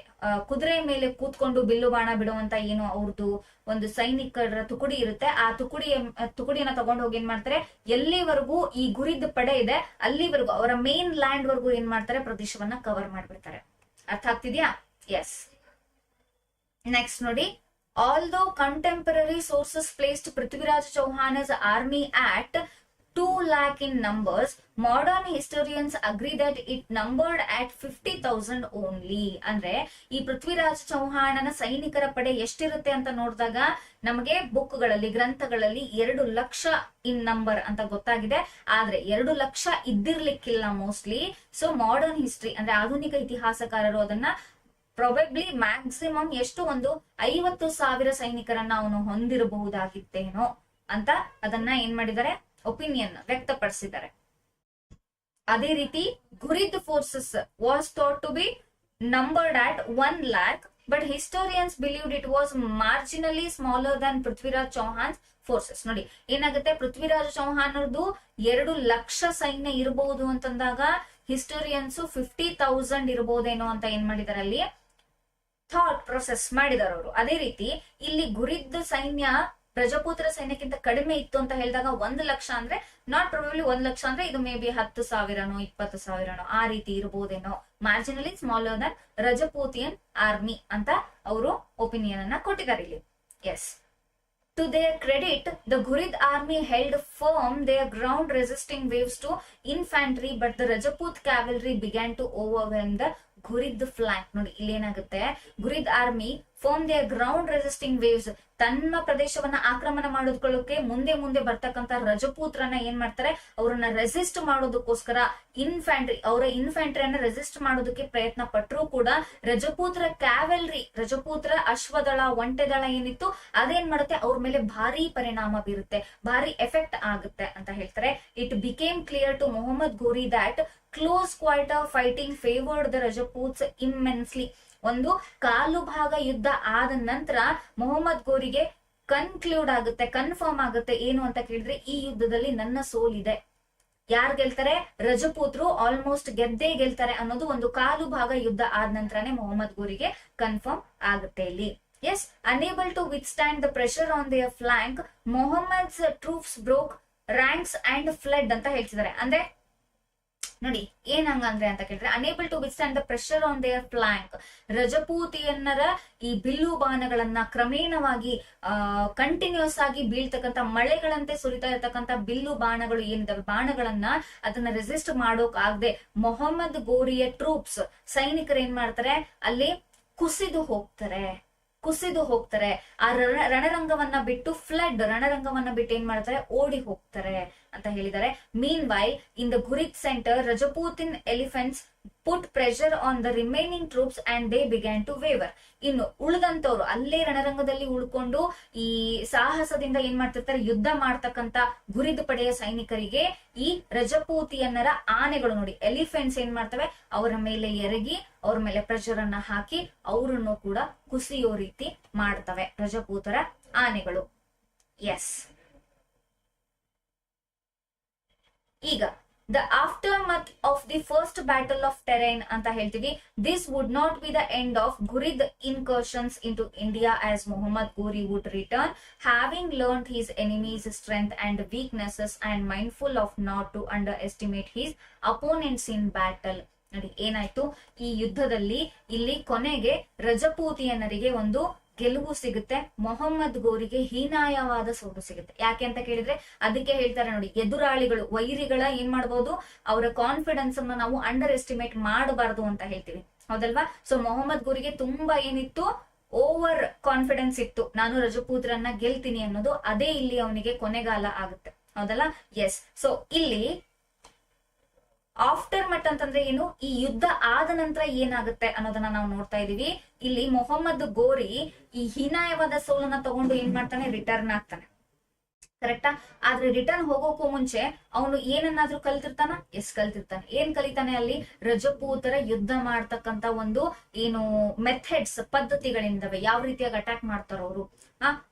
ಕುದುರೆ ಮೇಲೆ ಕೂತ್ಕೊಂಡು ಬಿಲ್ಲು ಬಾಣ ಬಿಡುವಂತ ಏನು ಅವ್ರದ್ದು ಒಂದು ಸೈನಿಕರ ತುಕುಡಿ ಇರುತ್ತೆ, ಆ ತುಕುಡಿಯನ್ನ ತಗೊಂಡು ಹೋಗಿ ಏನ್ ಮಾಡ್ತಾರೆ, ಎಲ್ಲಿವರೆಗೂ ಈ ಗುರಿದ್ ಪಡೆ ಇದೆ ಅಲ್ಲಿವರೆಗೂ ಅವರ ಮೇನ್ ಲ್ಯಾಂಡ್ ವರ್ಗೂ ಏನ್ ಮಾಡ್ತಾರೆ, ಪ್ರದೇಶವನ್ನ ಕವರ್ ಮಾಡ್ಬಿಡ್ತಾರೆ. ಅರ್ಥ ಆಗ್ತಿದ್ಯಾ? ಎಸ್. ನೆಕ್ಸ್ಟ್ ನೋಡಿ, although contemporary sources placed Prithviraj Chauhan's army at 2 lakh in numbers, modern historians agree that it numbered at 50,000 only. ಅಂದ್ರೆ ಈ ಪೃಥ್ವಿರಾಜ್ ಚೌಹಾಣನ ಸೈನಿಕರ ಪಡೆ ಎಷ್ಟಿರುತ್ತೆ ಅಂತ ನೋಡಿದಾಗ ನಮಗೆ ಬುಕ್ಗಳಲ್ಲಿ, ಗ್ರಂಥಗಳಲ್ಲಿ 2 ಲಕ್ಷ ಇನ್ ನಂಬರ್ ಅಂತ ಗೊತ್ತಾಗಿದೆ. ಆದ್ರೆ 2 ಲಕ್ಷ ಇದ್ದಿರ್ಲಿಕ್ಕಿಲ್ಲ ಮೋಸ್ಟ್ಲಿ. ಸೊ ಮಾಡರ್ನ್ ಹಿಸ್ಟ್ರಿ ಅಂದ್ರೆ ಆಧುನಿಕ ಇತಿಹಾಸಕಾರರು ಅದನ್ನ ಪ್ರಾಬಬ್ಲಿ ಮ್ಯಾಕ್ಸಿಮಮ್ ಎಷ್ಟು ಒಂದು 50,000 ಸೈನಿಕರನ್ನ ಅವನು ಹೊಂದಿರಬಹುದಾಗಿತ್ತೇನೋ ಅಂತ ಅದನ್ನ ಏನ್ ಮಾಡಿದ್ದಾರೆ, ಒಪಿನಿಯನ್ ವ್ಯಕ್ತಪಡಿಸಿದ್ದಾರೆ. ಅದೇ ರೀತಿ Ghurid forces was thought to be numbered at 1 lakh, but historians believed it was marginally smaller than Prithviraj Chauhan forces. ನೋಡಿ ಏನಾಗುತ್ತೆ, ಪೃಥ್ವಿರಾಜ್ ಚೌಹಾನ್ರದ್ದು 2 ಲಕ್ಷ ಸೈನ್ಯ ಇರಬಹುದು ಅಂತಂದಾಗ ಹಿಸ್ಟೋರಿಯನ್ಸ್ 50,000 ಇರಬಹುದೇನೋ ಅಂತ ಏನ್ ಮಾಡಿದಾರೆ, ಅಲ್ಲಿ ಥಾಟ್ ಪ್ರೊಸೆಸ್ ಮಾಡಿದಾರೆ ಅವರು. ಅದೇ ರೀತಿ ಇಲ್ಲಿ ಘುರಿದ್ ಸೈನ್ಯ ರಜಪೂತರ ಸೈನ್ಯಕ್ಕಿಂತ ಕಡಿಮೆ ಇತ್ತು ಅಂತ ಹೇಳಿದಾಗ 1 ಲಕ್ಷ ಅಂದ್ರೆ ನಾಟ್ ಪ್ರಾಬಬ್ಲಿ 1 ಲಕ್ಷ ಅಂದ್ರೆ ಇದು ಮೇ ಬಿ 10,000ನೋ 20,000ನೋ ಆ ರೀತಿ ಇರಬಹುದೇನೋ, ಮಾರ್ಜಿನಲಿ ಸ್ಮಾಲರ್ ದನ್ ರಜಪೂತಿಯನ್ ಆರ್ಮಿ ಅಂತ ಅವರು ಒಪಿನಿಯನ್ ಅನ್ನ ಕೊಟ್ಟಿದ್ದಾರೆ ಇಲ್ಲಿ. S. To their credit, the Ghurid army held firm their ground resisting waves to infantry, but the Rajput cavalry began to overwhelm the Ghurid flank. ನೋಡಿ ಇಲ್ಲಿ ಏನಾಗುತ್ತೆ, Ghurid army form their ground resisting waves, ತನ್ನ ಪ್ರದೇಶವನ್ನ ಆಕ್ರಮಣ ಮಾಡೋದಕ್ಕೆ ಮುಂದೆ ಮುಂದೆ ಬರ್ತಕ್ಕಂತ ರಜಪೂತ್ರನ್ನ ಏನ್ ಮಾಡ್ತಾರೆ, ಅವರನ್ನ ರೆಸಿಸ್ಟ್ ಮಾಡೋದಕ್ಕೋಸ್ಕರ ಅವರ ಇನ್ಫ್ಯಾಂಟ್ರಿಯನ್ನ ರೆಸಿಸ್ಟ್ ಮಾಡೋದಕ್ಕೆ ಪ್ರಯತ್ನ ಪಟ್ಟರು ಕೂಡ ರಜಪೂತ್ರ ಕ್ಯಾವೆಲ್ರಿ, ರಜಪೂತ್ರ ಅಶ್ವದಳ ಒಂಟೆದಳ ಏನಿತ್ತು ಅದೇನ್ ಮಾಡುತ್ತೆ, ಅವ್ರ ಮೇಲೆ ಭಾರಿ ಪರಿಣಾಮ ಬೀರುತ್ತೆ, ಭಾರಿ ಎಫೆಕ್ಟ್ ಆಗುತ್ತೆ ಅಂತ ಹೇಳ್ತಾರೆ. It became clear to Mohammad Ghori that close quarter fighting favoured the Rajputs immensely. ಒಂದು ಕಾಲು ಭಾಗ ಯುದ್ಧ ಆದ ನಂತರ ಮೊಹಮ್ಮದ್ ಘೋರಿಗೆ ಕನ್ಕ್ಲೂಡ್ ಆಗುತ್ತೆ, ಕನ್ಫರ್ಮ್ ಆಗುತ್ತೆ ಏನು ಅಂತ ಕೇಳಿದ್ರೆ, ಈ ಯುದ್ಧದಲ್ಲಿ ನನ್ನ ಸೋಲಿದೆ. ಯಾರು ಗೆಲ್ತಾರೆ, ರಜಪೂತ್ರು ಆಲ್ಮೋಸ್ಟ್ ಗೆದ್ದೇ ಗೆಲ್ತಾರೆ ಅನ್ನೋದು ಒಂದು ಕಾಲು ಭಾಗ ಯುದ್ಧ ಆದ ನಂತರನೇ ಮೊಹಮ್ಮದ್ ಘೋರಿಗೆ ಕನ್ಫರ್ಮ್ ಆಗುತ್ತೆ ಇಲ್ಲಿ. Yes. Unable to withstand the pressure on their flank, Mohammad's troops broke ranks and fled ಅಂತ ಹೇಳ್ತಿದ್ದಾರೆ. ಅಂದ್ರೆ ನೋಡಿ ಏನ್ ಹಂಗಂದ್ರೆ ಅಂತ ಕೇಳಿದ್ರೆ, unable to withstand the pressure on their flank, ರಜಪೂತಿಯನ್ನರ ಈ ಬಿಲ್ಲು ಬಾಣಗಳನ್ನ ಕ್ರಮೇಣವಾಗಿ ಕಂಟಿನ್ಯೂಸ್ ಆಗಿ ಬೀಳ್ತಕ್ಕಂತ ಮಳೆಗಳಂತೆ ಸುರಿತಾ ಇರ್ತಕ್ಕಂತ ಬಿಲ್ಲು ಬಾಣಗಳು ಏನಿದಾವೆ, ಬಾಣಗಳನ್ನ ಅದನ್ನ ರೆಸಿಸ್ಟ್ ಮಾಡೋಕ್ ಆಗದೆ ಮೊಹಮ್ಮದ್ ಘೋರಿಯ ಟ್ರೂಪ್ಸ್ ಸೈನಿಕರು ಏನ್ ಮಾಡ್ತಾರೆ, ಅಲ್ಲಿ ಕುಸಿದು ಹೋಗ್ತಾರೆ. ಆ ರಣರಂಗವನ್ನ ಬಿಟ್ಟು ರಣರಂಗವನ್ನ ಬಿಟ್ಟು ಏನ್ ಮಾಡ್ತಾರೆ, ಓಡಿ ಹೋಗ್ತಾರೆ ಅಂತ ಹೇಳಿದ್ದಾರೆ. Meanwhile in the Ghurid centre, ರಜಪೂತಿನ್ elephants put pressure on the remaining troops and they began to waver. ಇನ್ನು ಉಳಿದಂತವ್ರು ಅಲ್ಲೇ ರಣರಂಗದಲ್ಲಿ ಉಳ್ಕೊಂಡು ಈ ಸಾಹಸದಿಂದ ಏನ್ ಮಾಡ್ತಿರ್ತಾರೆ, ಯುದ್ಧ ಮಾಡ್ತಕ್ಕಂತ ಗುರಿದ್ ಪಡೆಯ ಸೈನಿಕರಿಗೆ ಈ ರಜಪೂತಿಯನ್ನರ ಆನೆಗಳು ನೋಡಿ, ಎಲಿಫೆಂಟ್ಸ್ ಏನ್ ಮಾಡ್ತವೆ, ಅವರ ಮೇಲೆ ಎರಗಿ ಅವ್ರ ಮೇಲೆ ಪ್ರೆಷರ್ ಅನ್ನ ಹಾಕಿ ಅವರನ್ನು ಕೂಡ ಕುಸಿಯೋ ರೀತಿ ಮಾಡ್ತವೆ ರಜಪೂತರ ಆನೆಗಳು. ಎಸ್. ಈಗ the aftermath of the first battle of Tarain ಅಂತ ಹೇಳ್ತೀವಿ. This would not be the end of Ghurid incursions into India, as Muhammad Ghori would return, having learned his enemy's strength and weaknesses and mindful of not to underestimate his opponents in battle. ನೋಡಿ ಏನಾಯ್ತು, ಈ ಯುದ್ಧದಲ್ಲಿ ಇಲ್ಲಿ ಕೊನೆಗೆ ರಜಪೂತಿಯನ್ನರಿಗೆ ಒಂದು ಗೆಲುವು ಸಿಗುತ್ತೆ, ಮೊಹಮ್ಮದ್ ಘೋರಿಗೆ ಹೀನಾಯವಾದ ಸೋಲು ಸಿಗುತ್ತೆ. ಯಾಕೆ ಅಂತ ಕೇಳಿದ್ರೆ ಅದಕ್ಕೆ ಹೇಳ್ತಾರೆ ನೋಡಿ, ಎದುರಾಳಿಗಳು ವೈರಿಗಳ ಏನ್ ಮಾಡಬಹುದು, ಅವರ ಕಾನ್ಫಿಡೆನ್ಸ್ ಅನ್ನು ನಾವು ಅಂಡರ್ ಎಸ್ಟಿಮೇಟ್ ಮಾಡಬಾರದು ಅಂತ ಹೇಳ್ತೀವಿ, ಹೌದಲ್ವಾ. ಸೊ ಮೊಹಮ್ಮದ್ ಘೋರಿಗೆ ತುಂಬಾ ಏನಿತ್ತು, ಓವರ್ ಕಾನ್ಫಿಡೆನ್ಸ್ ಇತ್ತು, ನಾನು ರಜಪೂತ್ರನ್ನ ಗೆಲ್ತೀನಿ ಅನ್ನೋದು. ಅದೇ ಇಲ್ಲಿ ಅವನಿಗೆ ಕೊನೆಗಾಲ ಆಗುತ್ತೆ, ಹೌದಲ್ಲ. ಎಸ್. ಸೊ ಇಲ್ಲಿ ಆಫ್ಟರ್ ಮಟ್ ಅಂತಂದ್ರೆ ಏನು, ಈ ಯುದ್ಧ ಆದ ನಂತರ ಏನಾಗುತ್ತೆ ಅನ್ನೋದನ್ನ ನಾವು ನೋಡ್ತಾ ಇದೀವಿ. ಇಲ್ಲಿ ಮೊಹಮ್ಮದ್ ಘೋರಿ ಈ ಹೀನಾಯವಾದ ಸೋಲನ್ನ ತಗೊಂಡು ಏನ್ ಮಾಡ್ತಾನೆ, ರಿಟರ್ನ್ ಆಗ್ತಾನೆ. ಕರೆಕ್ಟಾ? ಆದ್ರೆ ರಿಟರ್ನ್ ಹೋಗೋಕ್ಕೂ ಮುಂಚೆ ಅವನು ಏನನ್ನಾದ್ರೂ ಕಲ್ತಿರ್ತಾನ? ಕಲ್ತಿರ್ತಾನೆ. ಏನ್ ಕಲಿತಾನೆ ಅಲ್ಲಿ? ರಜಪೂತರ ಯುದ್ಧ ಮಾಡ್ತಕ್ಕಂತ ಒಂದು ಏನು ಮೆಥಡ್ಸ್, ಪದ್ಧತಿಗಳಿಂದವೆ. ಯಾವ ರೀತಿಯಾಗಿ ಅಟ್ಯಾಕ್ ಮಾಡ್ತಾರ ಅವರು,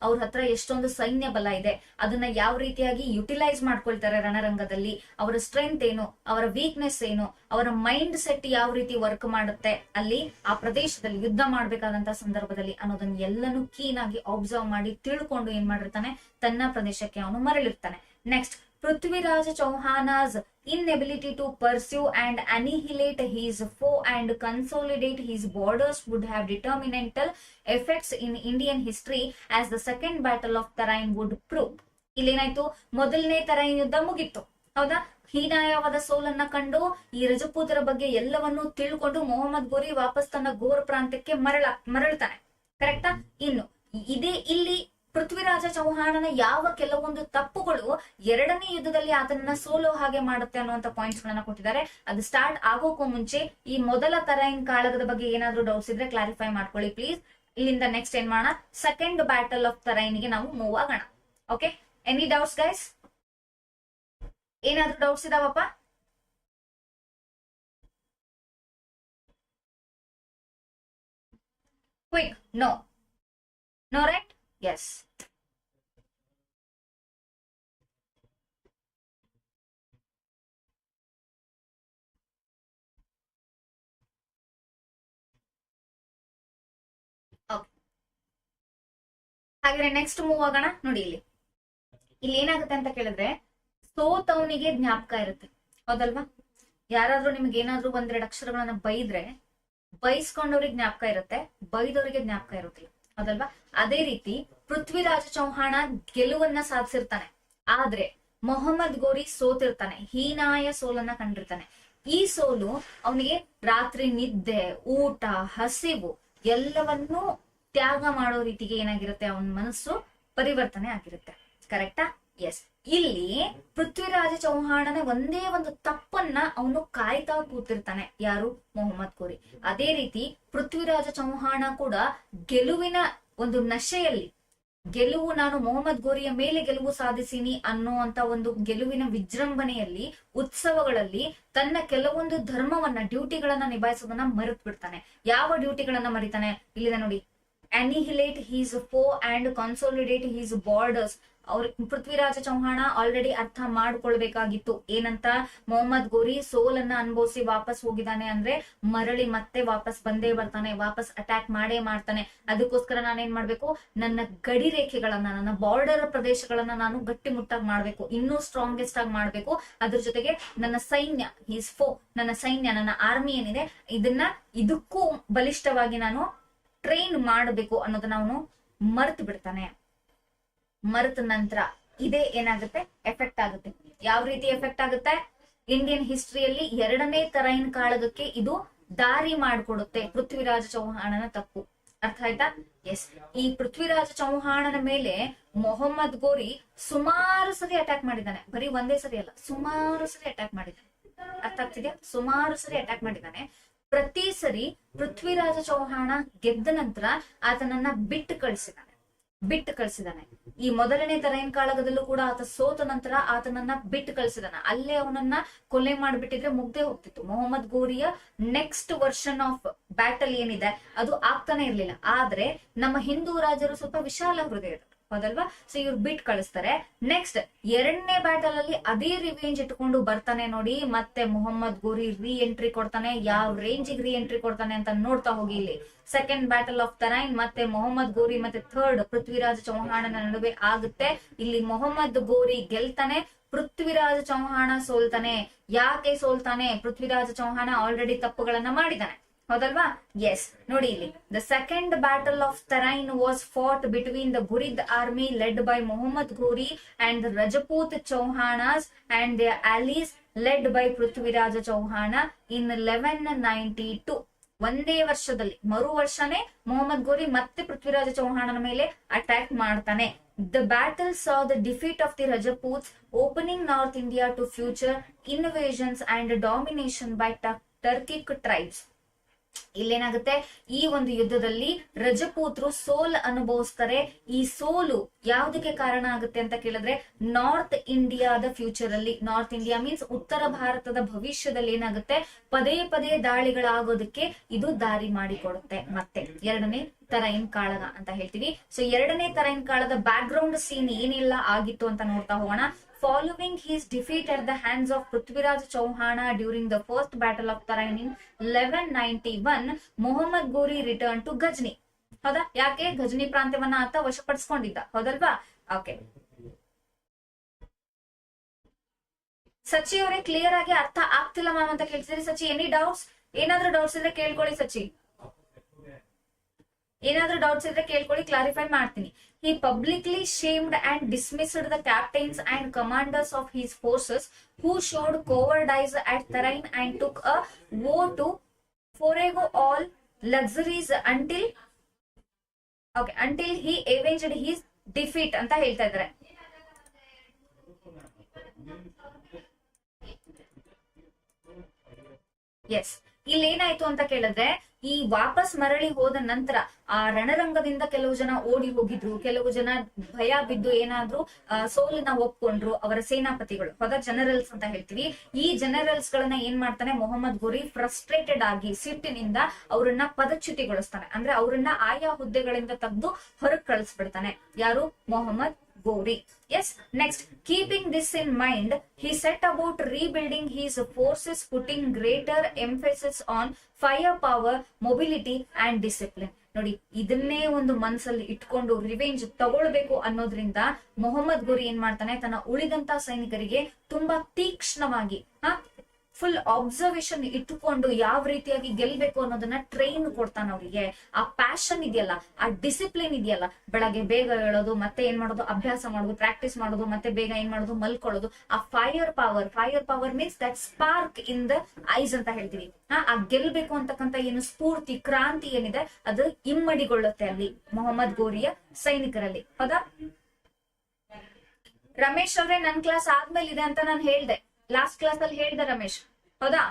ಅವ್ರ ಹತ್ರ ಎಷ್ಟೊಂದು ಸೈನ್ಯ ಬಲ ಇದೆ, ಅದನ್ನ ಯಾವ ರೀತಿಯಾಗಿ ಯುಟಿಲೈಸ್ ಮಾಡ್ಕೊಳ್ತಾರೆ ರಣರಂಗದಲ್ಲಿ, ಅವರ ಸ್ಟ್ರೆಂತ್ ಏನು, ಅವರ ವೀಕ್ನೆಸ್ ಏನು, ಅವರ ಮೈಂಡ್ ಸೆಟ್ ಯಾವ ರೀತಿ ವರ್ಕ್ ಮಾಡುತ್ತೆ ಅಲ್ಲಿ ಆ ಪ್ರದೇಶದಲ್ಲಿ ಯುದ್ಧ ಮಾಡ್ಬೇಕಾದಂತ ಸಂದರ್ಭದಲ್ಲಿ ಅನ್ನೋದನ್ನ ಎಲ್ಲನೂ ಕೀನ್ ಆಗಿ ಅಬ್ಸರ್ವ್ ಮಾಡಿ ತಿಳ್ಕೊಂಡು ಏನ್ ಮಾಡಿರ್ತಾನೆ, ತನ್ನ ಪ್ರದೇಶಕ್ಕೆ ಅವನು ಮರಳಿರ್ತಾನೆ. Next, Prithviraj Chauhan's inability to pursue and annihilate his foe and consolidate his borders would have detrimental effects in Indian history as the second battle of Tarain would prove. ಇಲ್ಲೇನಾಯ್ತು? ಮೊದಲನೇ ತರೈನ್ ಯುದ್ಧ ಮುಗಿತ್ತು, ಹೌದಾ? ಹೀನಾಯವಾದ ಸೋಲನ್ನ ಕಂಡು ಈ ರಜಪೂತರ ಬಗ್ಗೆ ಎಲ್ಲವನ್ನೂ ತಿಳ್ಕೊಂಡು ಮೊಹಮ್ಮದ್ ಗೋರಿ ವಾಪಸ್ ತನ್ನ ಘೋರ್ ಪ್ರಾಂತ್ಯಕ್ಕೆ ಮರಳ್ತಾನೆ. ಕರೆಕ್ಟಾ? ಇನ್ನು ಇದೇ ಇಲ್ಲಿ ಪೃಥ್ವಿರಾಜ ಚೌಹಾಣನ ಯಾವ ಕೆಲವೊಂದು ತಪ್ಪುಗಳು ಎರಡನೇ ಯುದ್ಧದಲ್ಲಿ ಆತನನ್ನ ಸೋಲೋ ಹಾಗೆ ಮಾಡುತ್ತೆ ಅನ್ನುವಂತ ಪಾಯಿಂಟ್ಸ್ ಗಳನ್ನ ಕೊಟ್ಟಿದ್ದಾರೆ. ಅದು ಸ್ಟಾರ್ಟ್ ಆಗೋಕ್ಕೂ ಮುಂಚೆ ಈ ಮೊದಲ ತರೈನ್ ಕಾಳಗದ ಬಗ್ಗೆ ಏನಾದ್ರೂ ಡೌಟ್ಸ್ ಇದ್ರೆ ಕ್ಲಾರಿಫೈ ಮಾಡ್ಕೊಳ್ಳಿ ಪ್ಲೀಸ್. ಇಲ್ಲಿಂದ ನೆಕ್ಸ್ಟ್ ಏನ್ ಮಾಡೋಣ, ಸೆಕೆಂಡ್ ಬ್ಯಾಟಲ್ ಆಫ್ ತರೈನ್ಗೆ ನಾವು ಮೂವ್ ಆಗೋಣ. Okay, any doubts guys? ಏನಾದ್ರೂ ಡೌಟ್ಸ್ ಇದಾವಪ್ಪ? Quick, no right? ಎಸ್. ಹಾಗಾದ್ರೆ ನೆಕ್ಸ್ಟ್ ಮೂವ್ ಆಗೋಣ. ನೋಡಿ ಇಲ್ಲಿ ಏನಾಗುತ್ತೆ ಅಂತ ಕೇಳಿದ್ರೆ, ಸೋತವನಿಗೆ ಜ್ಞಾಪಕ ಇರುತ್ತೆ, ಹೌದಲ್ವಾ? ಯಾರಾದ್ರೂ ನಿಮ್ಗೆ ಏನಾದ್ರೂ ಒಂದೆರಡು ಅಕ್ಷರಗಳನ್ನ ಬೈದ್ರೆ ಬೈಸ್ಕೊಂಡವ್ರಿಗೆ ಜ್ಞಾಪಕ ಇರುತ್ತೆ, ಬೈದವರಿಗೆ ಜ್ಞಾಪಕ ಇರುತ್ತಿಲ್ಲ, ಹೌದಲ್ವಾ? ಅದೇ ರೀತಿ ಪೃಥ್ವಿರಾಜ ಚೌಹಾಣ ಗೆಲುವನ್ನ ಸಾಧಿಸಿರ್ತಾನೆ, ಆದ್ರೆ ಮೊಹಮ್ಮದ್ ಗೋರಿ ಸೋತಿರ್ತಾನೆ, ಹೀನಾಯ ಸೋಲನ್ನ ಕಂಡಿರ್ತಾನೆ. ಈ ಸೋಲು ಅವನಿಗೆ ರಾತ್ರಿ ನಿದ್ದೆ, ಊಟ, ಹಸಿವು ಎಲ್ಲವನ್ನೂ ತ್ಯಾಗ ಮಾಡೋ ರೀತಿಗೆ ಏನಾಗಿರುತ್ತೆ, ಅವನ ಮನಸ್ಸು ಪರಿವರ್ತನೆ ಆಗಿರುತ್ತೆ. ಕರೆಕ್ಟಾ? ಎಸ್. ಇಲ್ಲಿ ಪೃಥ್ವಿರಾಜ ಚೌಹಾಣನ ಒಂದೇ ಒಂದು ತಪ್ಪನ್ನ ಅವನು ಕಾಯ್ತಾ ಕೂತಿರ್ತಾನೆ. ಯಾರು? ಮೊಹಮ್ಮದ್ ಗೋರಿ. ಅದೇ ರೀತಿ ಪೃಥ್ವಿರಾಜ ಚೌಹಾಣ ಕೂಡ ಗೆಲುವಿನ ಒಂದು ನಶೆಯಲ್ಲಿ, ಗೆಲುವು, ನಾನು ಮೊಹಮ್ಮದ್ ಗೋರಿಯ ಮೇಲೆ ಗೆಲುವು ಸಾಧಿಸಿನಿ ಅನ್ನುವಂತ ಒಂದು ಗೆಲುವಿನ ವಿಜೃಂಭಣೆಯಲ್ಲಿ, ಉತ್ಸವಗಳಲ್ಲಿ ತನ್ನ ಕೆಲವೊಂದು ಧರ್ಮವನ್ನ, ಡ್ಯೂಟಿಗಳನ್ನ ನಿಭಾಯಿಸೋದನ್ನ ಮರೆತು ಬಿಡ್ತಾನೆ. ಯಾವ ಡ್ಯೂಟಿಗಳನ್ನ ಮರಿತಾನೆ? ಇಲ್ಲಿದೆ ನೋಡಿ, annihilate his foe and consolidate his borders. ಅವ್ರ ಪೃಥ್ವಿರಾಜ ಚೌಹಾಣ ಆಲ್ರೆಡಿ ಅರ್ಥ ಮಾಡ್ಕೊಳ್ಬೇಕಾಗಿತ್ತು ಏನಂತ, ಮೊಹಮ್ಮದ್ ಗೋರಿ ಸೋಲನ್ನ ಅನುಭವಿಸಿ ವಾಪಸ್ ಹೋಗಿದ್ದಾನೆ ಅಂದ್ರೆ ಮರಳಿ ಮತ್ತೆ ವಾಪಸ್ ಬಂದೇ ಬರ್ತಾನೆ, ವಾಪಸ್ ಅಟ್ಯಾಕ್ ಮಾಡೇ ಮಾಡ್ತಾನೆ. ಅದಕ್ಕೋಸ್ಕರ ನಾನೇನ್ ಮಾಡ್ಬೇಕು, ನನ್ನ ಗಡಿ ರೇಖೆಗಳನ್ನ, ನನ್ನ ಬಾರ್ಡರ್ ಪ್ರದೇಶಗಳನ್ನ ನಾನು ಗಟ್ಟಿಮುಟ್ಟಾಗಿ ಮಾಡ್ಬೇಕು, ಇನ್ನೂ ಸ್ಟ್ರಾಂಗೆಸ್ಟ್ ಆಗಿ ಮಾಡ್ಬೇಕು. ಅದ್ರ ಜೊತೆಗೆ ನನ್ನ ಸೈನ್ಯ, ಹೀಸ್ ಫೋ, ನನ್ನ ಸೈನ್ಯ, ನನ್ನ ಆರ್ಮಿ ಏನಿದೆ ಇದನ್ನ ಇದಕ್ಕೂ ಬಲಿಷ್ಠವಾಗಿ ನಾನು ಟ್ರೈನ್ ಮಾಡಬೇಕು ಅನ್ನೋದನ್ನ ಅವನು ಮರೆತು ಬಿಡ್ತಾನೆ. ಮರೆತ ನಂತರ ಇದೇ ಏನಾಗುತ್ತೆ, ಎಫೆಕ್ಟ್ ಆಗುತ್ತೆ. ಯಾವ ರೀತಿ ಎಫೆಕ್ಟ್ ಆಗುತ್ತೆ? ಇಂಡಿಯನ್ ಹಿಸ್ಟ್ರಿಯಲ್ಲಿ ಎರಡನೇ ತರೈನ್ ಕಾಳಗಕ್ಕೆ ಇದು ದಾರಿ ಮಾಡಿಕೊಡುತ್ತೆ, ಪೃಥ್ವಿರಾಜ ಚೌಹಾಣನ ತಪ್ಪು. ಅರ್ಥ ಆಯ್ತಾ? ಎಸ್. ಈ ಪೃಥ್ವಿರಾಜ ಚೌಹಾಣನ ಮೇಲೆ ಮೊಹಮ್ಮದ್ ಗೋರಿ ಸುಮಾರು ಸರಿ ಅಟ್ಯಾಕ್ ಮಾಡಿದ್ದಾನೆ, ಬರೀ ಒಂದೇ ಸರಿ ಅಲ್ಲ, ಸುಮಾರು ಸರಿ ಅಟ್ಯಾಕ್ ಮಾಡಿದ್ದಾನೆ. ಅರ್ಥ ಆಗ್ತಿದ್ಯಾ? ಸುಮಾರು ಸರಿ ಅಟ್ಯಾಕ್ ಮಾಡಿದ್ದಾನೆ. ಪ್ರತಿ ಸರಿ ಪೃಥ್ವಿರಾಜ ಚೌಹಾಣ ಗೆದ್ದ ನಂತರ ಆತನನ್ನ ಬಿಟ್ಟು ಕಳಿಸಿದಾನೆ. ಈ ಮೊದಲನೇ ತರೈನ್ ಕಾಳಗದಲ್ಲೂ ಕೂಡ ಆತ ಸೋತ ನಂತರ ಆತನನ್ನ ಬಿಟ್ಟು ಕಳಿಸಿದಾನ. ಅಲ್ಲೇ ಅವನನ್ನ ಕೊಲೆ ಮಾಡ್ಬಿಟ್ಟಿದ್ರೆ ಮುಗ್ದೇ ಹೋಗ್ತಿತ್ತು. ಮೊಹಮ್ಮದ್ ಗೋರಿಯ ನೆಕ್ಸ್ಟ್ ವರ್ಷನ್ ಆಫ್ ಬ್ಯಾಟಲ್ ಏನಿದೆ ಅದು ಆಗ್ತಾನೆ ಇರ್ಲಿಲ್ಲ. ಆದ್ರೆ ನಮ್ಮ ಹಿಂದೂ ರಾಜರು ಸ್ವಲ್ಪ ವಿಶಾಲ ಹೃದಯದ, ಹೌದಲ್ವಾ? ಸೊ ಇವ್ರು ಬಿಟ್ ಕಳಿಸ್ತಾರೆ. ನೆಕ್ಸ್ಟ್ ಎರಡನೇ ಬ್ಯಾಟಲ್ ಅಲ್ಲಿ ಅದೇ ರಿವೆಂಜ್ ಇಟ್ಕೊಂಡು ಬರ್ತಾನೆ ನೋಡಿ, ಮತ್ತೆ ಮೊಹಮ್ಮದ್ ಗೋರಿ ರೀ ಎಂಟ್ರಿ ಕೊಡ್ತಾನೆ. ಯಾವ ರೇಂಜಿಗೆ ರೀ ಎಂಟ್ರಿ ಕೊಡ್ತಾನೆ ಅಂತ ನೋಡ್ತಾ ಹೋಗಿ. ಇಲ್ಲಿ ಸೆಕೆಂಡ್ ಬ್ಯಾಟಲ್ ಆಫ್ ತರೈನ್ ಮತ್ತೆ ಮೊಹಮ್ಮದ್ ಗೋರಿ ಮತ್ತೆ ಥರ್ಡ್ ಪೃಥ್ವಿರಾಜ ಚೌಹಾಣನ ನಡುವೆ ಆಗುತ್ತೆ. ಇಲ್ಲಿ ಮೊಹಮ್ಮದ್ ಗೋರಿ ಗೆಲ್ತಾನೆ, ಪೃಥ್ವಿರಾಜ ಚೌಹಾಣ ಸೋಲ್ತಾನೆ. ಯಾಕೆ ಸೋಲ್ತಾನೆ? ಪೃಥ್ವಿರಾಜ ಚೌಹಾಣ ಆಲ್ರೆಡಿ ತಪ್ಪುಗಳನ್ನ ಮಾಡಿದಾನೆ, ಹೌದಲ್ವಾ? ಎಸ್. ನೋಡಿ ಇಲ್ಲಿ, the second battle of Tarain was fought between the Ghurid army led by Mohammad Ghori and the Rajput Chauhans and the allies led by Prithviraj Chauhan in 1192. ಒಂದೇ ವರ್ಷದಲ್ಲಿ, ಮರು ವರ್ಷನೇ ಮೊಹಮ್ಮದ್ ಘೋರಿ ಮತ್ತೆ ಪೃಥ್ವಿರಾಜ ಚೌಹಾಣನ ಮೇಲೆ ಅಟ್ಯಾಕ್ ಮಾಡ್ತಾನೆ. The battle saw the defeat of the Rajputs, opening North India to future invasions and domination by Turkic tribes. ಇಲ್ಲೇನಾಗುತ್ತೆ, ಈ ಒಂದು ಯುದ್ಧದಲ್ಲಿ ರಜಪೂತರು ಸೋಲ್ ಅನುಭವಿಸ್ತಾರೆ. ಈ ಸೋಲು ಯಾವ್ದಕ್ಕೆ ಕಾರಣ ಆಗುತ್ತೆ ಅಂತ ಕೇಳಿದ್ರೆ, ನಾರ್ತ್ ಇಂಡಿಯಾದ ಫ್ಯೂಚರ್ ಅಲ್ಲಿ, ನಾರ್ತ್ ಇಂಡಿಯಾ ಮೀನ್ಸ್ ಉತ್ತರ ಭಾರತದ ಭವಿಷ್ಯದಲ್ಲಿ ಏನಾಗುತ್ತೆ, ಪದೇ ಪದೇ ದಾಳಿಗಳಾಗೋದಕ್ಕೆ ಇದು ದಾರಿ ಮಾಡಿಕೊಡುತ್ತೆ. ಮತ್ತೆ ಎರಡನೇ ತರೈನ್ ಕಾಳಗ ಅಂತ ಹೇಳ್ತೀವಿ. ಸೊ ಎರಡನೇ ತರೈನ್ ಕಾಳದ ಬ್ಯಾಕ್ ಗ್ರೌಂಡ್ ಸೀನ್ ಏನೆಲ್ಲ ಆಗಿತ್ತು ಅಂತ ನೋಡ್ತಾ ಹೋಗೋಣ. Following his defeat at the hands of Prithviraj Chauhana during the first battle of Tarain in 1191, Muhammad Ghori returned to Ghazni. ಹೌದಾ? ಯಾಕೆ? ಘಜ್ನಿ ಪ್ರಾಂತ್ಯವನ್ನ ಆತ ವಶಪಡಿಸ್ಕೊಂಡಿದ್ದ, ಹೌದಲ್ವಾ? ಓಕೆ, ಸಚಿ ಅವರೇ ಕ್ಲಿಯರ್ ಆಗಿ ಅರ್ಥ ಆಗ್ತಿಲ್ಲ ಮ್ಯಾಮ್ ಅಂತ ಕೇಳ್ತಿದ್ರಿ. ಸಚಿ, ಎನಿ ಡೌಟ್ಸ್? ಏನಾದ್ರೂ ಡೌಟ್ಸ್ ಇದ್ರೆ ಕೇಳ್ಕೊಳ್ಳಿ ಸಚಿ, ಏನಾದ್ರೂ ಡೌಟ್ಸ್ ಇದ್ರೆ ಕೇಳ್ಕೊಳ್ಳಿ, ಕ್ಲಾರಿಫೈ ಮಾಡ್ತೀನಿ. He publicly shamed and dismissed the captains and commanders of his forces who showed cowardice at Tarain and took a vow to forego all luxuries until he avenged his defeat ಅಂತ ಹೇಳ್ತಾ ಇದ್ದಾರೆ. S, ಇಲ್ಲಿ ಏನಾಯ್ತು ಅಂತ ಕೇಳಿದ್ರೆ, ಈ ವಾಪಸ್ ಮರಳಿ ಹೋದ ನಂತರ ಆ ರಣರಂಗದಿಂದ ಕೆಲವು ಜನ ಓಡಿ ಹೋಗಿದ್ರು, ಕೆಲವು ಜನ ಭಯ ಬಿದ್ದು ಏನಾದ್ರು ಸೋಲನ್ನ ಒಪ್ಕೊಂಡ್ರು ಅವರ ಸೇನಾಪತಿಗಳು, ಹೌದಾ? ಜನರಲ್ಸ್ ಅಂತ ಹೇಳ್ತೀವಿ. ಈ ಜನರಲ್ಸ್ ಗಳನ್ನ ಏನ್ ಮಾಡ್ತಾನೆ ಮೊಹಮ್ಮದ್ ಘೋರಿ, ಫ್ರಸ್ಟ್ರೇಟೆಡ್ ಆಗಿ ಸಿಟ್ಟಿನಿಂದ ಅವರನ್ನ ಪದಚ್ಯುತಿಗೊಳಿಸ್ತಾನೆ. ಅಂದ್ರೆ ಅವರನ್ನ ಆಯಾ ಹುದ್ದೆಗಳಿಂದ ತೆಗೆದು ಹೊರಗೆ ಕಳಿಸ್ಬಿಡ್ತಾನೆ. ಯಾರು? Mohammed Ghori. Yes, next, keeping this in mind, he set about rebuilding his forces, putting greater emphasis on firepower, mobility and discipline. ನೋಡಿ, ಇದನ್ನೇ ಒಂದು ಮನಸ್ಸಲ್ಲಿ ಇಟ್ಕೊಂಡು ರಿವೆಂಜ್ ತಗೊಳ್ಬೇಕು ಅನ್ನೋದ್ರಿಂದ ಮೊಹಮ್ಮದ್ ಘೋರಿ ಏನ್ ಮಾಡ್ತಾನೆ, ತನ್ನ ಉಳಿದಂತ ಸೈನಿಕರಿಗೆ ತುಂಬಾ ತೀಕ್ಷ್ಣವಾಗಿ ಫುಲ್ ಅಬ್ಸರ್ವೇಷನ್ ಇಟ್ಟುಕೊಂಡು ಯಾವ ರೀತಿಯಾಗಿ ಗೆಲ್ಬೇಕು ಅನ್ನೋದನ್ನ ಟ್ರೈನ್ ಕೊಡ್ತಾನೆ ಅವರಿಗೆ. ಆ ಪ್ಯಾಷನ್ ಇದೆಯಲ್ಲ, ಆ ಡಿಸಿಪ್ಲಿನ್ ಇದೆಯಲ್ಲ, ಬೆಳಗ್ಗೆ ಬೇಗ ಹೇಳೋದು, ಮತ್ತೆ ಏನ್ ಮಾಡೋದು, ಅಭ್ಯಾಸ ಮಾಡೋದು, ಪ್ರಾಕ್ಟೀಸ್ ಮಾಡೋದು, ಮತ್ತೆ ಬೇಗ ಏನ್ ಮಾಡೋದು, ಮಲ್ಕೊಳ್ಳೋದು. ಆ fire power means that spark in the ice ಅಂತ ಹೇಳ್ತೀವಿ. ಆ ಗೆಲ್ಬೇಕು ಅಂತಕ್ಕಂತ ಏನು ಸ್ಫೂರ್ತಿ, ಕ್ರಾಂತಿ ಏನಿದೆ, ಅದು ಇಮ್ಮಡಿಗೊಳ್ಳುತ್ತೆ ಅಲ್ಲಿ ಮೊಹಮ್ಮದ್ ಘೋರಿಯ ಸೈನಿಕರಲ್ಲಿ, ಹೌದಾ? ರಮೇಶ್ ಅವ್ರೆ, ನನ್ ಕ್ಲಾಸ್ ಆದ್ಮೇಲೆ ಇದೆ ಅಂತ ನಾನು ಹೇಳ್ದೆ, ಲಾಸ್ಟ್ ಕ್ಲಾಸ್ ಅಲ್ಲಿ ಹೇಳ್ದೆ ರಮೇಶ್, ಹೌದಾ?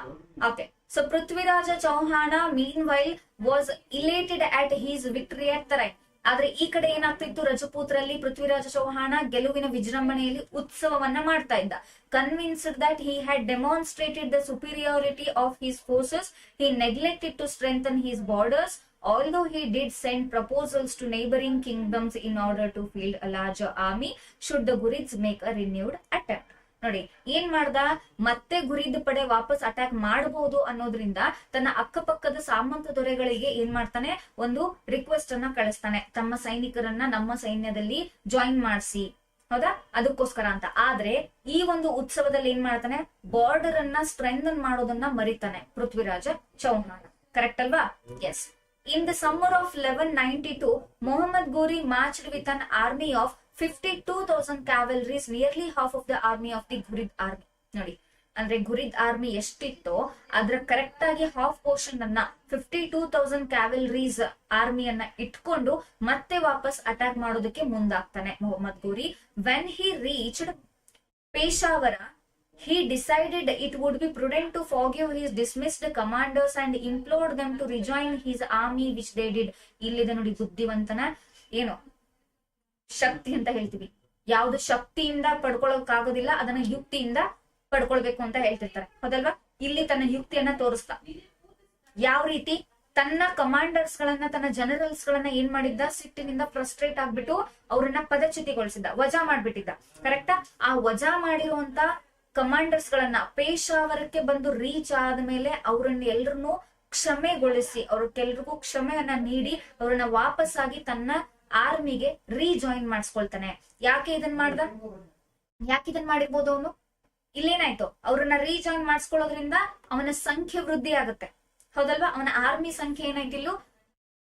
Okay, so Prithviraj Chauhan meanwhile was elated at his victory at Tarain. ಆದ್ರೆ ಈ ಕಡೆ ಏನಾಗ್ತಿತ್ತು, ರಜಪೂತ್ರಲ್ಲಿ ಪೃಥ್ವಿರಾಜ ಚೌಹಾಣ ಗೆಲುವಿನ ವಿಜೃಂಭಣೆಯಲ್ಲಿ ಉತ್ಸವವನ್ನ ಮಾಡ್ತಾ ಇದ್ದ. Convinced that he had demonstrated the superiority of his forces, he neglected to strengthen his borders, although he did send proposals to neighboring kingdoms in order to field a larger army should the Ghurids make a renewed attempt. ನೋಡಿ, ಏನ್ ಮಾಡ್ದ, ಮತ್ತೆ ಗುರಿದ್ ಪಡೆ ವಾಪಸ್ attack ಮಾಡಬಹುದು ಅನ್ನೋದ್ರಿಂದ ತನ್ನ ಅಕ್ಕಪಕ್ಕದ ಸಾಮಂತ ದೊರೆಗಳಿಗೆ ಏನ್ ಮಾಡ್ತಾನೆ, ಒಂದು ರಿಕ್ವೆಸ್ಟ್ ಅನ್ನ ಕಳಿಸ್ತಾನೆ, ತಮ್ಮ ಸೈನಿಕರನ್ನ ನಮ್ಮ ಸೈನ್ಯದಲ್ಲಿ ಜಾಯಿನ್ ಮಾಡಿಸಿ, ಹೌದಾ? ಅದಕ್ಕೋಸ್ಕರ ಅಂತ. ಆದ್ರೆ ಈ ಒಂದು ಉತ್ಸವದಲ್ಲಿ ಏನ್ ಮಾಡ್ತಾನೆ, ಬಾರ್ಡರ್ ಅನ್ನ ಸ್ಟ್ರೆಂಥನ್ ಮಾಡೋದನ್ನ ಮರಿತಾನೆ ಪೃಥ್ವಿರಾಜ ಚೌಹಾಣ. ಕರೆಕ್ಟ್ ಅಲ್ವಾ? S. In the summer of 1192, Muhammad Ghori marched with an army of 52,000 cavalry, nearly half of the army of the Ghurid army. ನೋಡಿ, ಅಂದ್ರೆ ಗುರಿದ್ ಆರ್ಮಿ ಎಷ್ಟಿತ್ತೋ ಅದ್ರ ಕರೆಕ್ಟ್ ಆಗಿ ಹಾಫ್ ಪೋರ್ಷನ್ ಅನ್ನ 52,000 ಕ್ಯಾವೆಲ್ರೀಸ್ ಆರ್ಮಿಯನ್ನ ಇಟ್ಕೊಂಡು ಮತ್ತೆ ವಾಪಸ್ ಅಟ್ಯಾಕ್ ಮಾಡೋದಕ್ಕೆ ಮುಂದಾಗ್ತಾನೆ Mohammad Ghori. When he reached Peshawar, he decided it would be prudent to forgive his dismissed commanders and implored them to rejoin his army, which they did. ಇಲ್ಲಿದೆ ನೋಡಿ ಬುದ್ಧಿವಂತನ ಏನು ಶಕ್ತಿ ಅಂತ ಹೇಳ್ತೀವಿ. ಯಾವ್ದು ಶಕ್ತಿಯಿಂದ ಪಡ್ಕೊಳ್ಳೋಕಾಗೋದಿಲ್ಲ ಅದನ್ನ ಯುಕ್ತಿಯಿಂದ ಪಡ್ಕೊಳ್ಬೇಕು ಅಂತ ಹೇಳ್ತಿರ್ತಾರೆ, ಹೌದಲ್ವಾ? ಇಲ್ಲಿ ತನ್ನ ಯುಕ್ತಿಯನ್ನ ತೋರಿಸ್ತಾ, ಯಾವ ರೀತಿ ತನ್ನ ಕಮಾಂಡರ್ಸ್ ಗಳನ್ನ, ತನ್ನ ಜನರಲ್ಸ್ ಗಳನ್ನ ಏನ್ ಮಾಡಿದ್ದ, ಸಿಟ್ಟಿನಿಂದ ಫ್ರಸ್ಟ್ರೇಟ್ ಆಗ್ಬಿಟ್ಟು ಅವ್ರನ್ನ ಪದಚ್ಯುತಿಗೊಳಿಸಿದ್ದ, ವಜಾ ಮಾಡ್ಬಿಟ್ಟಿದ್ದ. ಕರೆಕ್ಟಾ? ಆ ವಜಾ ಮಾಡಿರುವಂತ ಕಮಾಂಡರ್ಸ್ ಗಳನ್ನ ಪೇಶಾವರಕ್ಕೆ ಬಂದು ರೀಚ್ ಆದ್ಮೇಲೆ ಅವ್ರನ್ನ ಎಲ್ರನ್ನೂ ಕ್ಷಮೆಗೊಳಿಸಿ, ಅವ್ರಿಗೆಲ್ರಿಗೂ ಕ್ಷಮೆಯನ್ನ ನೀಡಿ ಅವ್ರನ್ನ ವಾಪಸ್ಸಾಗಿ ತನ್ನ ಆರ್ಮಿಗೆ ರೀಜಾಯಿನ್ ಮಾಡಿಸ್ಕೊಳ್ತಾನೆ. ಯಾಕೆ ಇದನ್ ಮಾಡಿರ್ಬೋದು ಅವನು? ಇಲ್ಲೇನಾಯ್ತು, ಅವ್ರನ್ನ ರೀಜಾಯಿನ್ ಮಾಡಿಸ್ಕೊಳ್ಳೋದ್ರಿಂದ ಅವನ ಸಂಖ್ಯೆ ವೃದ್ಧಿ ಆಗುತ್ತೆ, ಹೌದಲ್ವಾ? ಅವನ ಆರ್ಮಿ ಸಂಖ್ಯೆ ಏನಾಯ್ತಿಲ್ಲೂ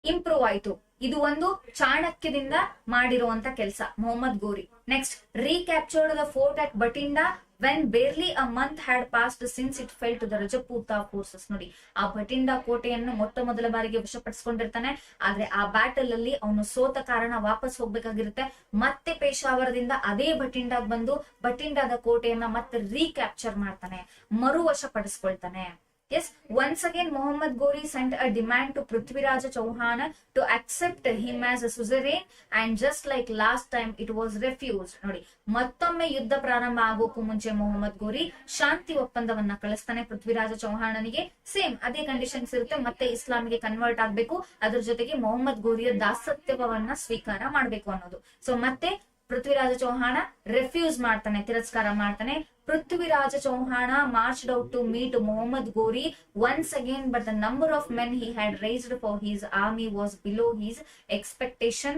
ಇಂಪ್ರೂವ್ ಆಯ್ತು. ಇದು ಒಂದು ಚಾಣಕ್ಯದಿಂದ ಮಾಡಿರುವಂತ ಕೆಲಸ Mohammad Ghori. Next, recaptured the fort at Bathinda when barely a month had passed since it fell to the Rajputa forces. ನೋಡಿ, ಆ ಬಟಿಂಡಾ ಕೋಟೆಯನ್ನು ಮೊಟ್ಟ ಮೊದಲ ಬಾರಿಗೆ ವಶಪಡಿಸಿಕೊಂಡಿರ್ತಾನೆ. ಆದ್ರೆ ಆ ಬ್ಯಾಟಲ್ ಅಲ್ಲಿ ಅವನು ಸೋತ ಕಾರಣ ವಾಪಸ್ ಹೋಗ್ಬೇಕಾಗಿರುತ್ತೆ. ಮತ್ತೆ ಪೇಶಾವರದಿಂದ ಅದೇ ಬಟಿಂಡಾಗ್ ಬಂದು ಬಟಿಂಡಾದ ಕೋಟೆಯನ್ನ ಮತ್ತೆ ರೀಕ್ಯಾಪ್ಚರ್ ಮಾಡ್ತಾನೆ, ಮರು ವಶಪಡಿಸ್ಕೊಳ್ತಾನೆ. Yes, once again Muhammad Ghori sent a demand to Prithviraj Chauhan to accept him as a suzerain, and just like last time it was refused. ನೋಡಿ, ಮತ್ತೊಮ್ಮೆ ಯುದ್ಧ ಪ್ರಾರಂಭ ಆಗೋಕು ಮುಂಚೆ ಮೊಹಮ್ಮದ್ ಗೋರಿ ಶಾಂತಿ ಒಪ್ಪಂದವನ್ನ ಕಳಿಸ್ತಾನೆ ಪೃಥ್ವಿರಾಜ ಚೌಹಾಣನಿಗೆ. ಸೇಮ್ ಅದೇ ಕಂಡೀಷನ್ಸ್ ಇರುತ್ತೆ, ಮತ್ತೆ ಇಸ್ಲಾಂಗೆ ಕನ್ವರ್ಟ್ ಆಗ್ಬೇಕು, ಅದ್ರ ಜೊತೆಗೆ ಮೊಹಮ್ಮದ್ ಗೋರಿಯ ದಾಸತ್ಯವನ್ನ ಸ್ವೀಕಾರ ಮಾಡ್ಬೇಕು ಅನ್ನೋದು. ಸೊ ಮತ್ತೆ ಪೃಥ್ವಿರಾಜ ಚೌಹಾಣ ರೆಫ್ಯೂಸ್ ಮಾಡ್ತಾನೆ, ತಿರಸ್ಕಾರ ಮಾಡ್ತಾನೆ. Prithviraj Chauhana marched out to meet Muhammad Ghori once again, but the number of men he had raised for his army was below his expectation,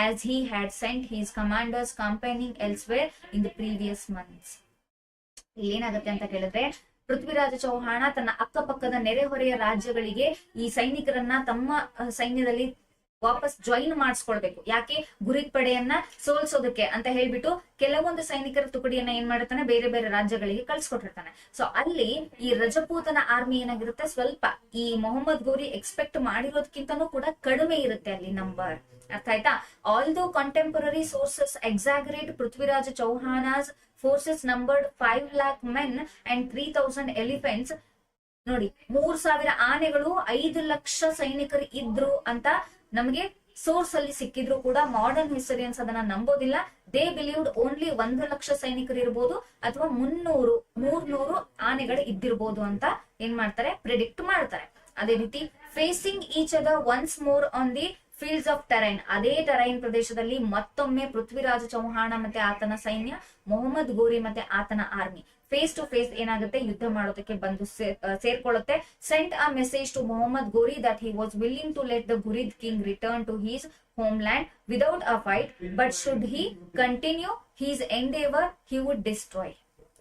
as he had sent his commanders campaigning elsewhere in the previous months. ಏನಾಗುತ್ತೆ ಅಂತ ಕೇಳಿದ್ರೆ, ಪೃಥ್ವಿರಾಜ ಚೌಹಾಣ ತನ್ನ ಅಕ್ಕಪಕ್ಕದ ನೆರೆಹೊರೆಯ ರಾಜ್ಯಗಳಿಗೆ ಈ ಸೈನಿಕರನ್ನ ತಮ್ಮ ಸೈನ್ಯದಲ್ಲಿ ವಾಪಸ್ ಜಾಯಿನ್ ಮಾಡಿಸ್ಕೊಳ್ಬೇಕು. ಯಾಕೆ? ಗುರಿದ್ ಪಡೆಯನ್ನ ಸೋಲ್ಸೋದಕ್ಕೆ ಅಂತ ಹೇಳ್ಬಿಟ್ಟು ಕೆಲವೊಂದು ಸೈನಿಕರ ತುಕಡಿಯನ್ನ ಏನ್ ಮಾಡಿರ್ತಾನೆ, ಬೇರೆ ಬೇರೆ ರಾಜ್ಯಗಳಿಗೆ ಕಳ್ಸಿಕೊಟ್ಟಿರ್ತಾನೆ. ಸೊ ಅಲ್ಲಿ ಈ ರಜಪೂತನ ಆರ್ಮಿ ಏನಾಗಿರುತ್ತೆ, ಸ್ವಲ್ಪ ಈ ಮೊಹಮ್ಮದ್ ಗೋರಿ ಎಕ್ಸ್ಪೆಕ್ಟ್ ಮಾಡಿರೋದಕ್ಕಿಂತನೂ ಕೂಡ ಕಡಿಮೆ ಇರುತ್ತೆ ಅಲ್ಲಿ ನಂಬರ್. ಅರ್ಥ ಆಯ್ತಾ? Although contemporary sources exaggerate Prithviraj Chauhan's forces numbered 5 lakh men and 3,000 elephants. ನೋಡಿ, 3,000 ಆನೆಗಳು 5 ಲಕ್ಷ ಸೈನಿಕರು ಇದ್ರು ಅಂತ ನಮಗೆ ಸೋರ್ಸ್ ಅಲ್ಲಿ ಸಿಕ್ಕಿದ್ರು ಕೂಡ ಮಾಡರ್ನ್ ಹಿಸ್ಟರಿಯನ್ಸ್ ಅದನ್ನ ನಂಬೋದಿಲ್ಲ. ದೇ ಬಿಲೀವ್ಡ್ ಓನ್ಲಿ 1 ಲಕ್ಷ ಸೈನಿಕರು ಇರ್ಬೋದು ಅಥವಾ 300 ಆನೆಗಳು ಇದ್ದಿರ್ಬೋದು ಅಂತ ಏನ್ ಮಾಡ್ತಾರೆ, ಪ್ರಿಡಿಕ್ಟ್ ಮಾಡ್ತಾರೆ. ಅದೇ ರೀತಿ facing each other once more on the fields of Tarain, ಅದೇ ಟರೈನ್ ಪ್ರದೇಶದಲ್ಲಿ ಮತ್ತೊಮ್ಮೆ ಪೃಥ್ವಿರಾಜ ಚೌಹಾಣ ಮತ್ತೆ ಆತನ ಸೈನ್ಯ, ಮೊಹಮ್ಮದ್ ಗೋರಿ ಮತ್ತೆ ಆತನ ಆರ್ಮಿ ಫೇಸ್ ಟು ಫೇಸ್ ಏನಾಗುತ್ತೆ, ಯುದ್ಧ ಮಾಡೋದಕ್ಕೆ ಬಂದು ಸೇರ್ಕೊಳ್ಳುತ್ತೆ. Sent a message to Mohammad Ghori that he was willing to let the Ghurid king return to his homeland without a fight, but should he continue his endeavour he would destroy.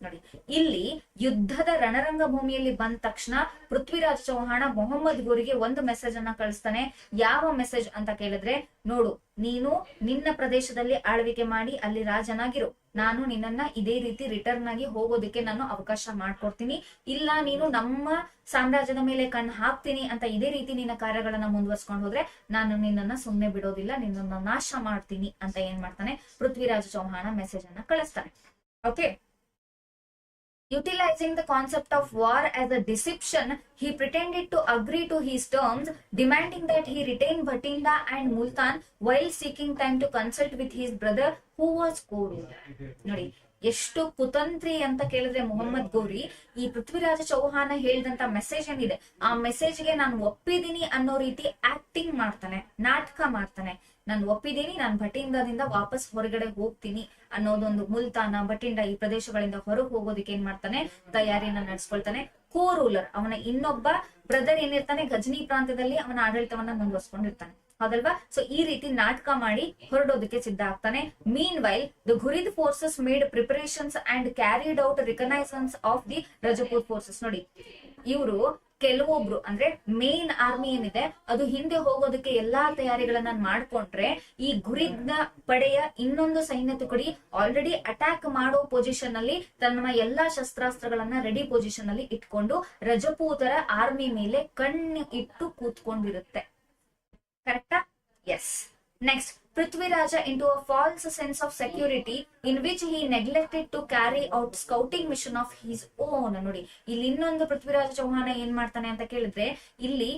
ನೋಡಿ, ಇಲ್ಲಿ ಯುದ್ಧದ ರಣರಂಗ ಭೂಮಿಯಲ್ಲಿ ಬಂದ ತಕ್ಷಣ ಪೃಥ್ವಿರಾಜ ಚೌಹಾಣ ಮೊಹಮ್ಮದ್ ಗೋರಿಗೆ ಒಂದು ಮೆಸೇಜ್ ಅನ್ನ ಕಳಿಸ್ತಾನೆ. ಯಾವ ಮೆಸೇಜ್ ಅಂತ ಕೇಳಿದ್ರೆ, ನೋಡು, ನೀನು ನಿನ್ನ ಪ್ರದೇಶದಲ್ಲಿ ಆಳ್ವಿಕೆ ಮಾಡಿ ಅಲ್ಲಿ ರಾಜನಾಗಿರು, ನಾನು ನಿನ್ನನ್ನ ಇದೇ ರೀತಿ ರಿಟರ್ನ್ ಆಗಿ ಹೋಗೋದಕ್ಕೆ ನಾನು ಅವಕಾಶ ಮಾಡ್ಕೊಡ್ತೀನಿ. ಇಲ್ಲ ನೀನು ನಮ್ಮ ಸಾಮ್ರಾಜ್ಯದ ಮೇಲೆ ಕಣ್ಣು ಹಾಕ್ತೀನಿ ಅಂತ ಇದೇ ರೀತಿ ನಿನ್ನ ಕಾರ್ಯಗಳನ್ನ ಮುಂದುವರ್ಸ್ಕೊಂಡು ಹೋದ್ರೆ ನಾನು ನಿನ್ನನ್ನ ಸುಮ್ಮನೆ ಬಿಡೋದಿಲ್ಲ, ನಿನ್ನನ್ನ ನಾಶ ಮಾಡ್ತೀನಿ ಅಂತ ಏನ್ ಮಾಡ್ತಾನೆ, ಪೃಥ್ವಿರಾಜ ಚೌಹಾಣ ಮೆಸೇಜ್ ಅನ್ನ ಕಳಿಸ್ತಾನೆ. Okay, utilizing the concept of war as a deception, he pretended to agree to his terms, demanding that he retain Bhatinda and Multan while seeking time to consult with his brother who was Ghori. ನೋಡಿ, ಎಷ್ಟು ಕುತಂತ್ರಿ ಅಂತ ಕೇಳಿದ್ರೆ ಮೊಹಮ್ಮದ್ ಗೋರಿ ಈ ಪೃಥ್ವಿರಾಜ ಚೌಹಾಣ ಹೇಳಿದಂತ message ಏನಿದೆ ಆ ಮೆಸೇಜ್ಗೆ ನಾನು ಒಪ್ಪಿದೀನಿ ಅನ್ನೋ ರೀತಿ ಆಕ್ಟಿಂಗ್ ಮಾಡ್ತಾನೆ, ನಾಟಕ ಮಾಡ್ತಾನೆ. ನಾನು ಒಪ್ಪಿದ್ದೀನಿ, ನಾನು ಭಟಿಂಡದಿಂದ ವಾಪಸ್ ಹೊರಗಡೆ ಹೋಗ್ತೀನಿ ಅನ್ನೋದೊಂದು, ಮುಲ್ತಾನ ಭಟಿಂಡ ಈ ಪ್ರದೇಶಗಳಿಂದ ಹೊರಗೆ ಹೋಗೋದಕ್ಕೆ ಏನ್ ಮಾಡ್ತಾನೆ, ತಯಾರಿಯನ್ನ ನಡೆಸ್ಕೊಳ್ತಾನೆ. ಕೋ ರೂಲರ್, ಅವನ ಇನ್ನೊಬ್ಬ ಬ್ರದರ್ ಏನಿರ್ತಾನೆ ಗಜನಿ ಪ್ರಾಂತ್ಯದಲ್ಲಿ ಅವನ ಆಡಳಿತವನ್ನ ಮುಂದುವರ್ಸ್ಕೊಂಡಿರ್ತಾನೆ, ಹೌದಲ್ವಾ? ಸೊ ಈ ರೀತಿ ನಾಟಕ ಮಾಡಿ ಹೊರಡೋದಕ್ಕೆ ಸಿದ್ಧ ಆಗ್ತಾನೆ. Meanwhile the Ghurid forces made preparations and carried out reconnaissance of the Rajput forces. ನೋಡಿ, ಇವರು ಕೆಲವೊಬ್ರು ಅಂದ್ರೆ ಮೇನ್ ಆರ್ಮಿ ಏನಿದೆ ಅದು ಹಿಂದೆ ಹೋಗೋದಕ್ಕೆ ಎಲ್ಲಾ ತಯಾರಿಗಳನ್ನ ಮಾಡ್ಕೊಂಡ್ರೆ, ಈ ಘುರಿದ್ ನ ಪಡೆಯ ಇನ್ನೊಂದು ಸೈನ್ಯ ತುಕಡಿ ಆಲ್ರೆಡಿ ಅಟ್ಯಾಕ್ ಮಾಡೋ ಪೊಸಿಷನ್ ಅಲ್ಲಿ ತನ್ನ ಎಲ್ಲಾ ಶಸ್ತ್ರಾಸ್ತ್ರಗಳನ್ನ ರೆಡಿ ಪೊಸಿಷನ್ ಅಲ್ಲಿ ಇಟ್ಕೊಂಡು ರಜಪೂತರ ಆರ್ಮಿ ಮೇಲೆ ಕಣ್ಣು ಇಟ್ಟು ಕೂತ್ಕೊಂಡಿರುತ್ತೆ. ಕರೆಕ್ಟಾ? Yes. Next, Prithviraja into a false sense of security in which he neglected to carry out scouting mission of his own. ನೋಡಿ, ಇಲ್ಲಿ ಇನ್ನೊಂದು ಪೃಥ್ವಿರಾಜ ಚೌಹಾಣ ಏನ್ ಮಾಡ್ತಾನೆ ಅಂತ ಕೇಳಿದ್ರೆ, ಇಲ್ಲಿ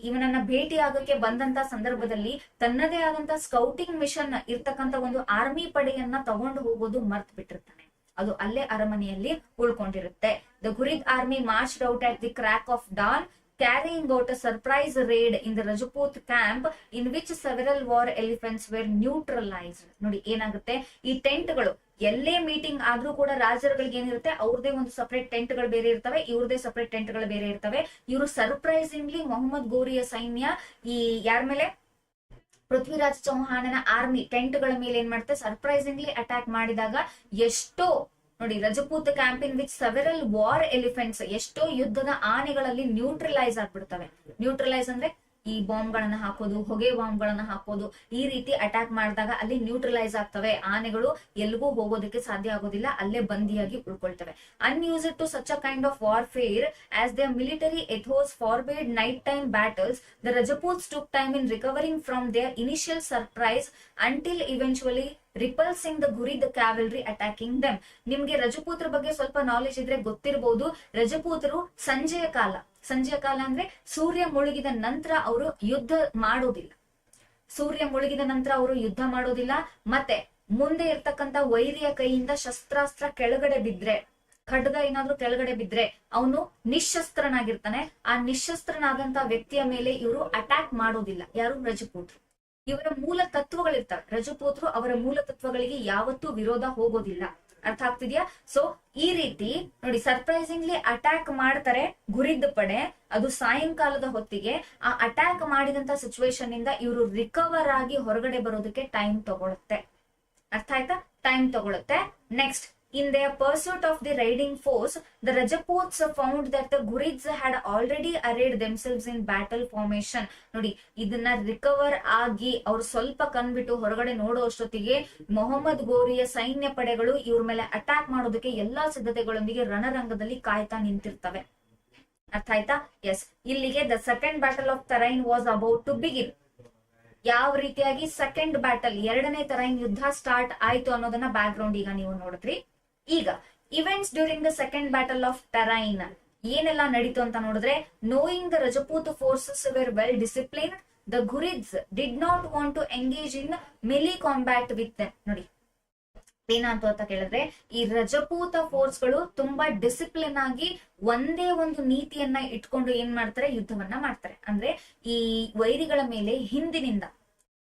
ಇವನನ್ನ ಭೇಟಿ ಆಗಕ್ಕೆ ಬಂದಂತ ಸಂದರ್ಭದಲ್ಲಿ ತನ್ನದೇ ಆದಂತ ಸ್ಕೌಟಿಂಗ್ ಮಿಷನ್ ಇರ್ತಕ್ಕಂತ ಒಂದು ಆರ್ಮಿ ಪಡೆಯನ್ನ ತಗೊಂಡು ಹೋಗೋದು ಮರ್ತ್ ಬಿಟ್ಟಿರ್ತಾನೆ. ಅದು ಅಲ್ಲೇ ಅರಮನೆಯಲ್ಲಿ ಉಳ್ಕೊಂಡಿರುತ್ತೆ. The Ghurid army marched out at the crack of dawn, carrying out a surprise raid in the Rajput camp in which several war elephants were neutralized. ನೋಡಿ, ಏನಾಗುತ್ತೆ, ಈ ಟೆಂಟ್ಗಳು ಎಲ್ಲೇ ಮೀಟಿಂಗ್ ಆದ್ರೂ ಕೂಡ ರಾಜರುಗಳಿಗೆ ಏನಿರುತ್ತೆ, ಅವ್ರದೇ ಒಂದು ಸಪರೇಟ್ ಟೆಂಟ್ ಗಳು ಬೇರೆ ಇರ್ತವೆ, ಇವ್ರದೇ ಸಪರೇಟ್ ಟೆಂಟ್ ಗಳು ಬೇರೆ ಇರ್ತವೆ. ಇವರು ಸರ್ಪ್ರೈಸಿಂಗ್ಲಿ ಮೊಹಮ್ಮದ್ ಗೋರಿಯ ಸೈನ್ಯ ಈ ಯಾರ ಮೇಲೆ, ಪೃಥ್ವಿರಾಜ ಚೌಹಾಣನ ಆರ್ಮಿ ಟೆಂಟ್ ಗಳ ಮೇಲೆ ಏನ್ ಮಾಡುತ್ತೆ, ಸರ್ಪ್ರೈಸಿಂಗ್ಲಿ ಅಟ್ಯಾಕ್ ಮಾಡಿದಾಗ ಎಷ್ಟೋ ನೋಡಿ, Rajput camp in which several war elephants, ಎಷ್ಟೋ ಯುದ್ಧದ ಆನೆಗಳಲ್ಲಿ ನ್ಯೂಟ್ರಲೈಸ್ ಆಗ್ಬಿಡ್ತವೆ. ನ್ಯೂಟ್ರಲೈಸ್ ಅಂದ್ರೆ ಈ ಬಾಂಬ್ ಗಳನ್ನ ಹಾಕೋದು, ಹೊಗೆ ಬಾಂಬ್ ಗಳನ್ನ ಹಾಕೋದು, ಈ ರೀತಿ ಅಟ್ಯಾಕ್ ಮಾಡಿದಾಗ ಅಲ್ಲಿ ನ್ಯೂಟ್ರಲೈಸ್ ಆಗ್ತವೆ. ಆನೆಗಳು ಎಲ್ಗೂ ಹೋಗೋದಕ್ಕೆ ಸಾಧ್ಯ ಆಗೋದಿಲ್ಲ, ಅಲ್ಲೇ ಬಂದಿಯಾಗಿ ಉಳ್ಕೊಳ್ತವೆ. Unused to such a kind of warfare as the military ethos forbade night time battles, the Rajputs took time in recovering from their initial surprise until eventually repulsing the Ghurid cavalry attacking them. ನಿಮ್ಗೆ ರಜಪೂತರ ಬಗ್ಗೆ ಸ್ವಲ್ಪ knowledge ಇದ್ರೆ ಗೊತ್ತಿರಬಹುದು. ರಜಪೂತರು ಸಂಜೆಯ ಕಾಲ ಸಂಜೆಯ ಕಾಲ ಅಂದ್ರೆ ಸೂರ್ಯ ಮುಳುಗಿದ ನಂತರ ಅವರು ಯುದ್ಧ ಮಾಡೋದಿಲ್ಲ. ಸೂರ್ಯ ಮುಳುಗಿದ ನಂತರ ಅವರು ಯುದ್ಧ ಮಾಡೋದಿಲ್ಲ. ಮತ್ತೆ ಮುಂದೆ ಇರ್ತಕ್ಕಂಥ ವೈರಿಯ ಕೈಯಿಂದ ಶಸ್ತ್ರಾಸ್ತ್ರ ಕೆಳಗಡೆ ಬಿದ್ರೆ, ಖಡ್ಗ ಏನಾದ್ರೂ ಕೆಳಗಡೆ ಬಿದ್ರೆ ಅವನು ನಿಶಸ್ತ್ರನಾಗಿರ್ತಾನೆ. ಆ ನಿಶಸ್ತ್ರನಾದಂತ ವ್ಯಕ್ತಿಯ ಮೇಲೆ ಇವರು ಅಟ್ಯಾಕ್ ಮಾಡೋದಿಲ್ಲ. ಯಾರು? ರಜಪೂತರು. ಇವರ ಮೂಲ ತತ್ವಗಳಿರ್ತಾರೆ. ರಜಪೂತರು ಅವರ ಮೂಲ ತತ್ವಗಳಿಗೆ ಯಾವತ್ತೂ ವಿರೋಧ ಹೋಗೋದಿಲ್ಲ. ಅರ್ಥ ಆಗ್ತಿದ್ಯಾ? ಸೊ ಈ ರೀತಿ ನೋಡಿ, ಸರ್ಪ್ರೈಸಿಂಗ್ಲಿ ಅಟ್ಯಾಕ್ ಮಾಡ್ತಾರೆ ಗುರಿದ್ ಪಡೆ. ಅದು ಸಾಯಂಕಾಲದ ಹೊತ್ತಿಗೆ. ಆ ಅಟ್ಯಾಕ್ ಮಾಡಿದಂತ ಸಿಚುವೇಶನ್ ಇಂದ ಇವರು ರಿಕವರ್ ಆಗಿ ಹೊರಗಡೆ ಬರೋದಕ್ಕೆ ಟೈಮ್ ತಗೊಳುತ್ತೆ. ಅರ್ಥ ಆಯ್ತಾ? ಟೈಮ್ ತಗೊಳುತ್ತೆ. Next, in their pursuit of the raiding force, the Rajputs found that the Ghurids had already arrayed themselves in battle formation. ನೋಡಿ, ಇದನ್ನ ರಿಕವರ್ ಆಗಿ ಅವ್ರು ಸ್ವಲ್ಪ ಕಣ್ಬಿಟ್ಟು ಹೊರಗಡೆ ನೋಡೋ ಅಷ್ಟೊತ್ತಿಗೆ ಮೊಹಮ್ಮದ್ ಗೋರಿಯ ಸೈನ್ಯ ಪಡೆಗಳು ಇವ್ರ ಮೇಲೆ ಅಟ್ಯಾಕ್ ಮಾಡೋದಕ್ಕೆ ಎಲ್ಲಾ ಸಿದ್ಧತೆಗಳೊಂದಿಗೆ ರಣರಂಗದಲ್ಲಿ ಕಾಯ್ತಾ ನಿಂತಿರ್ತವೆ. ಅರ್ಥ ಆಯ್ತಾ? ಎಸ್, ಇಲ್ಲಿಗೆ the second battle of Tarain was about to begin. ಯಾವ ರೀತಿಯಾಗಿ ಸೆಕೆಂಡ್ ಬ್ಯಾಟಲ್, ಎರಡನೇ ತರೈನ್ ಯುದ್ಧ ಸ್ಟಾರ್ಟ್ ಆಯ್ತು ಅನ್ನೋದನ್ನ ಬ್ಯಾಕ್ ಗ್ರೌಂಡ್ ಈಗ ನೀವು ನೋಡಿದ್ರಿ. ಈಗ events during the second battle of Tarain ಏನೆಲ್ಲ ನಡೀತು ಅಂತ ನೋಡಿದ್ರೆ, knowing the Rajput forces were well disciplined, the Ghurids did not want to engage in melee combat with them. ನೋಡಿ ಏನಂತ ಅಂತ ಕೇಳಿದ್ರೆ, ಈ ರಜಪೂತ ಫೋರ್ಸ್ ಗಳು ತುಂಬಾ ಡಿಸಿಪ್ಲಿನ್ ಆಗಿ ಒಂದೇ ಒಂದು ನೀತಿಯನ್ನ ಇಟ್ಕೊಂಡು ಏನ್ ಮಾಡ್ತಾರೆ? ಯುದ್ಧವನ್ನ ಮಾಡ್ತಾರೆ. ಅಂದ್ರೆ ಈ ವೈರಿಗಳ ಮೇಲೆ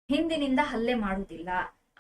ಹಿಂದಿನಿಂದ ಹಲ್ಲೆ ಮಾಡುವುದಿಲ್ಲ,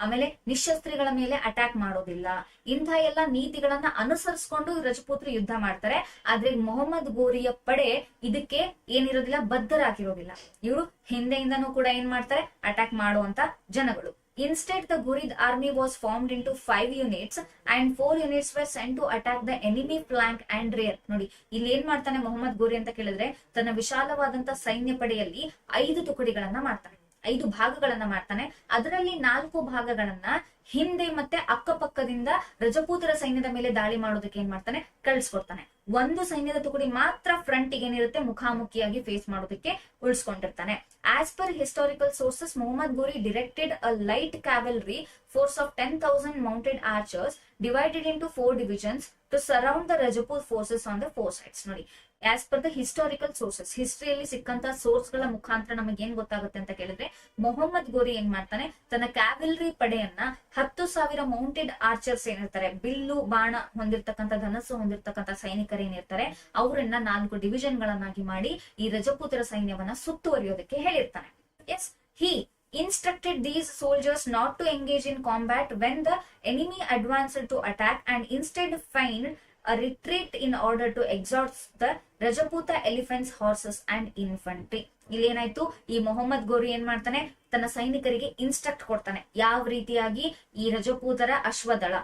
ಆಮೇಲೆ ನಿಶಸ್ತ್ರಿಗಳ ಮೇಲೆ ಅಟ್ಯಾಕ್ ಮಾಡೋದಿಲ್ಲ. ಇಂಥ ಎಲ್ಲ ನೀತಿಗಳನ್ನ ಅನುಸರಿಸಿಕೊಂಡು ರಜಪೂತರು ಯುದ್ಧ ಮಾಡ್ತಾರೆ. ಆದ್ರೆ ಮೊಹಮ್ಮದ್ ಗೋರಿಯ ಪಡೆ ಇದಕ್ಕೆ ಏನಿರೋದಿಲ್ಲ, ಬದ್ಧರಾಗಿರೋದಿಲ್ಲ. ಇವರು ಹಿಂದೆಯಿಂದನೂ ಕೂಡ ಏನ್ ಮಾಡ್ತಾರೆ? ಅಟ್ಯಾಕ್ ಮಾಡುವಂತ ಜನಗಳು. Instead, the Ghurid army was formed into 5 units and 4 units were sent to attack the enemy flank and rear. ನೋಡಿ, ಇಲ್ಲಿ ಏನ್ ಮಾಡ್ತಾನೆ ಮೊಹಮ್ಮದ್ ಗೋರಿ ಅಂತ ಕೇಳಿದ್ರೆ, ತನ್ನ ವಿಶಾಲವಾದಂತ ಸೈನ್ಯ ಪಡೆಯಲ್ಲಿ 5 ತುಕಡಿಗಳನ್ನ ಮಾಡ್ತಾನೆ, 5 ಭಾಗಗಳನ್ನ ಮಾಡ್ತಾನೆ. ಅದರಲ್ಲಿ 4 ಭಾಗಗಳನ್ನ ಹಿಂದೆ ಮತ್ತೆ ಅಕ್ಕಪಕ್ಕದಿಂದ ರಜಪೂತರ ಸೈನ್ಯದ ಮೇಲೆ ದಾಳಿ ಮಾಡೋದಕ್ಕೆ ಏನ್ ಮಾಡ್ತಾನೆ? ಕಳಿಸ್ಕೊಡ್ತಾನೆ. ಒಂದು ಸೈನ್ಯದ ತುಕಡಿ ಮಾತ್ರ ಫ್ರಂಟ್ ಏನಿರುತ್ತೆ ಮುಖಾಮುಖಿಯಾಗಿ ಫೇಸ್ ಮಾಡೋದಕ್ಕೆ ಉಳಿಸ್ಕೊಂಡಿರ್ತಾನೆ. As per historical sources, Mohammad Ghori directed a light cavalry force of 10,000 mounted archers divided into 4 divisions to surround the Rajput forces on the 4 sides. ನೋಡಿ, as per the historical sources, ಹಿಸ್ಟ್ರಿಯಲ್ಲಿ ಸಿಕ್ಕಂತ ಸೋರ್ಸ್ ಗಳ ಮುಖಾಂತರ ನಮಗೆ ಏನ್ ಗೊತ್ತಾಗುತ್ತೆ ಅಂತ ಕೇಳಿದ್ರೆ, ಮೊಹಮ್ಮದ್ ಗೋರಿ ಏನ್ ಮಾಡ್ತಾನೆ? ತನ್ನ ಕ್ಯಾವೆಲ್ರಿ ಪಡೆಯನ್ನ 10,000 ಮೌಂಟೆಡ್ ಆರ್ಚರ್ಸ್ ಏನಿರ್ತಾರೆ, ಬಿಲ್ಲು ಬಾಣ ಹೊಂದಿರ್ತಕ್ಕಂಥ, ಧನಸ್ಸು ಹೊಂದಿರ್ತಕ್ಕಂಥ ಸೈನಿಕರು ಏನಿರ್ತಾರೆ, ಅವರನ್ನ 4 ಡಿವಿಷನ್ ಗಳನ್ನಾಗಿ ಮಾಡಿ ಈ ರಜಪೂತರ ಸೈನ್ಯವನ್ನ ಸುತ್ತುವರಿಯೋದಕ್ಕೆ ಹೇಳಿರ್ತಾನೆ. Yes, he instructed these soldiers not to engage in combat when the enemy advanced to attack and instead feigned a retreat in order to exhaust the Rajputa elephants, horses and infantry. ಇಲ್ಲಿ ಏನಾಯ್ತು? ಈ ಮೊಹಮ್ಮದ್ ಗೋರಿ ಏನ್ ಮಾಡ್ತಾನೆ? ತನ್ನ ಸೈನಿಕರಿಗೆ instruct ಕೊಡ್ತಾನೆ, ಯಾವ ರೀತಿಯಾಗಿ ಈ ರಜಪೂತರ ಅಶ್ವದಳ,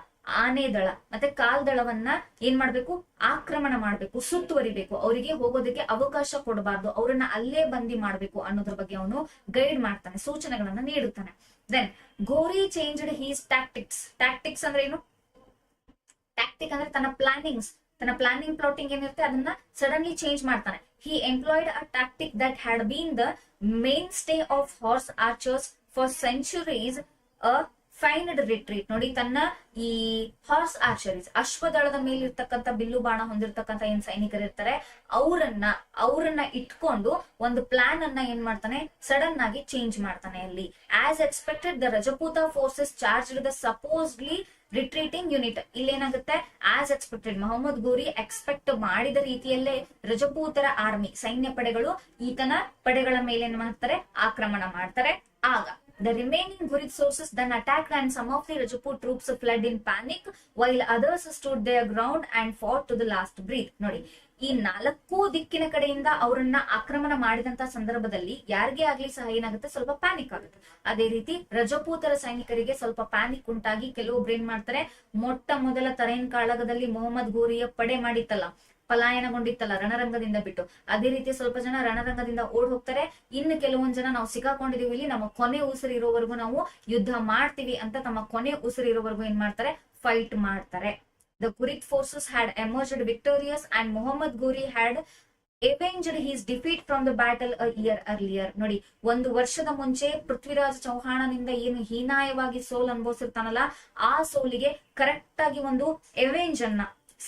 ಆನೆ ದಳ ಮತ್ತೆ ಕಾಲ್ದಳವನ್ನ ಏನ್ ಮಾಡ್ಬೇಕು? ಆಕ್ರಮಣ ಮಾಡ್ಬೇಕು, ಸುತ್ತುವರಿಬೇಕು, ಅವರಿಗೆ ಹೋಗೋದಕ್ಕೆ ಅವಕಾಶ ಕೊಡಬಾರ್ದು, ಅವರನ್ನ ಅಲ್ಲೇ ಬಂದಿ ಮಾಡ್ಬೇಕು ಅನ್ನೋದ್ರ ಬಗ್ಗೆ ಅವನು ಗೈಡ್ ಮಾಡ್ತಾನೆ, ಸೂಚನೆಗಳನ್ನ ನೀಡುತ್ತಾನೆ. ದೆನ್ ಗೋರಿ ಚೇಂಜ್ಡ್ ಹೀಸ್ ಟ್ಯಾಕ್ಟಿಕ್ಸ್. ಟ್ಯಾಕ್ಟಿಕ್ಸ್ ಅಂದ್ರೆ ಏನು? ಟ್ಯಾಕ್ಟಿಕ್ ಅಂದ್ರೆ ತನ್ನ ಪ್ಲಾನಿಂಗ್ ಪ್ಲಾಟಿಂಗ್ ಏನಿರುತ್ತೆ ಅದನ್ನ ಸಡನ್ಲಿ ಚೇಂಜ್ ಮಾಡ್ತಾನೆ. He employed a tactic that had been the mainstay of horse archers for centuries, a feigned retreat. ನೋಡಿ, ತನ್ನ ಈ ಹಾರ್ಸ್ ಆರ್ಚರೀಸ್, ಅಶ್ವದಳದ ಮೇಲಿರ್ತಕ್ಕಂಥ ಬಿಲ್ಲು ಬಾಣ ಹೊಂದಿರ್ತಕ್ಕಂಥ ಏನ್ ಸೈನಿಕರು ಇರ್ತಾರೆ, ಅವರನ್ನ ಇಟ್ಕೊಂಡು ಒಂದು ಪ್ಲಾನ್ ಅನ್ನ ಏನ್ ಮಾಡ್ತಾನೆ? ಸಡನ್ ಆಗಿ ಚೇಂಜ್ ಮಾಡ್ತಾನೆ. ಅಲ್ಲಿ as expected the Rajput forces charged the supposedly retreating unit. ಇಲ್ಲೇನಾಗುತ್ತೆ? As expected, Mohammad Ghori expect ಮಾಡಿದ ರೀತಿಯಲ್ಲೇ ರಜಪೂತರ ಆರ್ಮಿ, ಸೈನ್ಯ ಪಡೆಗಳು ಈತನ ಪಡೆಗಳ ಮೇಲೆ ಏನ್ ಮಾಡ್ತಾರೆ? ಆಕ್ರಮಣ ಮಾಡ್ತಾರೆ. ಆಗ the remaining Ghurid sources then attacked and some of the Rajput troops fled in panic while others stood their ground and fought to the last breath. ನೋಡಿ, ಈ 4 ದಿಕ್ಕಿನ ಕಡೆಯಿಂದ ಅವರನ್ನ ಆಕ್ರಮಣ ಮಾಡಿದಂತ ಸಂದರ್ಭದಲ್ಲಿ ಯಾರಿಗೆ ಆಗ್ಲಿ ಸಹ ಏನಾಗುತ್ತೆ? ಸ್ವಲ್ಪ ಪ್ಯಾನಿಕ್ ಆಗುತ್ತೆ. ಅದೇ ರೀತಿ ರಜಪೂತರ ಸೈನಿಕರಿಗೆ ಸ್ವಲ್ಪ ಪ್ಯಾನಿಕ್ ಉಂಟಾಗಿ ಕೆಲವೊಬ್ರು ಏನ್ ಮಾಡ್ತಾರೆ? ಮೊಟ್ಟ ಮೊದಲ ತರೈನ್ ಕಾಳಗದಲ್ಲಿ ಮೊಹಮ್ಮದ್ ಗೋರಿಯ ಪಡೆ ಮಾಡಿತ್ತಲ್ಲ, ಪಲಾಯನಗೊಂಡಿತ್ತಲ್ಲ ರಣರಂಗದಿಂದ ಬಿಟ್ಟು, ಅದೇ ರೀತಿ ಸ್ವಲ್ಪ ಜನ ರಣರಂಗದಿಂದ ಓಡ್ ಹೋಗ್ತಾರೆ. ಇನ್ನು ಕೆಲವೊಂದ್ ಜನ ನಾವು ಸಿಕ್ಕಾಕೊಂಡಿದೀವಿ, ಇಲ್ಲಿ ನಮ್ಮ ಕೊನೆ ಉಸಿರು ಇರೋವರೆಗೂ ನಾವು ಯುದ್ಧ ಮಾಡ್ತೀವಿ ಅಂತ ತಮ್ಮ ಕೊನೆ ಉಸಿರು ಇರೋವರೆಗೂ ಏನ್ ಮಾಡ್ತಾರೆ? ಫೈಟ್ ಮಾಡ್ತಾರೆ. The Ghurid forces had emerged victorious and Muhammad Ghori had avenged his defeat from the battle a year earlier. ನೋಡಿ, 1 ವರ್ಷದ ಮುಂಚೆ ಪೃಥ್ವಿರಾಜ್ ಚೌಹಾಣನಿಂದ ಏನು ಹೀನಾಯವಾಗಿ ಸೋಲ್ ಅನುಭವಿಸಿರ್ತಾನಲ್ಲ, ಆ ಸೋಲಿಗೆ ಕರೆಕ್ಟ್ ಆಗಿ ಒಂದು ಎವೆಂಜ್ ಅನ್ನ,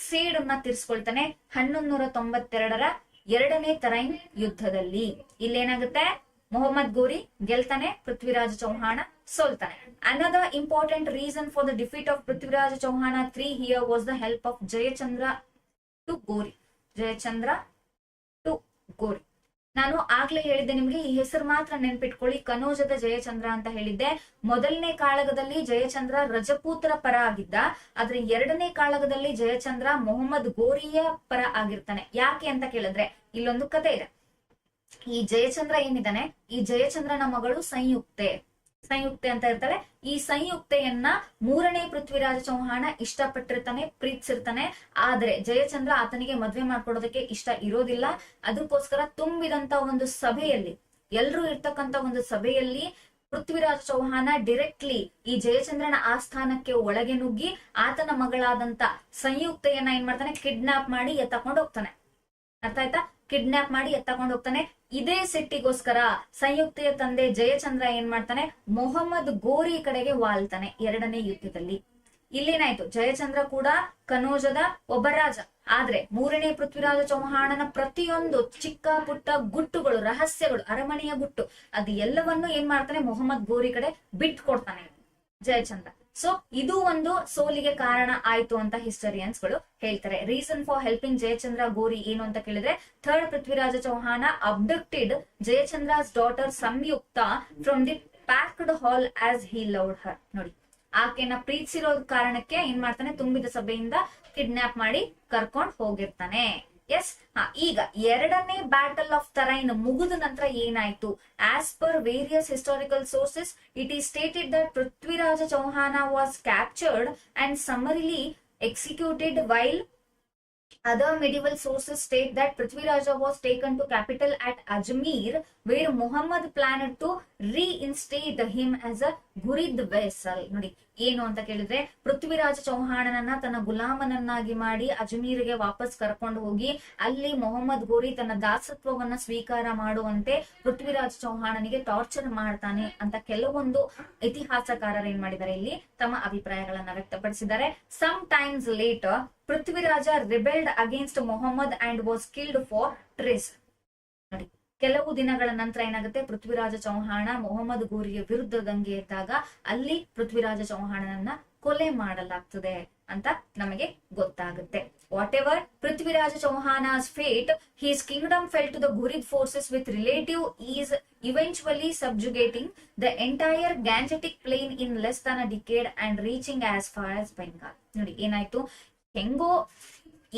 ಸೇಡನ್ನ ತೀರ್ಸ್ಕೊಳ್ತಾನೆ 1192ರ ಎರಡನೇ ತರೈನ್ ಯುದ್ಧದಲ್ಲಿ. ಇಲ್ಲೇನಾಗುತ್ತೆ, ಮೊಹಮ್ಮದ್ ಗೋರಿ ಗೆಲ್ತಾನೆ, ಪೃಥ್ವಿರಾಜ ಚೌಹಾಣ ಸೋಲ್ತಾನೆ. Another important reason for the defeat of Prithviraj Chauhana III here was the help of Jayachandra to Ghori. Jayachandra to Ghori. ನಾನು ಆಗ್ಲೇ ಹೇಳಿದ್ದೆ ನಿಮ್ಗೆ, ಈ ಹೆಸರು ಮಾತ್ರ ನೆನ್ಪಿಟ್ಕೊಳ್ಳಿ, ಕನೋಜದ ಜಯಚಂದ್ರ ಅಂತ ಹೇಳಿದ್ದೆ. ಮೊದಲನೇ ಕಾಳಗದಲ್ಲಿ ಜಯಚಂದ್ರ ರಜಪೂತರ ಪರ ಆಗಿದ್ದ, ಆದ್ರೆ ಎರಡನೇ ಕಾಳಗದಲ್ಲಿ ಜಯಚಂದ್ರ ಮೊಹಮ್ಮದ್ ಗೋರಿಯ ಪರ ಆಗಿರ್ತಾನೆ. ಯಾಕೆ ಅಂತ ಕೇಳಿದ್ರೆ ಇಲ್ಲೊಂದು ಕತೆ ಇದೆ. ಈ ಜಯಚಂದ್ರ ಏನಿದ್ದಾನೆ, ಈ ಜಯಚಂದ್ರನ ಮಗಳು ಸಂಯುಕ್ತೆ ಅಂತ ಇರ್ತಾಳೆ. ಈ ಸಂಯುಕ್ತೆಯನ್ನ ಮೂರನೇ ಪೃಥ್ವಿರಾಜ ಚೌಹಾಣ ಇಷ್ಟಪಟ್ಟಿರ್ತಾನೆ, ಪ್ರೀತಿಸಿರ್ತಾನೆ. ಆದ್ರೆ ಜಯಚಂದ್ರ ಆತನಿಗೆ ಮದ್ವೆ ಮಾಡ್ಕೊಡೋದಕ್ಕೆ ಇಷ್ಟ ಇರೋದಿಲ್ಲ. ಅದಕ್ಕೋಸ್ಕರ ತುಂಬಿದಂತ ಒಂದು ಸಭೆಯಲ್ಲಿ, ಎಲ್ರೂ ಇರ್ತಕ್ಕಂತ ಒಂದು ಸಭೆಯಲ್ಲಿ ಪೃಥ್ವಿರಾಜ ಚೌಹಾಣ ಡೈರೆಕ್ಟ್ಲಿ ಈ ಜಯಚಂದ್ರನ ಆಸ್ಥಾನಕ್ಕೆ ಒಳಗೆ ನುಗ್ಗಿ ಆತನ ಮಗಳಾದಂತ ಸಂಯುಕ್ತೆಯನ್ನ ಏನ್ ಮಾಡ್ತಾನೆ, ಕಿಡ್ನಾಪ್ ಮಾಡಿ ಎತ್ತಕೊಂಡು ಹೋಗ್ತಾನೆ. ಅರ್ಥ ಆಯ್ತಾ? ಕಿಡ್ನಾಪ್ ಮಾಡಿ ಎತ್ತಕೊಂಡು ಹೋಗ್ತಾನೆ. ಇದೇ ಸಿಟ್ಟಿಗೋಸ್ಕರ ಸಂಯುಕ್ತೆಯ ತಂದೆ ಜಯಚಂದ್ರ ಏನ್ ಮಾಡ್ತಾನೆ, ಮೊಹಮ್ಮದ್ ಗೋರಿ ಕಡೆಗೆ ವಾಲ್ತಾನೆ ಎರಡನೇ ಯುದ್ಧದಲ್ಲಿ. ಇಲ್ಲೇನಾಯ್ತು, ಜಯಚಂದ್ರ ಕೂಡ ಕನೋಜದ ಒಬ್ಬ ರಾಜ. ಆದ್ರೆ ಮೂರನೇ ಪೃಥ್ವಿರಾಜ ಚೌಹಾಣನ ಪ್ರತಿಯೊಂದು ಚಿಕ್ಕ ಪುಟ್ಟ ಗುಟ್ಟುಗಳು, ರಹಸ್ಯಗಳು, ಅರಮನೆಯ ಗುಟ್ಟು, ಅದು ಎಲ್ಲವನ್ನು ಏನ್ ಮಾಡ್ತಾನೆ, ಮೊಹಮ್ಮದ್ ಗೋರಿ ಕಡೆ ಬಿಟ್ಟು ಕೊಡ್ತಾನೆ ಜಯಚಂದ್ರ. ಸೊ ಇದು ಒಂದು ಸೋಲಿಗೆ ಕಾರಣ ಆಯ್ತು ಅಂತ ಹಿಸ್ಟರಿಯನ್ಸ್ ಗಳು ಹೇಳ್ತಾರೆ. ರೀಸನ್ ಫಾರ್ ಹೆಲ್ಪಿಂಗ್ ಜಯಚಂದ್ರ ಗೋರಿ ಏನು ಅಂತ ಕೇಳಿದ್ರೆ, third Prithviraj Chauhan abducted Jayachandra's daughter Samyukta from the packed hall as he loved her. ನೋಡಿ, ಆಕೆನ ಪ್ರೀತಿಸಿರೋ ಕಾರಣಕ್ಕೆ ಏನ್ ಮಾಡ್ತಾನೆ, ತುಂಬಿದ ಸಭೆಯಿಂದ ಕಿಡ್ನಾಪ್ ಮಾಡಿ ಕರ್ಕೊಂಡ್ ಹೋಗಿರ್ತಾನೆ. ಎಸ್, ಈಗ ಎರಡನೇ ಬ್ಯಾಟಲ್ ಆಫ್ ತರೈನ್ ಮುಗಿದ ನಂತರ ಏನಾಯ್ತು, as per various historical sources it is stated that Prithviraj Chauhan was captured and summarily executed while other medieval sources state that Prithviraja was taken to capital at Ajmer where Muhammad planned to reinstate him as a Ghurid vassal. ನೋಡಿ ಏನು ಅಂತ ಕೇಳಿದ್ರೆ, ಪೃಥ್ವಿರಾಜ ಚೌಹಾಣನನ್ನ ತನ್ನ ಗುಲಾಮನನ್ನಾಗಿ ಮಾಡಿ ಅಜ್ಮೀರ್ಗೆ ವಾಪಸ್ ಕರ್ಕೊಂಡು ಹೋಗಿ ಅಲ್ಲಿ ಮೊಹಮ್ಮದ್ ಗೋರಿ ತನ್ನ ದಾಸತ್ವವನ್ನ ಸ್ವೀಕಾರ ಮಾಡುವಂತೆ ಪೃಥ್ವಿರಾಜ ಚೌಹಾಣನಿಗೆ ಟಾರ್ಚರ್ ಮಾಡ್ತಾನೆ ಅಂತ ಕೆಲವೊಂದು ಇತಿಹಾಸಕಾರರು ಏನ್ ಮಾಡಿದ್ದಾರೆ, ಇಲ್ಲಿ ತಮ್ಮ ಅಭಿಪ್ರಾಯಗಳನ್ನ ವ್ಯಕ್ತಪಡಿಸಿದ್ದಾರೆ. Some times later Prithviraj rebelled against Mohammad and was killed for treason. ನೋಡಿ, ಕೆಲವು ದಿನಗಳ ನಂತರ ಏನಾಗುತ್ತೆ, ಪೃಥ್ವಿರಾಜ ಚೌಹಾಣ ಮೊಹಮ್ಮದ್ ಗೋರಿಗೆ ವಿರುದ್ಧ ದಂಗೆ ಎದ್ದಾಗ ಅಲ್ಲಿ ಪೃಥ್ವಿರಾಜ ಚೌಹಾಣನನ್ನ ಕೊಲೆ ಮಾಡಲಾಗ್ತದೆ ಅಂತ ನಮಗೆ ಗೊತ್ತಾಗುತ್ತೆ. Whatever Prithviraj Chauhan's fate, his kingdom fell to the Ghurid forces with relative ease, eventually subjugating the entire Gangetic plain in less than a decade and reaching as far as Bengal. ನೋಡಿ ಏನಾಯ್ತು, ಹೆಂಗೋ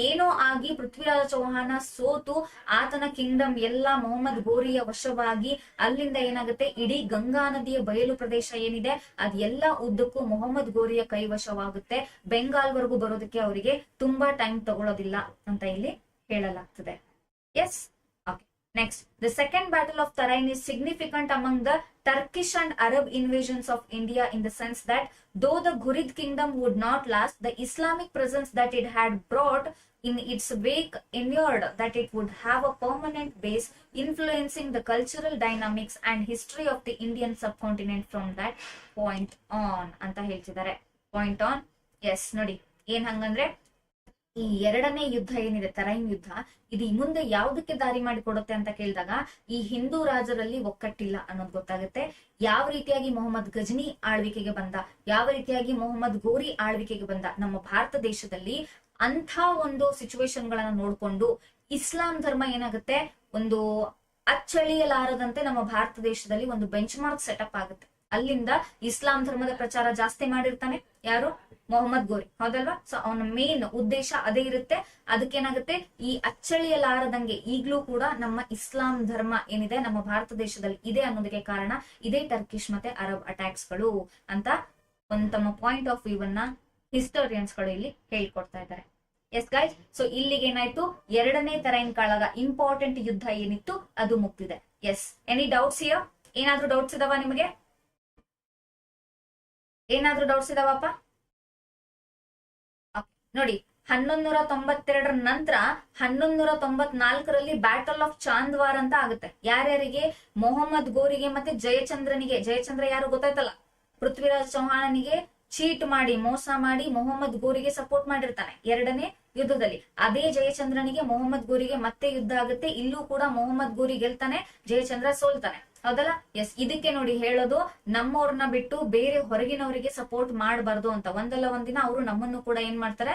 ಏನೋ ಆಗಿ ಪೃಥ್ವಿರಾಜ ಚೌಹಾಣ ಸೋತು ಆತನ ಕಿಂಗ್ಡಮ್ ಎಲ್ಲ ಮೊಹಮ್ಮದ್ ಗೋರಿಯ ವಶವಾಗಿ ಅಲ್ಲಿಂದ ಏನಾಗುತ್ತೆ, ಇಡೀ ಗಂಗಾ ನದಿಯ ಬಯಲು ಪ್ರದೇಶ ಏನಿದೆ ಅದೆಲ್ಲ ಉದ್ದಕ್ಕೂ ಮೊಹಮ್ಮದ್ ಗೋರಿಯ ಕೈವಶವಾಗುತ್ತೆ. ಬೆಂಗಾಲ್ ವರೆಗೂ ಬರೋದಕ್ಕೆ ಅವರಿಗೆ ತುಂಬಾ ಟೈಮ್ ತಗೊಳ್ಳೋದಿಲ್ಲ ಅಂತ ಇಲ್ಲಿ ಹೇಳಲಾಗ್ತದೆ. Yes, okay. Next, the second battle of Tarain is significant among the Turkish and Arab invasions of India in the sense that though the Ghurid kingdom would not last, the Islamic presence that it had brought in its wake ensured that it would have a permanent base influencing the cultural dynamics and history of the Indian subcontinent from that point on ಅಂತ ಹೇಳ್ತಿದ್ದಾರೆ. Point on, yes. ನೋಡಿ ಏನ್ ಹಂಗಂದ್ರೆ, ಈ ಎರಡನೇ ಯುದ್ಧ ಏನಿದೆ, ತರೈನ್ ಯುದ್ಧ, ಇದು ಮುಂದೆ ಯಾವುದಕ್ಕೆ ದಾರಿ ಮಾಡಿಕೊಡುತ್ತೆ ಅಂತ ಕೇಳಿದಾಗ ಈ ಹಿಂದೂ ರಾಜರಲ್ಲಿ ಒಕ್ಕಟ್ಟಿಲ್ಲ ಅನ್ನೋದು ಗೊತ್ತಾಗುತ್ತೆ. ಯಾವ ರೀತಿಯಾಗಿ ಮೊಹಮ್ಮದ್ ಗಜನಿ ಆಳ್ವಿಕೆಗೆ ಬಂದ, ಯಾವ ರೀತಿಯಾಗಿ ಮೊಹಮ್ಮದ್ ಗೋರಿ ಆಳ್ವಿಕೆಗೆ ಬಂದ, ನಮ್ಮ ಭಾರತ ದೇಶದಲ್ಲಿ ಅಂಥ ಒಂದು ಸಿಚುವೇಶನ್ ಗಳನ್ನ ನೋಡ್ಕೊಂಡು ಇಸ್ಲಾಂ ಧರ್ಮ ಏನಾಗುತ್ತೆ, ಒಂದು ಅಚ್ಚಳಿಯಲಾರದಂತೆ ನಮ್ಮ ಭಾರತ ದೇಶದಲ್ಲಿ ಒಂದು ಬೆಂಚ್ ಮಾರ್ಕ್ ಸೆಟಪ್ ಆಗುತ್ತೆ. ಅಲ್ಲಿಂದ ಇಸ್ಲಾಂ ಧರ್ಮದ ಪ್ರಚಾರ ಜಾಸ್ತಿ ಮಾಡಿರ್ತಾನೆ ಯಾರು, ಮೊಹಮ್ಮದ್ ಗೋರಿ, ಹೌದಲ್ವಾ? ಸೊ ಅವನ ಮೇನ್ ಉದ್ದೇಶ ಅದೇ ಇರುತ್ತೆ. ಅದಕ್ಕೇನಾಗುತ್ತೆ, ಈ ಅಚ್ಚಳಿಯಲಾರದಂಗೆ ಈಗ್ಲೂ ಕೂಡ ನಮ್ಮ ಇಸ್ಲಾಂ ಧರ್ಮ ಏನಿದೆ ನಮ್ಮ ಭಾರತ ದೇಶದಲ್ಲಿ ಇದೆ ಅನ್ನೋದಕ್ಕೆ ಕಾರಣ ಇದೇ ಟರ್ಕಿಶ್ ಮತ್ತೆ ಅರಬ್ ಅಟ್ಯಾಕ್ಸ್ ಗಳು ಅಂತ ಒಂದು ತಮ್ಮ ಪಾಯಿಂಟ್ ಆಫ್ ವ್ಯೂ ಅನ್ನ ಹಿಸ್ಟೋರಿಯನ್ಸ್ ಗಳು ಇಲ್ಲಿ ಹೇಳ್ಕೊಡ್ತಾ ಇದ್ದಾರೆ. ಎಸ್ ಗೈಸ್, ಸೊ ಇಲ್ಲಿಗೆ ಏನಾಯ್ತು, ಎರಡನೇ ತರೈನ್ ಕಾಳಗ ಇಂಪಾರ್ಟೆಂಟ್ ಯುದ್ಧ ಏನಿತ್ತು ಅದು ಮುಗ್ದಿದೆ. Yes, any doubts here? ಏನಾದ್ರೂ ಡೌಟ್ಸ್ ಇದಾವ ನಿಮಗೆ? ಏನಾದ್ರೂ ಡೌಟ್ಸ್ ಇದಾವಪ್ಪ? ನೋಡಿ, 1192 ನಂತರ 1194ರಲ್ಲಿ ಬ್ಯಾಟಲ್ ಆಫ್ ಚಾಂದ್ವಾರ್ ಅಂತ ಆಗುತ್ತೆ. ಯಾರ್ಯಾರಿಗೆ? ಮೊಹಮ್ಮದ್ ಗೋರಿಗೆ ಮತ್ತೆ ಜಯಚಂದ್ರನಿಗೆ. ಜಯಚಂದ್ರ ಯಾರು ಗೊತ್ತಾಯ್ತಲ್ಲ, ಪೃಥ್ವಿರಾಜ ಚೌಹಾಣನಿಗೆ ಚೀಟ್ ಮಾಡಿ, ಮೋಸ ಮಾಡಿ ಮೊಹಮ್ಮದ್ ಗೋರಿಗೆ ಸಪೋರ್ಟ್ ಮಾಡಿರ್ತಾನೆ ಎರಡನೇ ಯುದ್ಧದಲ್ಲಿ. ಅದೇ ಜಯಚಂದ್ರನಿಗೆ ಮೊಹಮ್ಮದ್ ಗೋರಿಗೆ ಮತ್ತೆ ಯುದ್ಧ ಆಗುತ್ತೆ. ಇಲ್ಲೂ ಕೂಡ ಮೊಹಮ್ಮದ್ ಗೋರಿ ಗೆಲ್ತಾನೆ, ಜಯಚಂದ್ರ ಸೋಲ್ತಾನೆ. ಹೌದಲ್ಲ? ಎಸ್, ಇದಕ್ಕೆ ನೋಡಿ ಹೇಳೋದು, ನಮ್ಮವ್ರನ್ನ ಬಿಟ್ಟು ಬೇರೆ ಹೊರಗಿನವರಿಗೆ ಸಪೋರ್ಟ್ ಮಾಡಬಾರ್ದು ಅಂತ. ಒಂದಲ್ಲ ಒಂದಿನ ಅವರು ನಮ್ಮನ್ನು ಕೂಡ ಏನ್ ಮಾಡ್ತಾರೆ,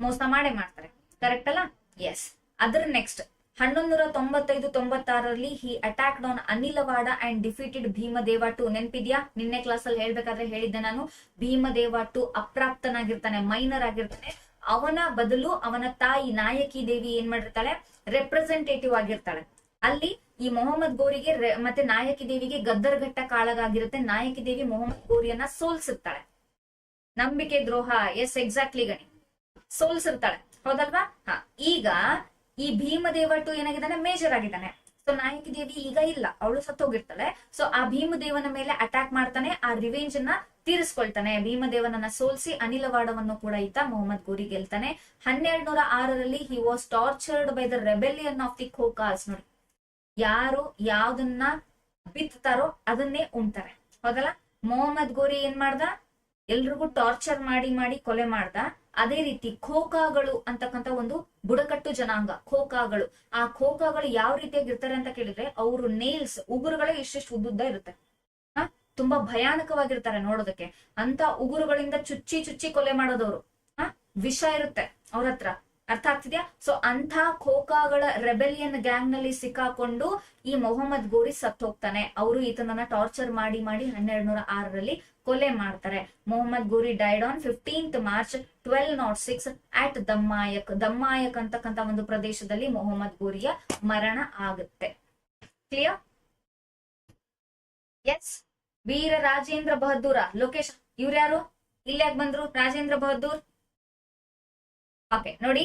ಮೋಸ ಮಾಡೇ ಮಾಡ್ತಾರೆ. ಕರೆಕ್ಟ್ ಅಲ್ಲ? ಎಸ್. ಅದ್ರ next 1195-96 he attacked on Anilwada and defeated Bhimadeva two. ನೆನ್ಪಿದ್ಯಾ? ನಿನ್ನೆ ಕ್ಲಾಸ್ ಅಲ್ಲಿ ಹೇಳ್ಬೇಕಾದ್ರೆ ಹೇಳಿದ್ದೆ ನಾನು, ಭೀಮದೇವ ಟು ಅಪ್ರಾಪ್ತನಾಗಿರ್ತಾನೆ, ಮೈನರ್ ಆಗಿರ್ತಾನೆ. ಅವನ ಬದಲು ಅವನ ತಾಯಿ ನಾಯಕಿ ದೇವಿ ಏನ್ ಮಾಡಿರ್ತಾಳೆ, ರೆಪ್ರೆಸೆಂಟೇಟಿವ್ ಆಗಿರ್ತಾಳೆ. ಅಲ್ಲಿ ಈ ಮೊಹಮ್ಮದ್ ಗೋರಿಗೆ ಮತ್ತೆ ನಾಯಕಿ ದೇವಿಗೆ ಗದ್ದರ್ಘಟ್ಟ ಕಾಳಗಾಗಿರುತ್ತೆ. ನಾಯಕಿ ದೇವಿ ಮೊಹಮ್ಮದ್ ಗೋರಿಯನ್ನ ಸೋಲ್ಸಿರ್ತಾಳೆ. ನಂಬಿಕೆ ದ್ರೋಹ. ಎಸ್, ಎಕ್ಸಾಕ್ಟ್ಲಿ ಗಣಿ, ಸೋಲ್ಸಿರ್ತಾಳೆ. ಹೌದಲ್ವಾ? ಹಾ, ಈಗ ಈ ಭೀಮದೇವ ಟು ಏನಾಗಿದ್ದಾನೆ, ಮೇಜರ್ ಆಗಿದ್ದಾನೆ. ಸೊ ನಾಯಕಿ ದೇವಿ ಈಗ ಇಲ್ಲ, ಅವಳು ಸತ್ತೋಗಿರ್ತಾಳೆ. ಸೊ ಆ ಭೀಮದೇವನ ಮೇಲೆ ಅಟ್ಯಾಕ್ ಮಾಡ್ತಾನೆ, ಆ ರಿವೆಂಜ್ ಅನ್ನ ತೀರಿಸ್ಕೊಳ್ತಾನೆ. ಭೀಮದೇವನನ್ನ ಸೋಲ್ಸಿ ಅನಿಲವಾಡವನ್ನು ಕೂಡ ಈತ ಮೊಹಮ್ಮದ್ ಗೋರಿ ಗೆಲ್ತಾನೆ. 1206 he was tortured by the rebellion of the Khokhars. ನೋಡಿ, ಯಾರು ಯಾವ್ದನ್ನ ಬಿತ್ತಾರೋ ಅದನ್ನೇ ಉಣ್ತಾರೆ. ಹೌದಲ್ಲ? ಮೊಹಮ್ಮದ್ ಗೋರಿ ಏನ್ ಮಾಡ್ದ, ಎಲ್ರಿಗೂ ಟಾರ್ಚರ್ ಮಾಡಿ ಮಾಡಿ ಕೊಲೆ ಮಾಡ್ದ. ಅದೇ ರೀತಿ ಖೋಕಾಗಳು ಅಂತಕ್ಕಂತ ಒಂದು ಬುಡಕಟ್ಟು ಜನಾಂಗ, ಖೋಕಾಗಳು. ಆ ಖೋಕಾಗಳು ಯಾವ ರೀತಿಯಾಗಿರ್ತಾರೆ ಅಂತ ಕೇಳಿದ್ರೆ, ಅವರು ನೇಲ್ಸ್, ಉಗುರುಗಳೇ ಇಷ್ಟಿಷ್ಟು ಉದ್ದುದ್ದ ಇರುತ್ತೆ. ತುಂಬಾ ಭಯಾನಕವಾಗಿರ್ತಾರೆ ನೋಡೋದಕ್ಕೆ. ಅಂತ ಉಗುರುಗಳಿಂದ ಚುಚ್ಚಿ ಚುಚ್ಚಿ ಕೊಲೆ ಮಾಡೋದವ್ರು. ವಿಷ ಇರುತ್ತೆ ಅವ್ರ ಹತ್ರ. ಅರ್ಥ ಆಗ್ತಿದ್ಯಾ? ಸೊ ಅಂತ ಖೋಕಾಗಳ ರೆಬೆಲಿಯನ್ ಗ್ಯಾಂಗ್ ನಲ್ಲಿ ಸಿಕ್ಕಾಕೊಂಡು ಈ ಮೊಹಮ್ಮದ್ ಗೋರಿ ಸತ್ ಹೋಗ್ತಾನೆ. ಅವರು ಈತನನ್ನ ಟಾರ್ಚರ್ ಮಾಡಿ ಮಾಡಿ 1206 ಕೊಲೆ ಮಾಡ್ತಾರೆ. Mohammad Ghori died on 15th March 1206 at Damyak. Damyak ಅಂತಕ್ಕಂತ ಒಂದು ಪ್ರದೇಶದಲ್ಲಿ ಮೊಹಮ್ಮದ್ ಗೋರಿಯ ಮರಣ ಆಗುತ್ತೆ. ಕ್ಲಿಯರ್? ಎಸ್. ವೀರ ರಾಜೇಂದ್ರ ಬಹದ್ದೂರ. ಲೋಕೇಶ್, ಇವ್ರ್ಯಾರು? ಇಲ್ಲಾಕ್ ಬಂದ್ರು ರಾಜೇಂದ್ರ ಬಹದ್ದೂರ್? ಓಕೆ, ನೋಡಿ.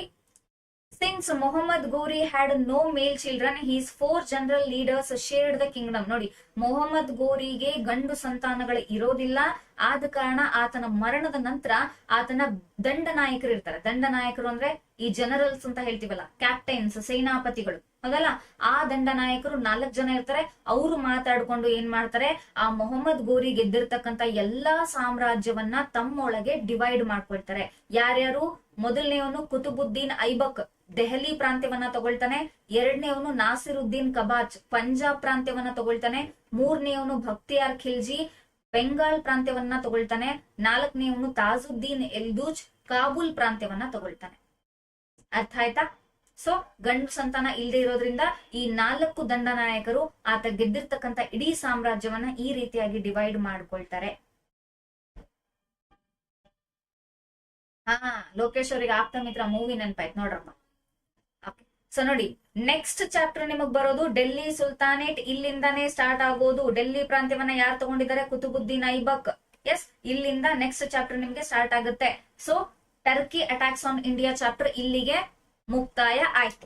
Since Mohammad Ghori had no male children, his 4 general leaders shared the kingdom. ನೋಡಿ, ಮೊಹಮ್ಮದ್ ಗೋರಿಗೆ ಗಂಡು ಸಂತಾನಗಳು ಇರೋದಿಲ್ಲ. ಆದ ಕಾರಣ ಆತನ ಮರಣದ ನಂತರ ಆತನ ದಂಡ ನಾಯಕರು ಇರ್ತಾರೆ. ದಂಡ ನಾಯಕರು ಅಂದ್ರೆ ಈ ಜನರಲ್ಸ್ ಅಂತ ಹೇಳ್ತೀವಲ್ಲ, ಕ್ಯಾಪ್ಟೈನ್ಸ್, ಸೇನಾಪತಿಗಳು. ಹೌದಲ್ಲ? ಆ ದಂಡ ನಾಯಕರು 4 ಜನ ಇರ್ತಾರೆ. ಅವರು ಮಾತಾಡ್ಕೊಂಡು ಏನ್ ಮಾಡ್ತಾರೆ, ಆ ಮೊಹಮ್ಮದ್ ಗೋರಿ ಗೆದ್ದಿರ್ತಕ್ಕಂತ ಎಲ್ಲಾ ಸಾಮ್ರಾಜ್ಯವನ್ನ ತಮ್ಮೊಳಗೆ ಡಿವೈಡ್ ಮಾಡ್ಕೊಳ್ತಾರೆ. ಯಾರ್ಯಾರು? ಮೊದಲನೇವನು ಕುತುಬುದ್ದೀನ್ ಐಬಕ್, ದೆಹಲಿ ಪ್ರಾಂತ್ಯವನ್ನ ತಗೊಳ್ತಾನೆ. ಎರಡನೇವನು ನಾಸಿರುದ್ದೀನ್ ಕಬಾಚ್, ಪಂಜಾಬ್ ಪ್ರಾಂತ್ಯವನ್ನ ತಗೊಳ್ತಾನೆ. ಮೂರನೇವನು ಬಖ್ತಿಯಾರ್ ಖಿಲ್ಜಿ, ಬೆಂಗಾಲ್ ಪ್ರಾಂತ್ಯವನ್ನ ತಗೊಳ್ತಾನೆ. 4ನೇವನು ತಾಜುದ್ದೀನ್ ಎಲ್ದೂಜ್, ಕಾಬೂಲ್ ಪ್ರಾಂತ್ಯವನ್ನ ತಗೊಳ್ತಾನೆ. ಅರ್ಥ ಆಯ್ತಾ? ಸೊ ಗಂಡು ಸಂತಾನ ಇಲ್ಲದೆ ಇರೋದ್ರಿಂದ ಈ 4 ದಂಡ ನಾಯಕರು ಆತ ಗೆದ್ದಿರ್ತಕ್ಕಂತ ಇಡೀ ಸಾಮ್ರಾಜ್ಯವನ್ನ ಈ ರೀತಿಯಾಗಿ ಡಿವೈಡ್ ಮಾಡ್ಕೊಳ್ತಾರೆ. ಲೋಕೇಶ್ ಅವರಿಗೆ ಆಪ್ತ ಮಿತ್ರ ಮೂವಿ ನೆನಪಾಯ್ತು ನೋಡ್ರಪ್ಪ. ಓಕೆ, ಸೊ ನೋಡಿ, ನೆಕ್ಸ್ಟ್ ಚಾಪ್ಟರ್ ನಿಮಗ್ ಬರೋದು ಡೆಲ್ಲಿ ಸುಲ್ತಾನೇಟ್. ಇಲ್ಲಿಂದಾನೇ ಸ್ಟಾರ್ಟ್ ಆಗೋದು. ಡೆಲ್ಲಿ ಪ್ರಾಂತ್ಯವನ್ನ ಯಾರು ತಗೊಂಡಿದ್ದಾರೆ? ಕುತುಬುದ್ದೀನ್ ಐಬಕ್. ಎಸ್, ಇಲ್ಲಿಂದ ನೆಕ್ಸ್ಟ್ ಚಾಪ್ಟರ್ ನಿಮ್ಗೆ ಸ್ಟಾರ್ಟ್ ಆಗುತ್ತೆ. So Turkey attacks on India chapter ಇಲ್ಲಿಗೆ ಮುಕ್ತಾಯ ಆಯ್ತು.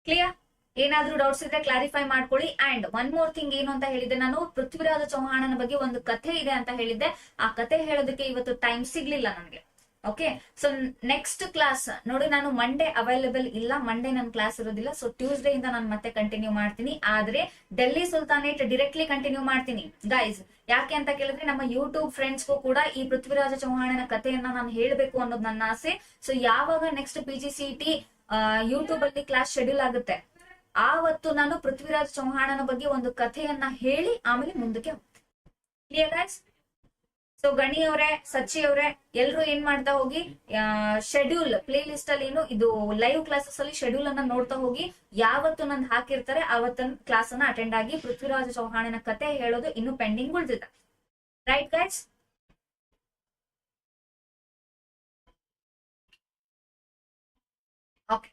ಕ್ಲಿಯರ್? ಏನಾದ್ರೂ ಡೌಟ್ಸ್ ಇದ್ರೆ ಕ್ಲಾರಿಫೈ ಮಾಡ್ಕೊಳ್ಳಿ. ಅಂಡ್ ಒನ್ ಮೋರ್ ಥಿಂಗ್ ಏನು ಅಂತ ಹೇಳಿದ್ದೆ ನಾನು, ಪೃಥ್ವಿರಾಜ ಚೌಹಾಣನ ಬಗ್ಗೆ ಒಂದು ಕಥೆ ಇದೆ ಅಂತ ಹೇಳಿದ್ದೆ. ಆ ಕಥೆ ಹೇಳೋದಕ್ಕೆ ಇವತ್ತು ಟೈಮ್ ಸಿಗ್ಲಿಲ್ಲ ನನಗೆ. ಓಕೆ, ಸೊ ನೆಕ್ಸ್ಟ್ ಕ್ಲಾಸ್ ನೋಡಿ, ನಾನು ಮಂಡೇ ಅವೈಲೇಬಲ್ ಇಲ್ಲ, ಮಂಡೇ ನನ್ನ ಕ್ಲಾಸ್ ಇರೋದಿಲ್ಲ. ಸೊ ಟ್ಯೂಸ್ಡೇ ಇಂದ ನಾನು ಮತ್ತೆ ಕಂಟಿನ್ಯೂ ಮಾಡ್ತೀನಿ. ಆದ್ರೆ ಡೆಲ್ಲಿ ಸುಲ್ತಾನೇಟ್ ಡೈರೆಕ್ಟ್ಲಿ ಕಂಟಿನ್ಯೂ ಮಾಡ್ತೀನಿ ಗೈಸ್. ಯಾಕೆ ಅಂತ ಕೇಳಿದ್ರೆ, ನಮ್ಮ ಯೂಟ್ಯೂಬ್ ಫ್ರೆಂಡ್ಸ್ಗೂ ಕೂಡ ಈ ಪೃಥ್ವಿರಾಜ ಚೌಹಾಣನ ಕಥೆಯನ್ನ ನಾನು ಹೇಳ್ಬೇಕು ಅನ್ನೋದು ನನ್ನ ಆಸೆ. ಸೊ ಯಾವಾಗ ನೆಕ್ಸ್ಟ್ PGCET ಯೂಟ್ಯೂಬ್ ಅಲ್ಲಿ ಕ್ಲಾಸ್ ಶೆಡ್ಯೂಲ್ ಆಗುತ್ತೆ, ಆವತ್ತು ನಾನು ಪೃಥ್ವಿರಾಜ್ ಚೌಹಾಣನ ಬಗ್ಗೆ ಒಂದು ಕಥೆಯನ್ನ ಹೇಳಿ ಆಮೇಲೆ ಮುಂದಕ್ಕೆ ಹೋಗ್ತೀನಿ. Clear guys? ಸೊ ಗಣಿ ಅವರೇ, ಸಚ್ಚಿ ಅವರೇ, ಎಲ್ರು ಏನ್ ಮಾಡ್ತಾ ಹೋಗಿ, ಶೆಡ್ಯೂಲ್ ಪ್ಲೇ ಲಿಸ್ಟ್ ಅಲ್ಲಿ ಏನು ಇದು ಲೈವ್ ಕ್ಲಾಸಸ್ ಅಲ್ಲಿ ಶೆಡ್ಯೂಲ್ ಅನ್ನ ನೋಡ್ತಾ ಹೋಗಿ. ಯಾವತ್ತು ನಂದು ಹಾಕಿರ್ತಾರೆ ಆವತ್ತನ್ನ ಕ್ಲಾಸ್ ಅನ್ನ ಅಟೆಂಡ್ ಆಗಿ. ಪೃಥ್ವಿರಾಜ ಚೌಹಾಣನ ಕತೆ ಹೇಳೋದು ಇನ್ನು ಪೆಂಡಿಂಗ್ ಉಳಿದಿದೆ. Right guys? ಓಕೆ,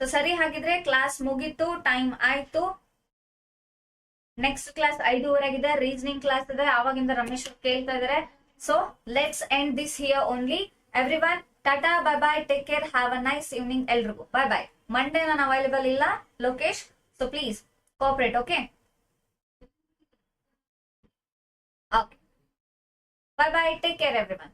ಸೊ ಸರಿ, ಹಾಗಿದ್ರೆ ಕ್ಲಾಸ್ ಮುಗೀತು, ಟೈಮ್ ಆಯ್ತು. ನೆಕ್ಸ್ಟ್ ಕ್ಲಾಸ್ 5:15 ರೀಸನಿಂಗ್ ಕ್ಲಾಸ್ ಇದೆ. ಆವಾಗಿಂದ ರಮೇಶ್ ಕೇಳ್ತಾ ಇದಾರೆ. So let's end this here only. Everyone tata, bye bye, take care, have a nice evening ಎಲ್ರಿಗೂ. Bye bye. ಮಂಡೇ ನಾನು ಅವೈಲೇಬಲ್ ಇಲ್ಲ Lokesh, so please cooperate. Okay, okay, bye bye, take care every one.